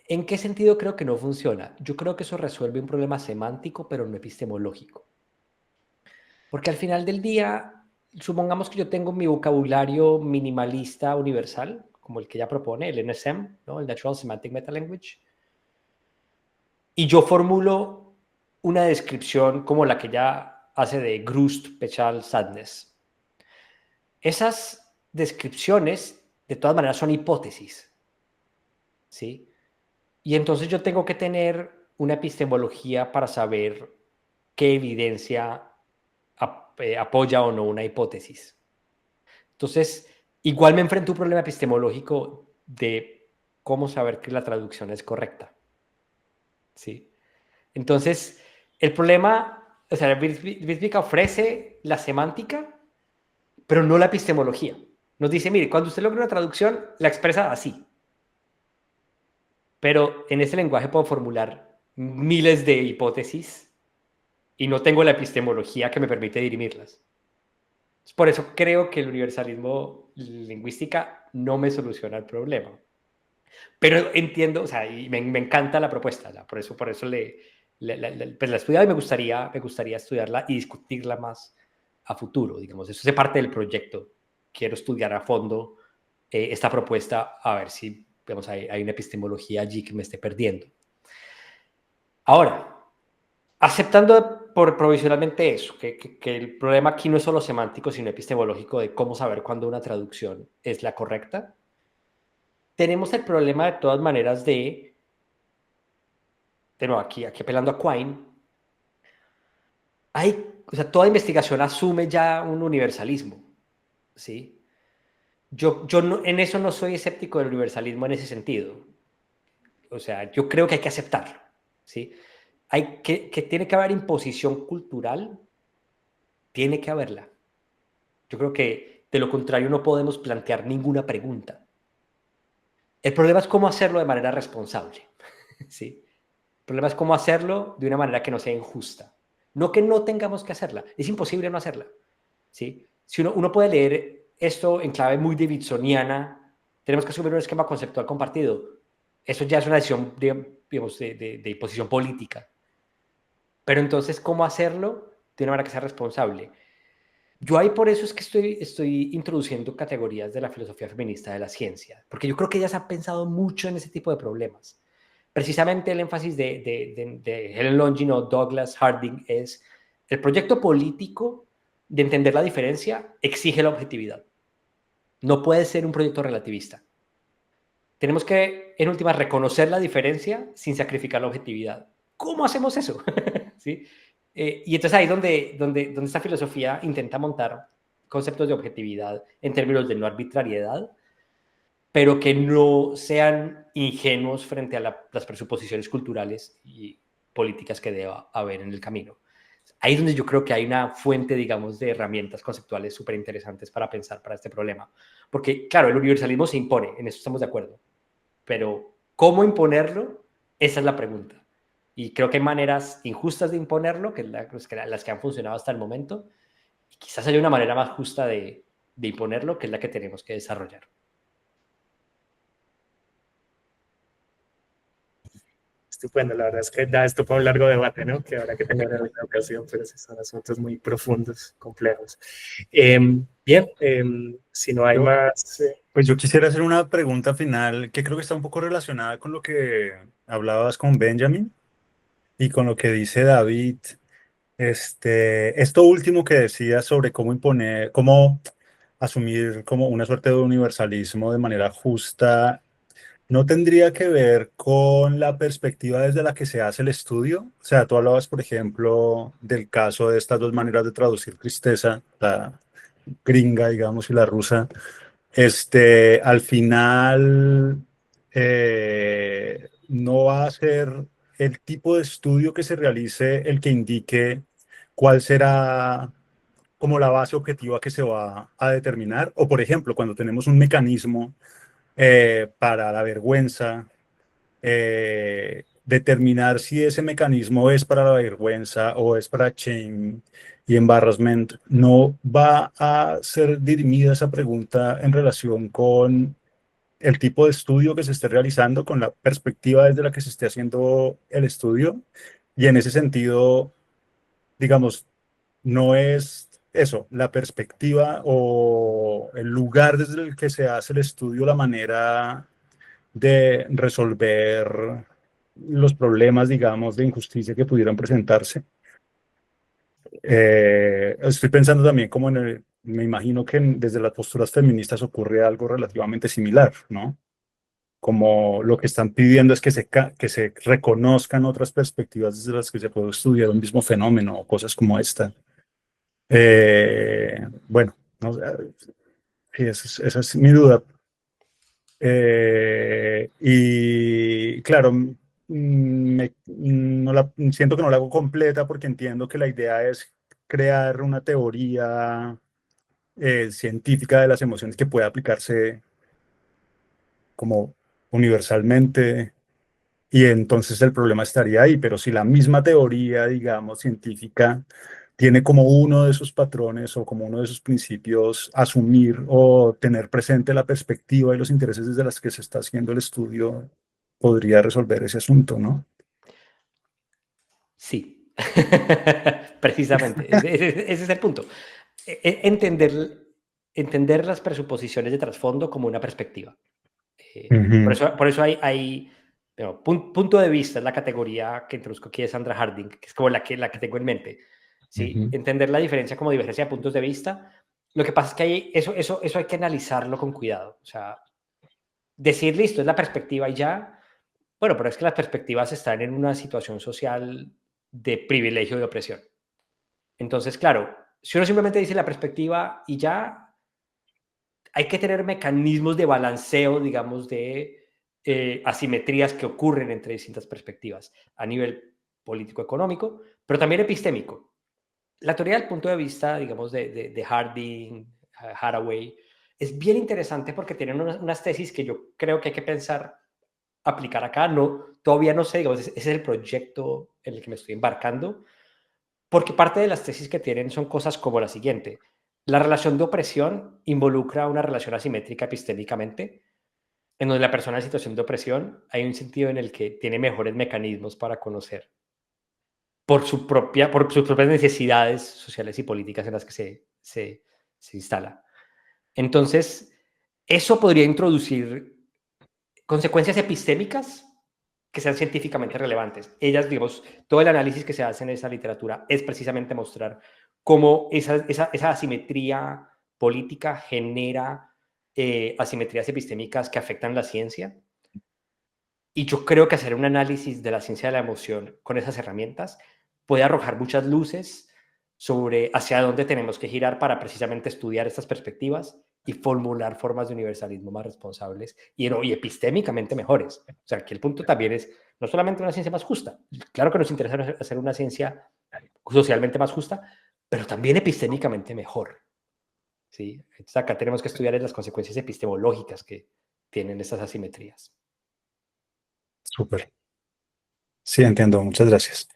¿En qué sentido creo que no funciona? Yo creo que eso resuelve un problema semántico, pero no epistemológico. Porque al final del día, supongamos que yo tengo mi vocabulario minimalista universal, como el que ella propone, el NSM, ¿no? El Natural Semantic Metalanguage, y yo formulo una descripción como la que ella hace de Grust, Pechal, Sadness. Esas descripciones, de todas maneras, son hipótesis, ¿sí? Y entonces yo tengo que tener una epistemología para saber qué evidencia apoya o no una hipótesis. Entonces, igual me enfrento a un problema epistemológico de cómo saber que la traducción es correcta. ¿Sí? Entonces, el problema, o sea, Wierzbicka ofrece la semántica, pero no la epistemología. Nos dice, mire, cuando usted logra una traducción, la expresa así. Pero en ese lenguaje puedo formular miles de hipótesis y no tengo la epistemología que me permite dirimirlas. Por eso creo que el universalismo lingüística no me soluciona el problema. Pero entiendo, o sea, y me encanta la propuesta, ¿no? Por eso pues la he estudiado y me gustaría estudiarla y discutirla más a futuro, digamos. Eso es parte del proyecto. Quiero estudiar a fondo esta propuesta, a ver si digamos, hay una epistemología allí que me esté perdiendo. Ahora, aceptando provisionalmente eso, que el problema aquí no es solo semántico, sino epistemológico de cómo saber cuándo una traducción es la correcta, tenemos el problema de todas maneras de nuevo, aquí apelando a Quine, o sea, toda investigación asume ya un universalismo, ¿sí? Yo no, en eso no soy escéptico del universalismo en ese sentido. O sea, yo creo que hay que aceptarlo, ¿sí? Que tiene que haber imposición cultural, tiene que haberla. Yo creo que de lo contrario no podemos plantear ninguna pregunta. El problema es cómo hacerlo de manera responsable, ¿sí? El problema es cómo hacerlo de una manera que no sea injusta. No que no tengamos que hacerla, es imposible no hacerla, ¿sí? Si uno puede leer esto en clave muy davidsoniana, tenemos que asumir un esquema conceptual compartido. Eso ya es una decisión, digamos, de imposición política. Pero entonces, ¿cómo hacerlo de una manera que sea responsable? Yo ahí por eso es que estoy introduciendo categorías de la filosofía feminista de la ciencia, porque yo creo que ellas han pensado mucho en ese tipo de problemas. Precisamente el énfasis de Helen Longin o Douglas Harding es el proyecto político de entender la diferencia exige la objetividad. No puede ser un proyecto relativista. Tenemos que, en última, reconocer la diferencia sin sacrificar la objetividad. ¿Cómo hacemos eso? ¿Sí? Y entonces ahí es donde esta filosofía intenta montar conceptos de objetividad en términos de no arbitrariedad, pero que no sean ingenuos frente a las presuposiciones culturales y políticas que deba haber en el camino. Ahí es donde yo creo que hay una fuente, digamos, de herramientas conceptuales súper interesantes para pensar para este problema. Porque, claro, el universalismo se impone, en eso estamos de acuerdo, pero ¿cómo imponerlo? Esa es la pregunta. Y creo que hay maneras injustas de imponerlo, que las que han funcionado hasta el momento, y quizás haya una manera más justa de imponerlo, que es la que tenemos que desarrollar. Estupendo, la verdad es que da esto para un largo debate, ¿no? Que habrá que tener en alguna ocasión, pero sí son asuntos muy profundos, complejos. Bien, si no hay más... Pues yo quisiera hacer una pregunta final que creo que está un poco relacionada con lo que hablabas con Benjamin y con lo que dice David. Esto último que decías sobre cómo imponer, cómo asumir como una suerte de universalismo de manera justa, ¿no tendría que ver con la perspectiva desde la que se hace el estudio? O sea, tú hablabas, por ejemplo, del caso de estas dos maneras de traducir tristeza, la gringa, digamos, y la rusa. Al final, no va a ser el tipo de estudio que se realice el que indique cuál será como la base objetiva que se va a determinar. O, por ejemplo, cuando tenemos un mecanismo para la vergüenza, determinar si ese mecanismo es para la vergüenza o es para shame y embarrassment, no va a ser dirimida esa pregunta en relación con el tipo de estudio que se esté realizando, con la perspectiva desde la que se esté haciendo el estudio. Y en ese sentido, digamos, no es eso, la perspectiva o el lugar desde el que se hace el estudio, la manera de resolver los problemas, digamos, de injusticia que pudieran presentarse. Estoy pensando también como me imagino que desde las posturas feministas ocurre algo relativamente similar, ¿no? Como lo que están pidiendo es que se reconozcan otras perspectivas desde las que se puede estudiar un mismo fenómeno o cosas como esta. Bueno, no, sí, esa es mi duda. Y claro, siento que no la hago completa porque entiendo que la idea es crear una teoría científica de las emociones que pueda aplicarse como universalmente, y entonces el problema estaría ahí. Pero si la misma teoría, digamos, científica tiene como uno de esos patrones o como uno de esos principios asumir o tener presente la perspectiva y los intereses desde los que se está haciendo el estudio, podría resolver ese asunto, ¿no? Sí, precisamente, ese es el punto. Entender las presuposiciones de trasfondo como una perspectiva. Por eso hay bueno, punto de vista, es la categoría que introduzco aquí de Sandra Harding, que es como la que tengo en mente. ¿Sí? Entender la diferencia como divergencia de puntos de vista. Lo que pasa es que eso hay que analizarlo con cuidado. O sea, decir, listo, es la perspectiva y ya. Bueno, pero es que las perspectivas están en una situación social de privilegio y de opresión. Entonces, claro, si uno simplemente dice la perspectiva y ya, hay que tener mecanismos de balanceo, digamos, de asimetrías que ocurren entre distintas perspectivas a nivel político-económico, pero también epistémico. La teoría del punto de vista, digamos, de Harding, Haraway, es bien interesante porque tienen unas tesis que yo creo que hay que pensar aplicar acá. Todavía no sé, digamos, ese es el proyecto en el que me estoy embarcando, porque parte de las tesis que tienen son cosas como la siguiente. La relación de opresión involucra una relación asimétrica epistémicamente, en donde la persona en situación de opresión hay un sentido en el que tiene mejores mecanismos para conocer por sus propias necesidades sociales y políticas en las que se instala. Entonces, eso podría introducir consecuencias epistémicas que sean científicamente relevantes. Ellas, digamos, todo el análisis que se hace en esa literatura es precisamente mostrar cómo esa asimetría política genera asimetrías epistémicas que afectan la ciencia. Y yo creo que hacer un análisis de la ciencia de la emoción con esas herramientas puede arrojar muchas luces sobre hacia dónde tenemos que girar para precisamente estudiar estas perspectivas y formular formas de universalismo más responsables y epistémicamente mejores. O sea, aquí el punto también es no solamente una ciencia más justa, claro que nos interesa hacer una ciencia socialmente más justa, pero también epistémicamente mejor. ¿Sí? Entonces acá tenemos que estudiar las consecuencias epistemológicas que tienen estas asimetrías. Súper. Sí, entiendo. Muchas gracias.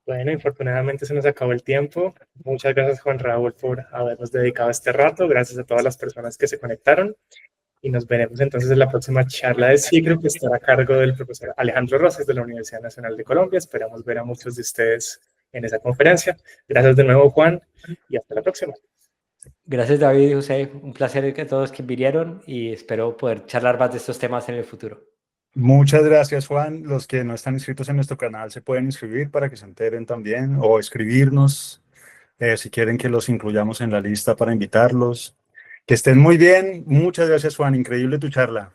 Bueno, infortunadamente se nos acabó el tiempo. Muchas gracias, Juan Raúl, por habernos dedicado este rato. Gracias a todas las personas que se conectaron. Y nos veremos entonces en la próxima charla de ciclo, que estará a cargo del profesor Alejandro Rosas de la Universidad Nacional de Colombia. Esperamos ver a muchos de ustedes en esa conferencia. Gracias de nuevo, Juan, y hasta la próxima. Gracias, David y José. Un placer a todos que vinieron y espero poder charlar más de estos temas en el futuro. Muchas gracias, Juan. Los que no están inscritos en nuestro canal se pueden inscribir para que se enteren también o escribirnos si quieren que los incluyamos en la lista para invitarlos. Que estén muy bien. Muchas gracias, Juan. Increíble tu charla.